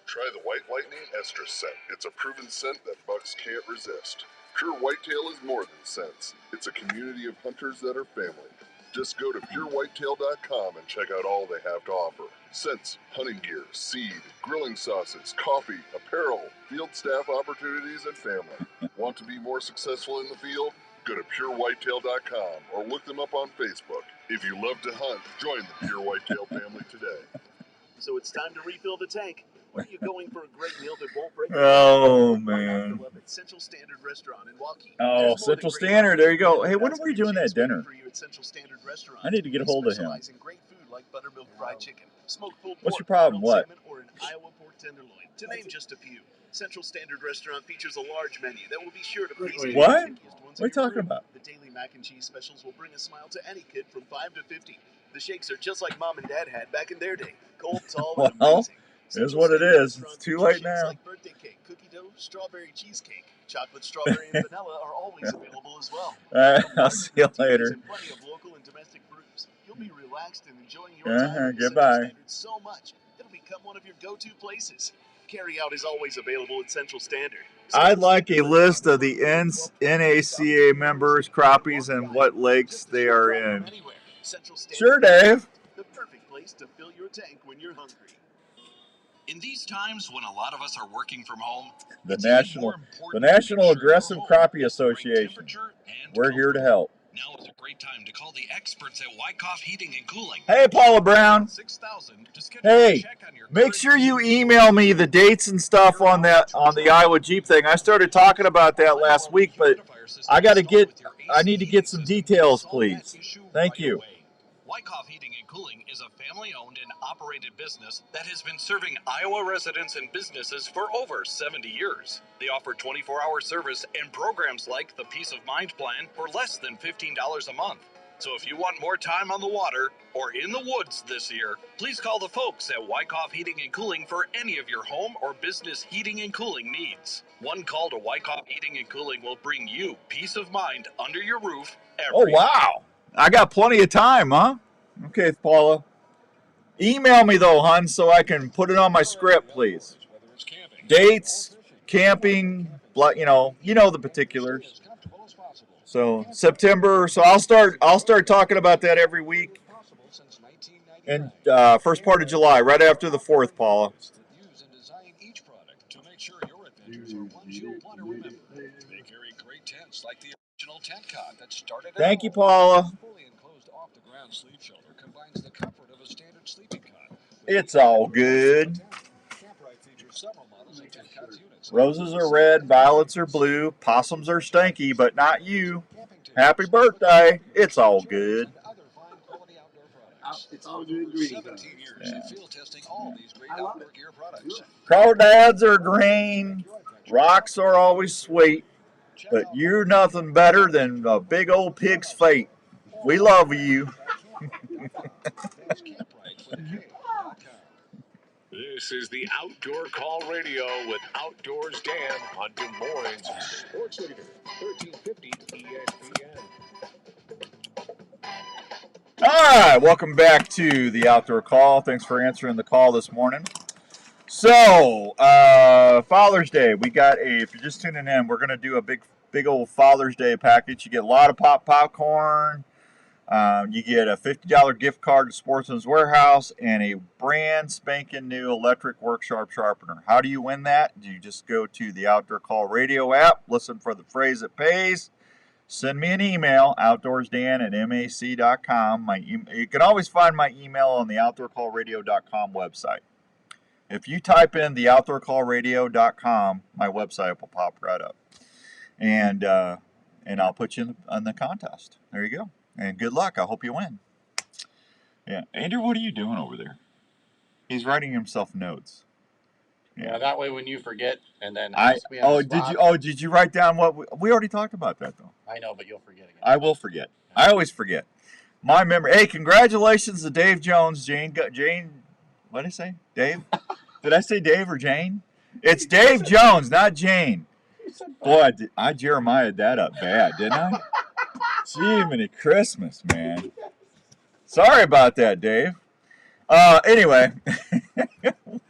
Try the White Lightning Estrus scent. It's a proven scent that bucks can't resist. Pure Whitetail is more than scents. It's a community of hunters that are family. Just go to purewhitetail.com and check out all they have to offer. Scents, hunting gear, seed, grilling sauces, coffee, apparel, field staff opportunities, and family. Want to be more successful in the field? Go to purewhitetail.com or look them up on Facebook. If you love to hunt, join the Pure Whitetail family today. So it's time to refill the tank. Where are you going for a great meal that won't break? Oh, man. Central Standard Restaurant in Waukee. Oh, Central Standard. There you go. Hey, when are we doing that dinner? I need to get a hold of him. Great food like buttermilk fried chicken, smoked pulled What's pork, your problem? grilled What? salmon, or an Iowa pork tenderloin, to name just a few. Central Standard Restaurant features a large menu that will be sure to please the What? pickiest ones What are you of your talking group. about? The daily mac and cheese specials will bring a smile to any kid from 5 to 50. The shakes are just like Mom and Dad had back in their day. Cold, tall, and Well, amazing. it is what it is. It's too late now. Like birthday cake, cookie dough, strawberry cheesecake, chocolate, strawberry, and vanilla are always available as well. All right, I'll see you later. And plenty of local and domestic brews. You'll be relaxed and enjoying your time at Central Goodbye. Standard so much it'll become one of your go-to places. Carry out is always available at Central Standard. I'd like a list of the NACA members, crappies, and what lakes they are in. Sure, Dave. The perfect place to fill your tank when you're hungry. In these times when a lot of us are working from home, The National Aggressive Crappie Association. We're here to help. now is a great time to call the experts at Wyckoff Heating and Cooling. Hey, Paula Brown. 6,000 to schedule a Hey, check on your make sure you email me the dates and stuff on the Iowa Jeep thing. I started talking about that last week, but I need to get some details, please. Thank you. Wyckoff Heating and Cooling is a family-owned and operated business that has been serving Iowa residents and businesses for over 70 years. They offer 24-hour service and programs like the Peace of Mind Plan for less than $15 a month. So if you want more time on the water or in the woods this year, please call the folks at Wyckoff Heating and Cooling for any of your home or business heating and cooling needs. One call to Wyckoff Heating and Cooling will bring you peace of mind under your roof every Oh, wow. I got plenty of time, huh? Okay, Paula. Email me, though, hon, so I can put it on my script, please. Dates, camping, you know the particulars. So September. So I'll start talking about that every week. And first part of July, right after the 4th, Paula. Thank you, Paula. It's all good. Roses are red, violets are blue, possums are stinky, but not you. Happy birthday. It's all good. It's all good greeting. Yeah. Crawdads are green, rocks are always sweet, but you're nothing better than a big old pig's fate. We love you. This is the Outdoor Call Radio with Outdoors Dan on Des Moines Sports Leader, 1350 ESPN. All right, welcome back to the Outdoor Call. Thanks for answering the call this morning. So, Father's Day, we got if you're just tuning in, we're going to do a big old Father's Day package. You get a lot of popcorn. You get a $50 gift card to Sportsman's Warehouse and a brand spanking new electric work sharpener. How do you win that? You just go to the Outdoor Call Radio app, listen for the phrase that pays, send me an email, outdoorsdan@mac.com. You can always find my email on the outdoorcallradio.com website. If you type in the outdoorcallradio.com, my website will pop right up. And I'll put you in the contest. There you go. And good luck. I hope you win. Yeah. Andrew, what are you doing over there? He's writing himself notes. Yeah, that way when you forget and then did you write down what we already talked about that though? I know, but you'll forget again. I will forget. I always forget. My memory. Hey, congratulations to Dave Jones, Jane. What did I say? Dave? Did I say Dave or Jane? It's Dave Jones, not Jane. Boy, I Jeremiah'd that up bad, didn't I? Jiminy Christmas, man. Sorry about that, Dave. Anyway.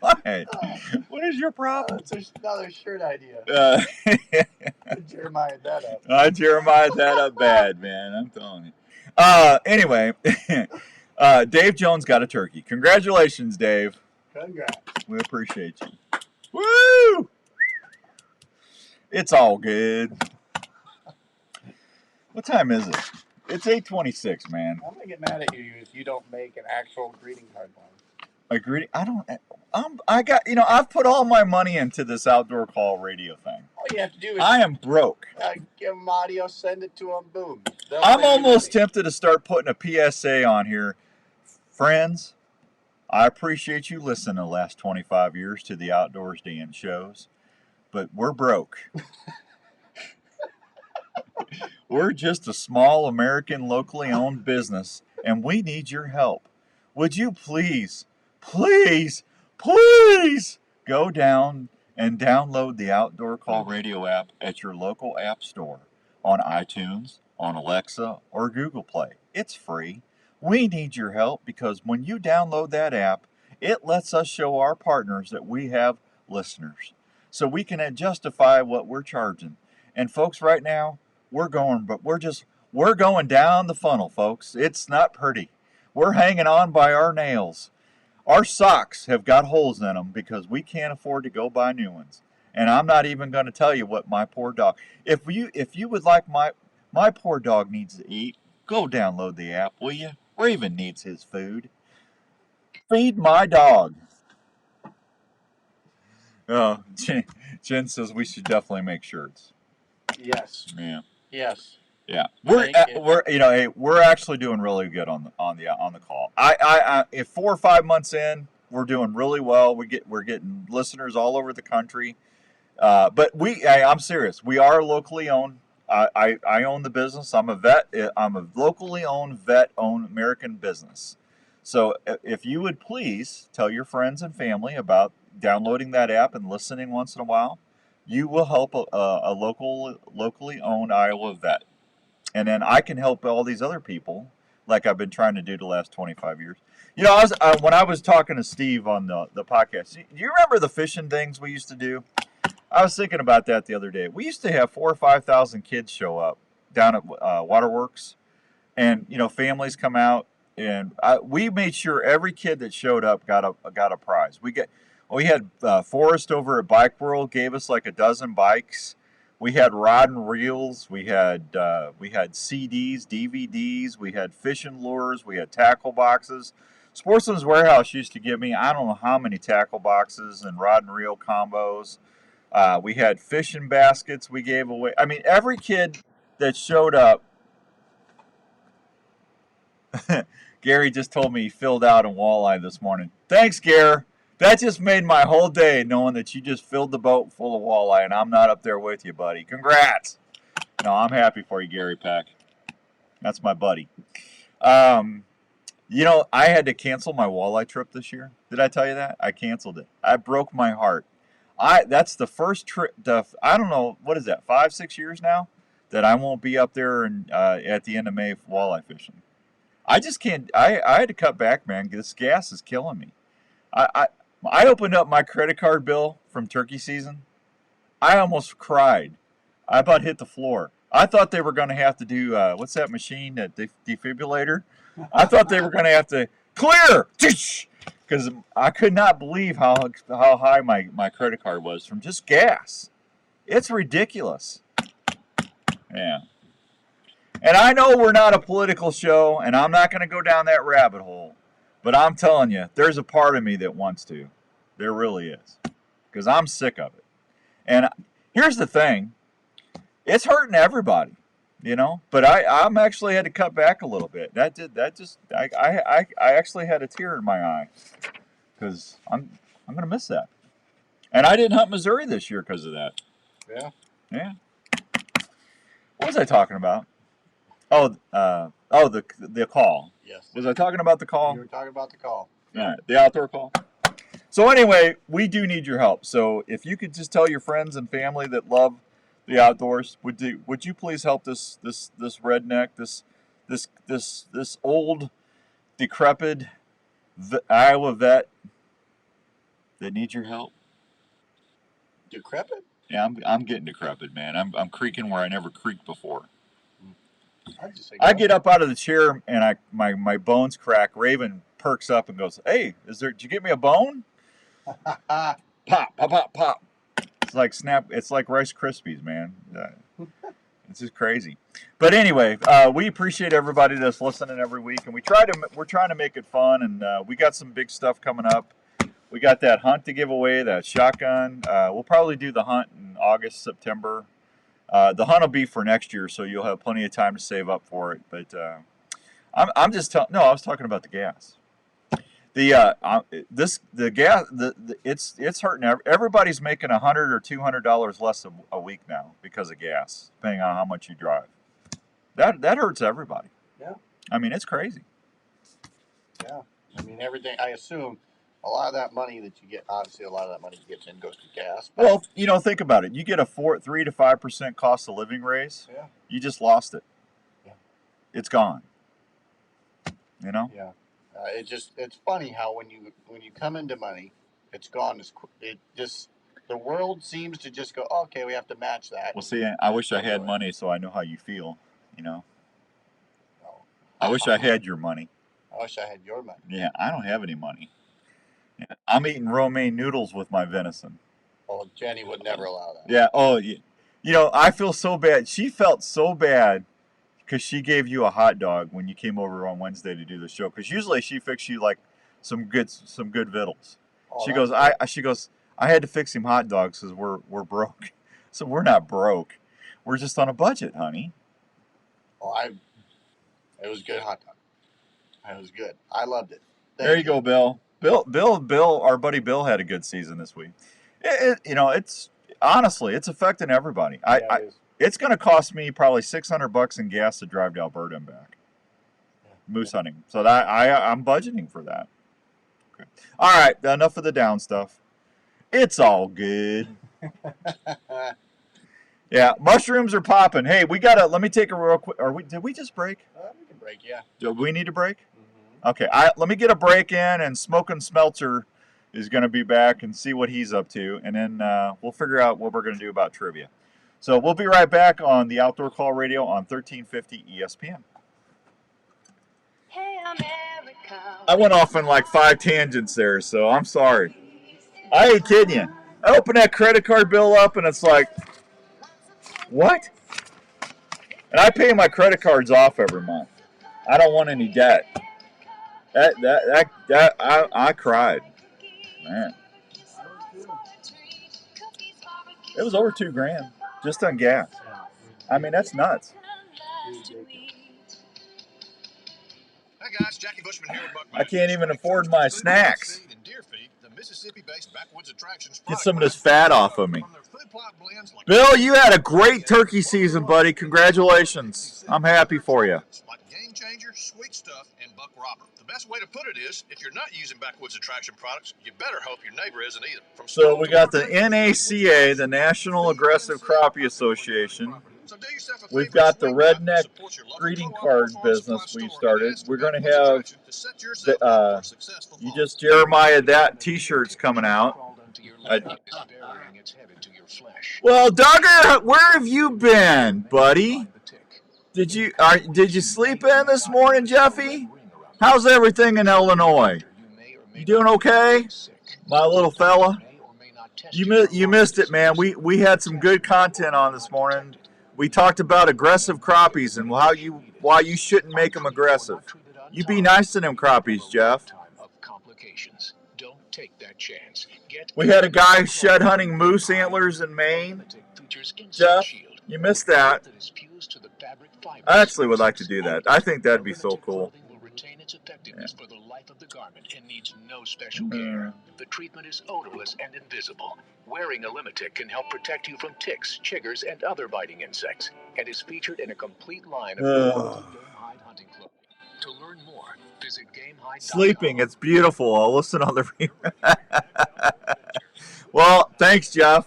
What? What is your problem? It's another shirt idea. Jeremiah that up. I Jeremiah that up bad, man. I'm telling you. Anyway, Dave Jones got a turkey. Congratulations, Dave. Congrats. We appreciate you. Woo! It's all good. What time is it? It's 8:26, man. I'm gonna get mad at you if you don't make an actual greeting card one. A greeting? I've put all my money into this Outdoor Call Radio thing. All you have to do is I am broke. give them audio, send it to them, boom. I'm almost tempted to start putting a PSA on here. Friends, I appreciate you listening the last 25 years to the Outdoors Dan shows, but we're broke. We're just a small American locally owned business, and we need your help. Would you please go down and download the Outdoor Call Radio app at your local app store on iTunes, on Alexa, or Google Play. It's free. We need your help because when you download that app, it lets us show our partners that we have listeners, so we can justify what we're charging. And folks, right now, we're going down the funnel, folks. It's not pretty. We're hanging on by our nails. Our socks have got holes in them because we can't afford to go buy new ones. And I'm not even going to tell you what my poor dog. If you would like my poor dog needs to eat, go download the app, will you? Or even needs his food. Feed my dog. Oh, Jen says we should definitely make shirts. Yes. Yeah. Yes. Yeah, we're actually doing really good on the call. If 4 or 5 months in, we're doing really well. We're getting listeners all over the country. But I'm serious. We are locally owned. I own the business. I'm a vet. I'm a locally owned vet-owned American business. So if you would please tell your friends and family about downloading that app and listening once in a while, you will help a locally owned Iowa vet. And then I can help all these other people, like I've been trying to do the last 25 years. You know, when I was talking to Steve on the podcast, do you remember the fishing things we used to do? I was thinking about that the other day. We used to have 4,000 or 5,000 kids show up down at Waterworks, and families come out, and we made sure every kid that showed up got a prize. We had Forrest over at Bike World gave us like a dozen bikes. We had rod and reels. We had CDs, DVDs. We had fishing lures. We had tackle boxes. Sportsman's Warehouse used to give me I don't know how many tackle boxes and rod and reel combos. We had fishing baskets we gave away. I mean, every kid that showed up. Gary just told me he filled out in walleye this morning. Thanks, Gary. That just made my whole day knowing that you just filled the boat full of walleye and I'm not up there with you, buddy. Congrats. No, I'm happy for you, Gary Peck. That's my buddy. I had to cancel my walleye trip this year. Did I tell you that? I canceled it. I broke my heart. That's the first trip. I don't know, what is that, 5-6 years now that I won't be up there and at the end of May walleye fishing. I just can't. I had to cut back, man. This gas is killing me. I opened up my credit card bill from turkey season. I almost cried. I about hit the floor. I thought they were going to have to do what's that machine, that defibrillator? I thought they were going to have to clear, because I could not believe how high my credit card was from just gas. It's ridiculous. Yeah. And I know we're not a political show, and I'm not going to go down that rabbit hole. But I'm telling you, there's a part of me that wants to. There really is. Because I'm sick of it. And here's the thing. It's hurting everybody, But I'm actually had to cut back a little bit. I actually had a tear in my eye. Because I'm going to miss that. And I didn't hunt Missouri this year because of that. Yeah. Yeah. What was I talking about? The call. Yes. Was I talking about the call? You were talking about the call. All right, the outdoor call. So anyway, we do need your help. So if you could just tell your friends and family that love the outdoors, would you please help this redneck, this old, decrepit Iowa vet that needs your help? Decrepit? Yeah, I'm getting decrepit, man. I'm creaking where I never creaked before. I get up out of the chair and my bones crack. Raven perks up and goes, "Hey, did you get me a bone?" Pop, pop, pop, pop. It's like It's like Rice Krispies, man. It's just crazy. But anyway, we appreciate everybody that's listening every week, and we're trying to make it fun, and we got some big stuff coming up. We got that hunt to give away, that shotgun. We'll probably do the hunt in August, September. The hunt will be for next year, so you'll have plenty of time to save up for it. But I'm just telling. No, I was talking about the gas. The gas. It's hurting. Everybody's making $100 or $200 less a week now because of gas, depending on how much you drive. That hurts everybody. Yeah. I mean, it's crazy. Yeah. I mean, everything. I assume a lot of that money that you get, obviously, a lot of that money you get in goes to gas. Well, think about it. You get a 3 to 5% cost of living raise. Yeah. You just lost it. Yeah. It's gone. Yeah. It's funny how when you come into money, it's gone. The world seems to just go, okay, we have to match that. Well, see, I wish I had money so I know how you feel. I wish I had your money. I wish I had your money. Yeah, I don't have any money. Yeah, I'm eating romaine noodles with my venison. Oh, Jenny would never allow that. Yeah. Oh, I feel so bad. She felt so bad because she gave you a hot dog when you came over on Wednesday to do the show. Because usually she fixed you like some good victuals. Oh, She goes, I had to fix him hot dogs because we're broke. So we're not broke. We're just on a budget, honey. Oh, it was good hot dog. It was good. I loved it. There you go, Bill. Bill, our buddy Bill had a good season this week. It's honestly, it's affecting everybody. It's going to cost me probably $600 in gas to drive to Alberta and back. Moose hunting. So I'm budgeting for that. Okay. All right, enough of the down stuff. It's all good. Yeah, mushrooms are popping. Hey, let me take a real quick. Did we just break? We can break, yeah. Do we need to break? Mm-hmm. Okay, let me get a break in, and Smokin' Smelter is going to be back and see what he's up to, and then we'll figure out what we're going to do about trivia. So we'll be right back on the Outdoor Call Radio on 1350 ESPN. Hey, America. I went off in like 5 tangents there, so I'm sorry. I ain't kidding you. I open that credit card bill up, and it's like, what? And I pay my credit cards off every month. I don't want any debt. I cried, man. It was over $2,000 just on gas. I mean, that's nuts. Hey guys, Jackie Bushman here with Buck I can't even afford my snacks. Get some of this fat off of me. Bill, you had a great turkey season, buddy. Congratulations. I'm happy for you. Like Game Changer, Sweet Stuff, and Buck Robber. The best way to put it is, if you're not using Backwoods Attraction products, you better hope your neighbor isn't either. So we got the NACA, the National Aggressive Crappie Association. We've got the Redneck greeting card business we started. We're going to have, you just Jeremiah that T-shirts coming out. Well, Duggar, where have you been, buddy? Did you sleep in this morning, Jeffy? How's everything in Illinois? You doing okay, my little fella? You missed it, man. We had some good content on this morning. We talked about aggressive crappies and why you shouldn't make them aggressive. You be nice to them crappies, Jeff. We had a guy shed hunting moose antlers in Maine. Jeff, you missed that. I actually would like to do that. I think that'd be so cool. For the life of the garment and needs no special care. The treatment is odorless and invisible. Wearing a Limitic can help protect you from ticks, chiggers, and other biting insects, and is featured in a complete line of Gamehide hunting clothing. To learn more, visit Gamehide.com. Sleeping, it's beautiful. I'll listen on the Well, thanks, Jeff.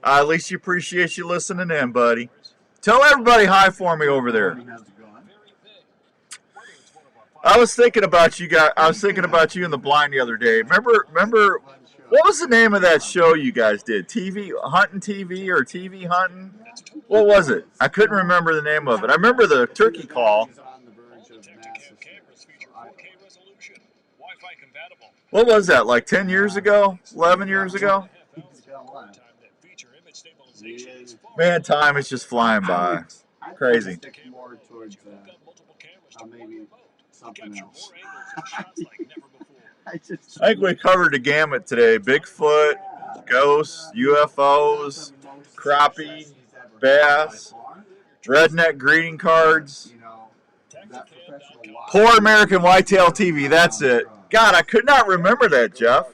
At least you appreciate you listening in, buddy. Tell everybody hi for me over there. I was thinking about you guys. I was thinking about you in the blind the other day. Remember, what was the name of that show you guys did? TV hunting TV or TV hunting? What was it? I couldn't remember the name of it. I remember the turkey call. What was that? Like 10 years ago? 11 years ago? Man, time is just flying by. Crazy. Something else. I think we covered the gamut today. Bigfoot, ghosts, UFOs, crappie, bass, redneck greeting cards, poor American whitetail TV. That's it. God, I could not remember that, Jeff.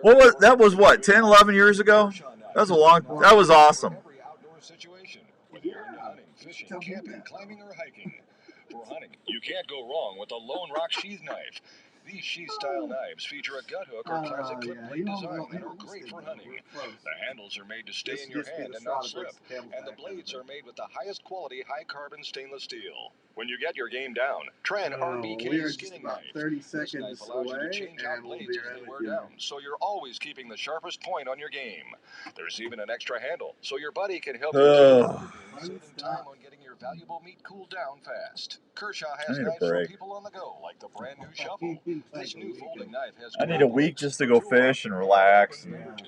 That was what, 10, 11 years ago? That was awesome. Camping, climbing, or hiking. For hunting, you can't go wrong with the Lone Rock Sheath Knife. These sheath-style knives feature a gut hook or classic clip blade design and are great for hunting. The handles are made to stay in your hand and not slip, and the blades are made with the highest quality high-carbon stainless steel. When you get your game down, try an RBK skinning knife. 30 seconds this knife allows you to change out blades as they wear down, so you're always keeping the sharpest point on your game. There's even an extra handle, so your buddy can help you save time on getting your valuable meat cooled down fast. Kershaw has knives for people on the go, like the brand new Shuffle. This new folding knife has I need a week just to go fish and relax and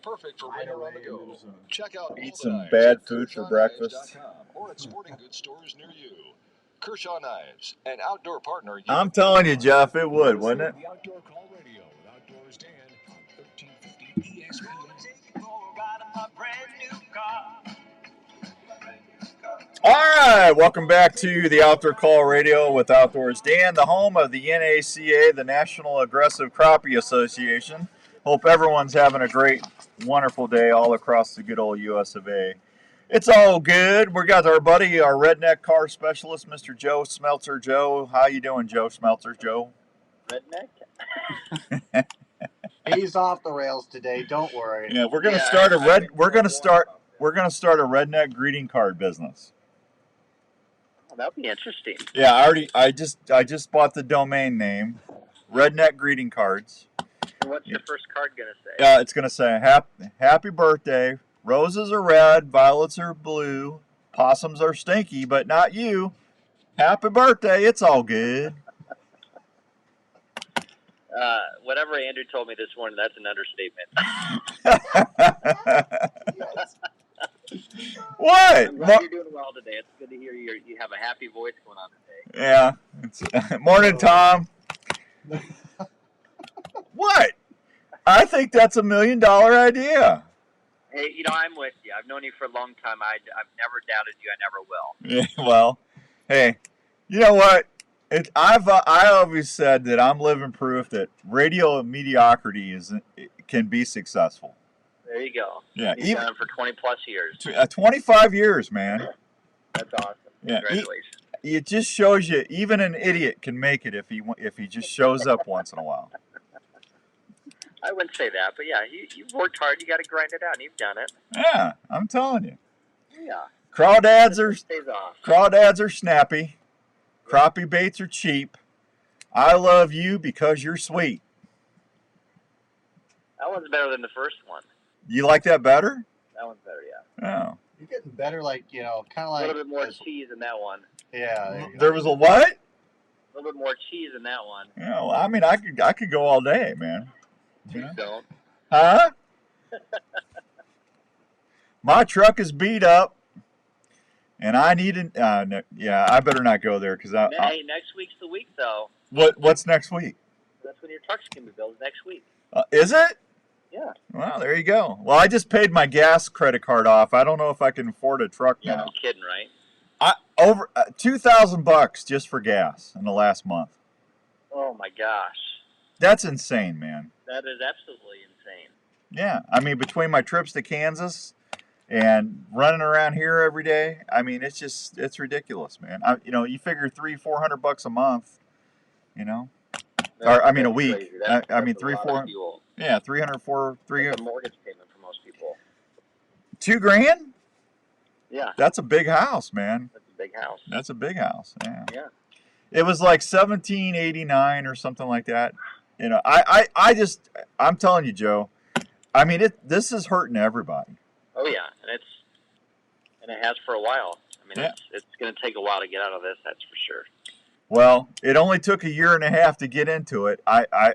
perfect for when you're on the go. Check out eat some bad food for breakfast. Or at sporting goods stores near you. Kershaw Knives, an outdoor partner. I'm telling you, Jeff, it would, wouldn't it? The Outdoor Call Radio with Outdoors Dan on 1350 ESPN. All right, welcome back to the Outdoor Call Radio with Outdoors Dan, the home of the NACA, the National Aggressive Crappie Association. Hope everyone's having a great, wonderful day all across the good old US of A. It's all good. We got our buddy, our redneck car specialist, Mr. Joe Smeltzer. Joe, how you doing, Joe Smeltzer? Joe? Redneck? He's off the rails today. Don't worry. Yeah, we're gonna start a redneck greeting card business. Oh, that'd be interesting. Yeah, I just bought the domain name. redneck greeting cards. What's the first card going to say? It's going to say, happy birthday. Roses are red, violets are blue, possums are stinky, but not you. Happy birthday, it's all good. Whatever Andrew told me this morning, that's an understatement. What? I'm glad you're doing well today. It's good to hear you have a happy voice going on today. Yeah. Morning, Tom. What? I think that's $1 million idea. Hey, I'm with you. I've known you for a long time. I've never doubted you. I never will. Yeah, well, hey, you know what? I always said that I'm living proof that radio mediocrity can be successful. There you go. Yeah, You've done it for 20 plus years. 25 years, man. That's awesome. Yeah, Congratulations. It just shows you even an idiot can make it if he just shows up once in a while. I wouldn't say that, but yeah, you've worked hard. You got to grind it out, and you've done it. Yeah, I'm telling you. Yeah. Crawdads are snappy. Crappie baits are cheap. I love you because you're sweet. That one's better than the first one. You like that better? That one's better, yeah. Oh. You're getting better, kind of like a little bit more cheese in that one. Yeah. There was a what? A little bit more cheese in that one. Yeah, well, I mean, I could go all day, man. Please don't. Huh? My truck is beat up, and I need I better not go there because Hey, next week's the week though. What's next week? That's when your truck's gonna be built. Next week. Is it? Yeah. Well, there you go. Well, I just paid my gas credit card off. I don't know if I can afford a truck now. No kidding, right? Over $2,000 just for gas in the last month. Oh my gosh. That's insane, man. That is absolutely insane. Yeah, I mean, between my trips to Kansas and running around here every day, I mean, it's ridiculous, man. You figure $300-400 a month, or a week. I mean, 300-400. Yeah, 300-400. That's a mortgage payment for most people. $2,000? Yeah. That's a big house, man. That's a big house. That's a big house. Yeah. Yeah. It was like $1,789 or something like that. I'm telling you, Joe. I mean, this is hurting everybody. Oh yeah, and it has for a while. I mean, yeah. It's going to take a while to get out of this. That's for sure. Well, it only took 1.5 years to get into it. Like I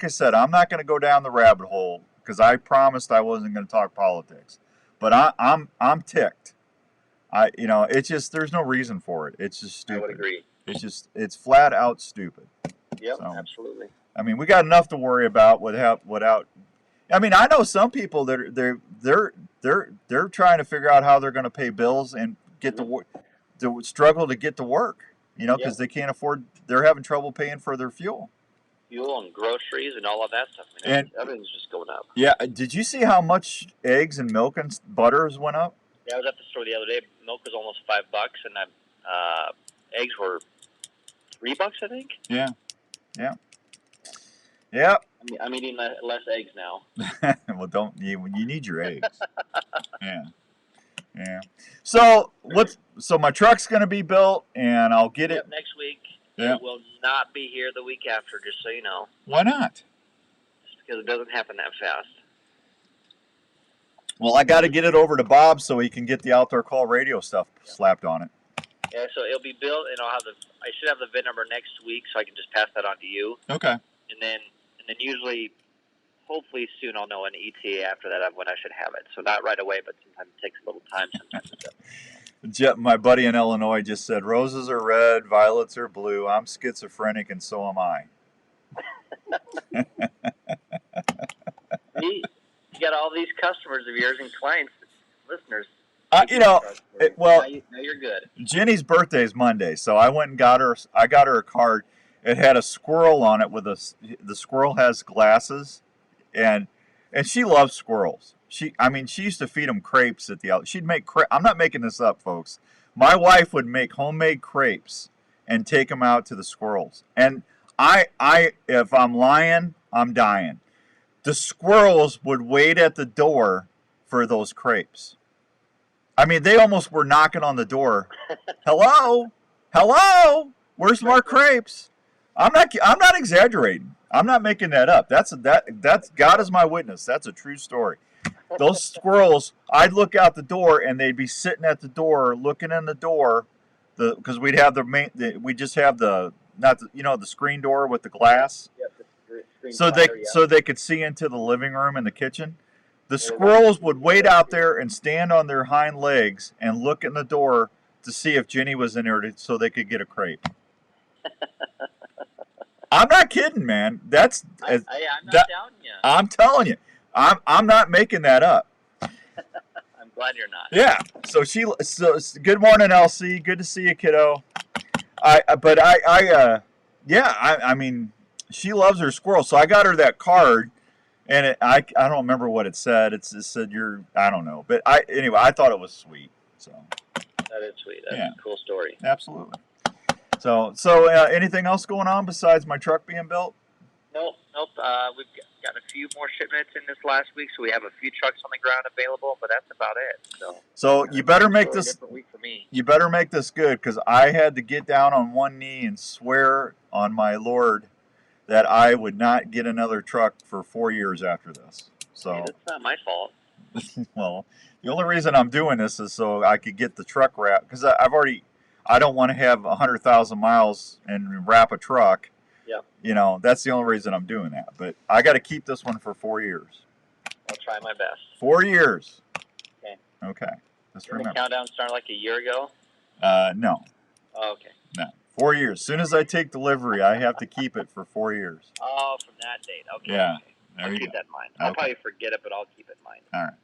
said, I'm not going to go down the rabbit hole because I promised I wasn't going to talk politics. But I'm ticked. It's just there's no reason for it. It's just stupid. I would agree. It's flat out stupid. Yep, so, absolutely. I mean, we got enough to worry about without. I mean, I know some people that they're trying to figure out how they're going to pay bills and get to struggle to get to work. Because they can't afford. They're having trouble paying for their fuel. Fuel and groceries and all of that stuff. I mean, everything's just going up. Yeah. Did you see how much eggs and milk and butters went up? Yeah, I was at the store the other day. Milk was almost $5, and eggs were $3, I think. Yeah. Yeah. Yep. I'm eating less eggs now. Well, you need your eggs. Yeah. Yeah. So my truck's going to be built, and I'll get it next week. Yeah. It will not be here the week after, just so you know. Why not? Just because it doesn't happen that fast. Well, I got to get it over to Bob so he can get the outdoor call radio stuff slapped on it. Yeah, so it'll be built, and I should have the VIN number next week, so I can just pass that on to you. Okay. And then usually, hopefully soon, I'll know an ETA after that of when I should have it. So not right away, but sometimes it takes a little time. Sometimes it doesn't. My buddy in Illinois just said, "Roses are red, violets are blue. I'm schizophrenic, and so am I." You got all these customers of yours and clients, listeners. Now you're good. Jenny's birthday is Monday, so I went and got her a card. It had a squirrel on it the squirrel has glasses, and she loves squirrels. She used to feed them crepes at the out. She'd make I'm not making this up, folks. My wife would make homemade crepes and take them out to the squirrels. And if I'm lying, I'm dying. The squirrels would wait at the door for those crepes. I mean, they almost were knocking on the door. Hello? Where's more crepes? I'm not exaggerating. I'm not making that up. That's God is my witness. That's a true story. Those squirrels, I'd look out the door and they'd be sitting at the door, looking in the door, because we'd have we just have the screen door with the glass, so they could see into the living room and the kitchen. The squirrels would wait out there and stand on their hind legs and look in the door to see if Jenny was in there so they could get a crepe. I'm not kidding, man. I'm not doubting you. I'm telling you, I'm not making that up. I'm glad you're not. Yeah. So good morning, LC. Good to see you, kiddo. I mean, she loves her squirrels. So I got her that card, and I don't remember what it said. It said I don't know, but anyway, I thought it was sweet. So that is sweet. That's a cool story. Absolutely. So anything else going on besides my truck being built? Nope. We've got a few more shipments in this last week, so we have a few trucks on the ground available, but that's about it. So you better make this. Different week for me. You better make this good, because I had to get down on one knee and swear on my Lord that I would not get another truck for 4 years after this. So hey, that's not my fault. Well, the only reason I'm doing this is so I could get the truck wrapped, because I don't want to have 100,000 miles and wrap a truck. Yeah. That's the only reason I'm doing that. But I got to keep this one for 4 years. I'll try my best. 4 years. Okay. Just Didn't remember. the countdown start like a year ago? No. Oh, okay. No. 4 years. As soon as I take delivery, I have to keep it for 4 years. Oh, from that date. Okay. Yeah. I'll keep that in mind. I'll probably forget it, but I'll keep it in mind. All right.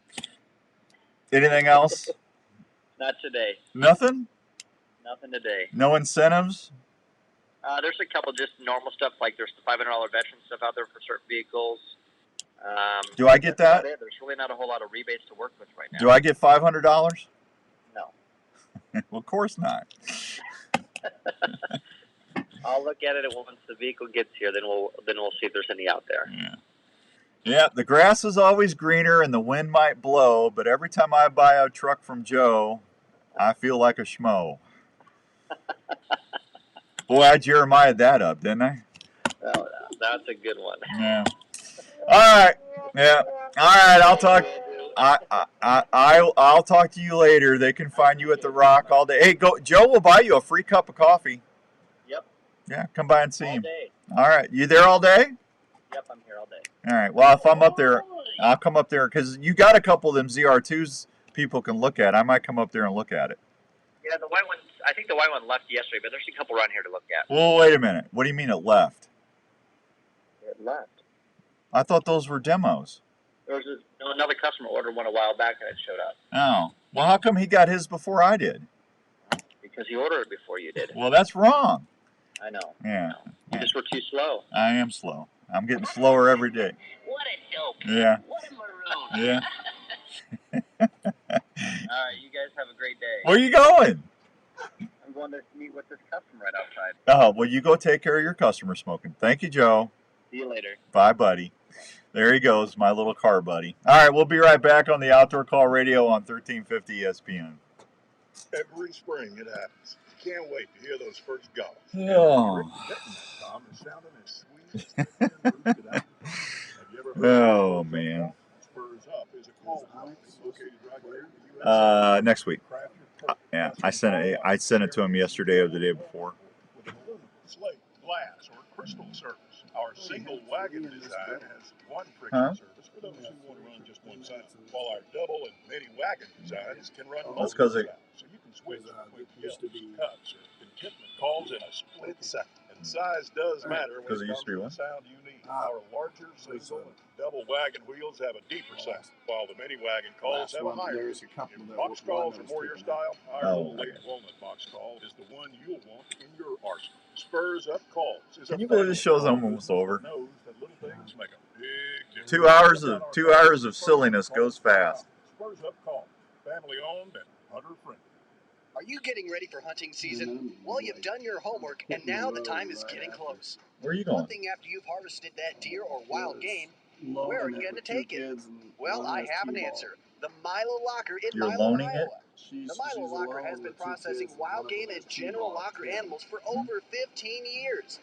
Anything else? Not today. Nothing? Nothing today. No incentives? There's a couple just normal stuff, like there's the $500 veteran stuff out there for certain vehicles. Do I get that? There's really not a whole lot of rebates to work with right now. Do I get $500? No. Well, of course not. I'll look at it once the vehicle gets here. Then we'll see if there's any out there. Yeah, the grass is always greener and the wind might blow, but every time I buy a truck from Joe, I feel like a schmo. Boy, I Jeremiah that up, didn't I? Oh, that's a good one. Yeah. All right. Yeah. All right. I'll talk. I'll talk to you later. They can find you at the Rock all day. Hey, Joe will buy you a free cup of coffee. Yep. Yeah, come by and see him. All day. All right. You there all day? Yep, I'm here all day. All right. Well, if I'm up there, I'll come up there, because you got a couple of them ZR2s people can look at. I might come up there and look at it. Yeah, the white one. I think the white one left yesterday, but there's a couple around here to look at. Well, wait a minute. What do you mean it left? It left. I thought those were demos. There was another customer ordered one a while back and it showed up. Oh. Well, how come he got his before I did? Because he ordered it before you did. Well, that's wrong. I know. Yeah. You just were too slow. I am slow. I'm getting slower every day. What a dope. Yeah. What a maroon. Yeah. All right, you guys have a great day. Where are you going? I'm going to meet with this customer right outside. Oh, well, you go take care of your customer smoking. Thank you, Joe. See you later. Bye, buddy. There he goes, my little car buddy. All right, we'll be right back on the Outdoor Call Radio on 1350 ESPN. Every spring it happens. Can't wait to hear those first golfs. Oh. Oh, man. Next week. Yeah, I sent it to him yesterday or the day before. Slate, glass, or crystal service. Our single wagon design has one friction service for those who want to run just one side, while our double and mini wagon designs can run multiple sides. So you can switch quick yelps, cuts, or contentment calls in a split second. And size does matter when it comes to the sound you need. Our larger single and double wagon wheels have a deeper sound, while the mini wagon calls have a higher. If box calls are more your style, our late walnut box call is the one you'll want in your arsenal. Spurs Up Calls. Can you believe this show's almost over? Knows that little things make a big difference. 2 hours of silliness goes fast. Spurs Up Calls, family owned and hunter friendly. Are you getting ready for hunting season? Well, you've done your homework, and now the time is getting close. Where are you going? Hunting after you've harvested that deer or wild game, where are you going to take it? Well, I have an answer. The Milo Locker in Milo, Iowa. The Milo Locker has been processing wild game and general locker animals for over 15 years.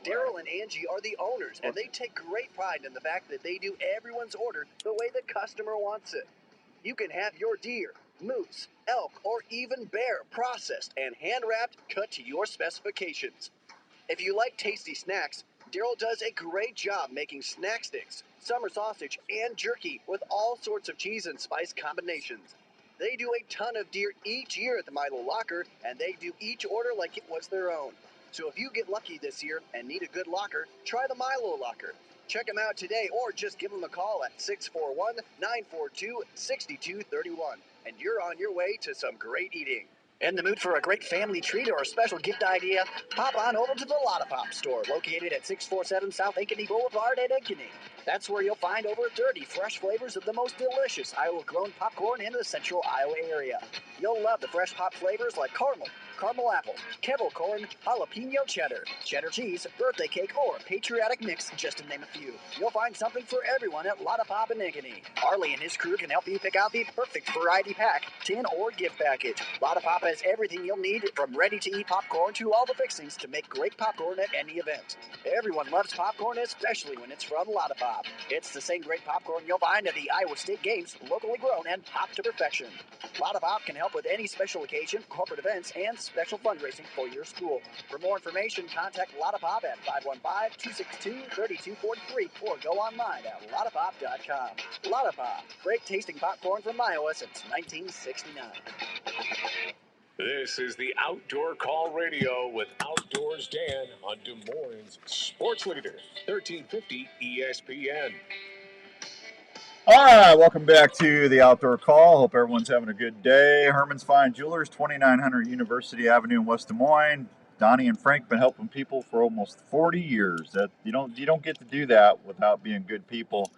Daryl and Angie are the owners, and they take great pride in the fact that they do everyone's order the way the customer wants it. You can have your deer, moose, elk, or even bear processed and hand-wrapped, cut to your specifications. If you like tasty snacks, Daryl does a great job making snack sticks, summer sausage, and jerky with all sorts of cheese and spice combinations. They do a ton of deer each year at the Milo Locker, and they do each order like it was their own. So if you get lucky this year and need a good locker, try the Milo Locker. Check them out today or just give them a call at 641-942-6231, and you're on your way to some great eating. In the mood for a great family treat or a special gift idea? Pop on over to the Lotta Pop store, located at 647 South Ankeny Boulevard at Ankeny. That's where you'll find over 30 fresh flavors of the most delicious Iowa-grown popcorn in the central Iowa area. You'll love the fresh pop flavors like caramel, caramel apple, kettle corn, jalapeno cheddar, cheddar cheese, birthday cake, or patriotic mix, just to name a few. You'll find something for everyone at Lotta Pop in Ankeny. Arlie and his crew can help you pick out the perfect variety pack, tin, or gift package. Lotta Pop has everything you'll need, from ready-to-eat popcorn to all the fixings to make great popcorn at any event. Everyone loves popcorn, especially when it's from Lotta Pop. It's the same great popcorn you'll find at the Iowa State Games, locally grown and popped to perfection. Lotta Pop can help with any special occasion, corporate events, and special fundraising for your school. For more information, contact Lotta Pop at 515-262-3243 or go online at lottapop.com. Lotta Pop, great tasting popcorn from Iowa since 1969. This is the Outdoor Call Radio with Outdoors Dan on Des Moines Sports Leader, 1350 ESPN. All right, welcome back to the Outdoor Call. Hope everyone's having a good day. Herman's Fine Jewelers, 2900 University Avenue in West Des Moines. Donnie and Frank been helping people for almost 40 years. That you don't get to do that without being good people.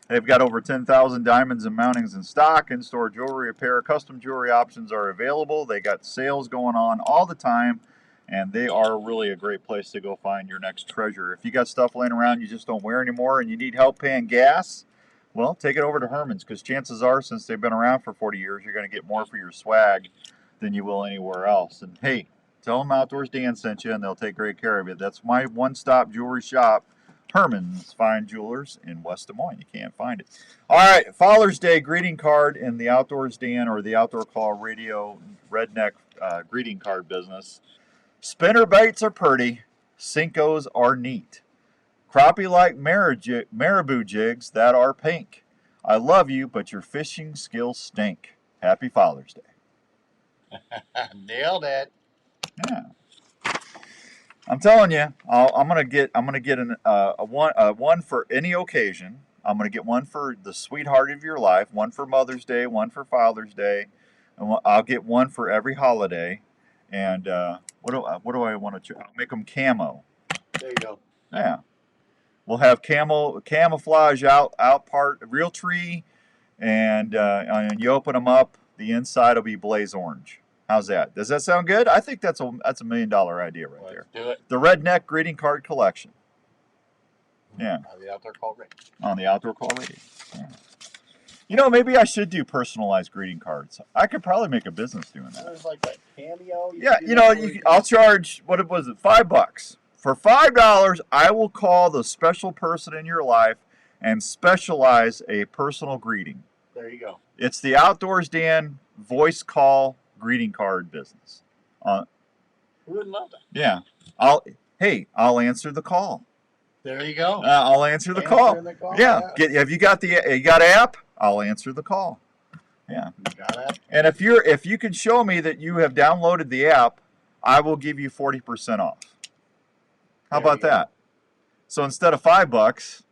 They've got over 10,000 diamonds and mountings in stock. In-store jewelry, repair, custom jewelry options are available. They got sales going on all the time, and they are really a great place to go find your next treasure. If you got stuff laying around you just don't wear anymore and you need help paying gas, well, take it over to Herman's, because chances are, since they've been around for 40 years, you're going to get more for your swag than you will anywhere else. And hey, tell them Outdoors Dan sent you, and they'll take great care of you. That's my one-stop jewelry shop, Herman's Fine Jewelers in West Des Moines. You can't find it. All right, Father's Day greeting card in the Outdoors Dan or the Outdoor Call Radio redneck greeting card business. Spinner baits are pretty, Cincos are neat. Crappie like marabou jigs that are pink. I love you, but your fishing skills stink. Happy Father's Day. Nailed it. Yeah. I'm telling you, I'm gonna get a one for any occasion. I'm gonna get one for the sweetheart of your life, one for Mother's Day, one for Father's Day, and I'll get one for every holiday. And what do I want to? I'll make them camo. There you go. Yeah, we'll have camouflage out part real tree, and you open them up, the inside will be blaze orange. How's that? Does that sound good? I think that's a $1 million idea right there. Do it. The Redneck Greeting Card Collection. Yeah. On the Outdoor Call Radio. On the Outdoor Call Radio. Yeah. You know, maybe I should do personalized greeting cards. I could probably make a business doing that. There's like that cameo. Yeah, I'll charge, what was it, $5. For $5, I will call the special person in your life and specialize a personal greeting. There you go. It's the Outdoors Dan voice call greeting card business. Who wouldn't love that? Yeah. I'll answer the call. There you go. I'll answer the call. Yeah. Have you got app? I'll answer the call. Yeah. You got it. And if you can show me that you have downloaded the app, I will give you 40% off. How about that? So instead of $5,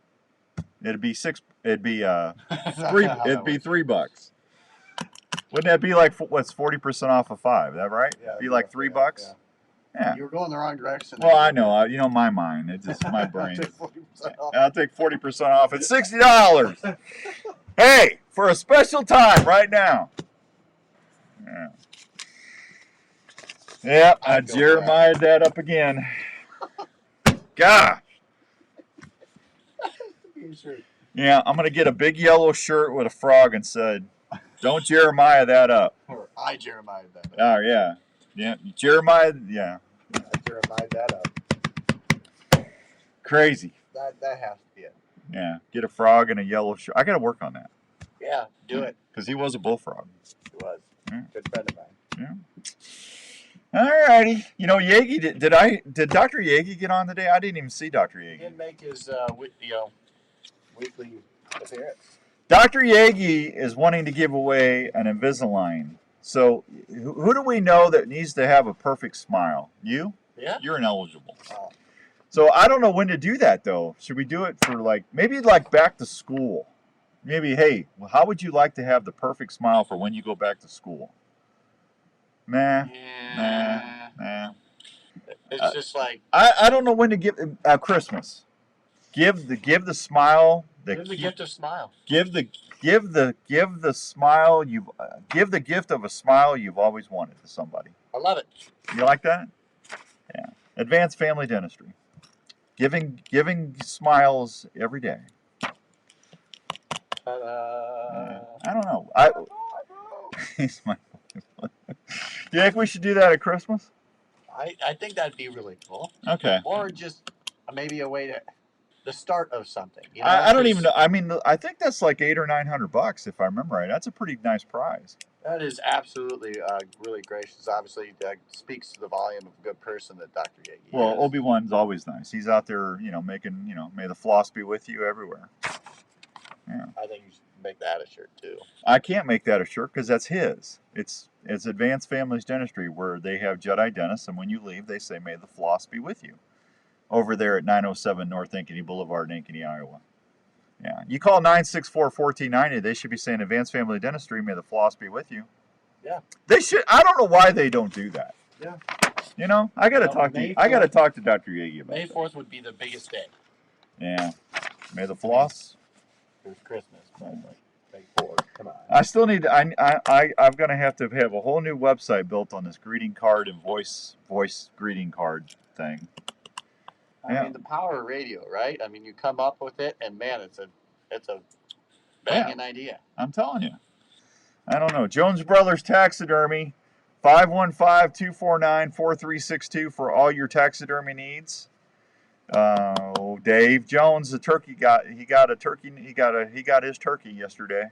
it'd be $3. It'd be $3. Wouldn't that be like what's 40% off of $5? Is that right? Yeah, it'd be like $3. Yeah. You were going the wrong direction. Well, I know. My mind. It's just my brain. I'll take 40% off. It's $60. Hey, for a special time right now. Yeah. Yep, I Jeremiah'd that up again. Gosh. Yeah, I'm going to get a big yellow shirt with a frog and said, don't Jeremiah that up. Or I Jeremiah'd that up. Oh, yeah. Yeah, Jeremiah, yeah. I Jeremiah'd that up. Crazy. That has to be it. Yeah. Get a frog and a yellow shirt. I got to work on that. Yeah, do it. Because he was a bullfrog. He was. Yeah. Good friend of mine. Yeah. All righty. You know, Yagi, did Dr. Yagi get on today? I didn't even see Dr. He Yagi. didn't make his weekly appearance. Dr. Yagi is wanting to give away an Invisalign. So, who do we know that needs to have a perfect smile? You? Yeah. You're ineligible. Oh. So, I don't know when to do that, though. Should we do it for, maybe back to school? Maybe, hey, how would you like to have the perfect smile for when you go back to school? Nah. It's just like... I don't know when to give Christmas. Give the smile. Give the gift of smile. Give the smile give the gift of a smile you've always wanted to somebody. I love it. You like that? Yeah. Advanced Family Dentistry. Giving smiles every day. I don't know. He's my. Do you think we should do that at Christmas? I think that'd be really cool. Okay. Or just maybe a way to the start of something. You know, I don't even know. I mean, I think that's like $800 or $900 if I remember right. That's a pretty nice prize. That is absolutely really gracious. Obviously, that speaks to the volume of a good person that Dr. Yagi is. Well, Obi-Wan's always nice. He's out there, making, may the floss be with you everywhere. Yeah. I think you should make that a shirt too. I can't make that a shirt because that's his. It's Advanced Families Dentistry where they have Jedi dentists, and when you leave, they say, "May the floss be with you." Over there at 907 North Ankeny Boulevard in Ankeny, Iowa. Yeah. You call 964-1490, they should be saying Advanced Family Dentistry, may the floss be with you. Yeah. They should. I don't know why they don't do that. Yeah. I got to talk to Dr. Yagi about May that. 4th would be the biggest day. Yeah. May the floss. There's Christmas. May 4th. Come on. I still need to, I'm going to have a whole new website built on this greeting card and voice greeting card thing. I mean, the power of radio, right? I mean, you come up with it, and man, it's a banging idea. I'm telling you. I don't know. Jones Brothers Taxidermy, 515-249-4362 for all your taxidermy needs. Dave Jones, the turkey he got his turkey yesterday.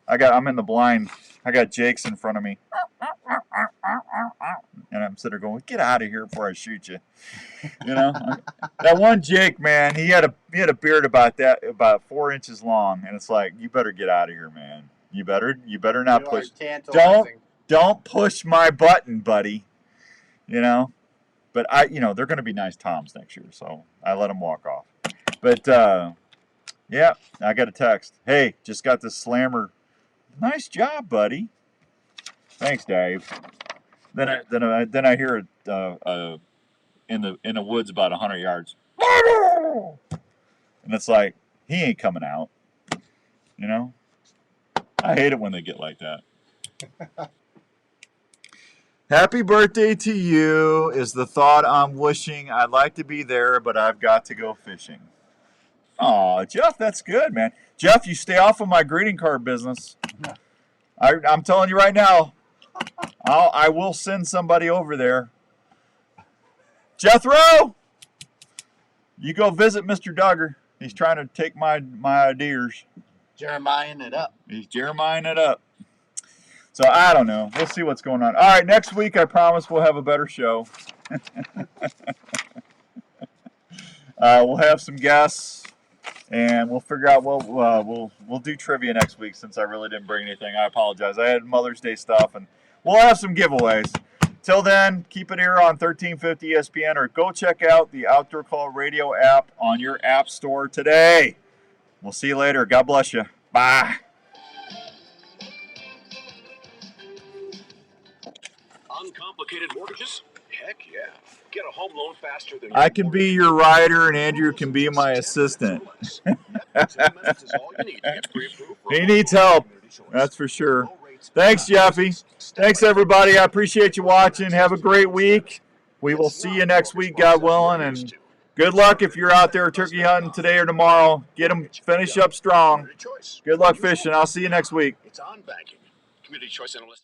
I'm in the blind. I got Jake's in front of me. And I'm sitting there going, get out of here before I shoot you. That one Jake, man, he had a beard about 4 inches long, and it's like, you better get out of here, man. You better not push. Don't push my button, buddy. But they're going to be nice toms next year, so I let them walk off. But yeah, I got a text. Hey, just got this slammer. Nice job, buddy. Thanks, Dave. Then I hear it in the woods about 100 yards, and it's like he ain't coming out. I hate it when they get like that. Happy birthday to you is the thought I'm wishing. I'd like to be there, but I've got to go fishing. Aw, Jeff, that's good, man. Jeff, you stay off of my greeting card business. I'm telling you right now, I will send somebody over there. Jethro, you go visit Mr. Duggar. He's trying to take my ideas. Jeremiahing it up. He's Jeremiahing it up. So I don't know. We'll see what's going on. All right, next week I promise we'll have a better show. We'll have some guests, and we'll figure out. We'll do trivia next week since I really didn't bring anything. I apologize. I had Mother's Day stuff, and we'll have some giveaways. Till then, keep it here on 1350 ESPN, or go check out the Outdoor Call Radio app on your app store today. We'll see you later. God bless you. Bye. Uncomplicated mortgages? Heck yeah. Get a home loan faster than I can be your rider, and Andrew can be my assistant. He needs help. That's for sure. Thanks, Jeffy. Thanks, everybody. I appreciate you watching. Have a great week. We will see you next week, God willing. And good luck if you're out there turkey hunting today or tomorrow. Get them, finish up strong. Good luck fishing. I'll see you next week. It's on banking. Community Choice Analyst.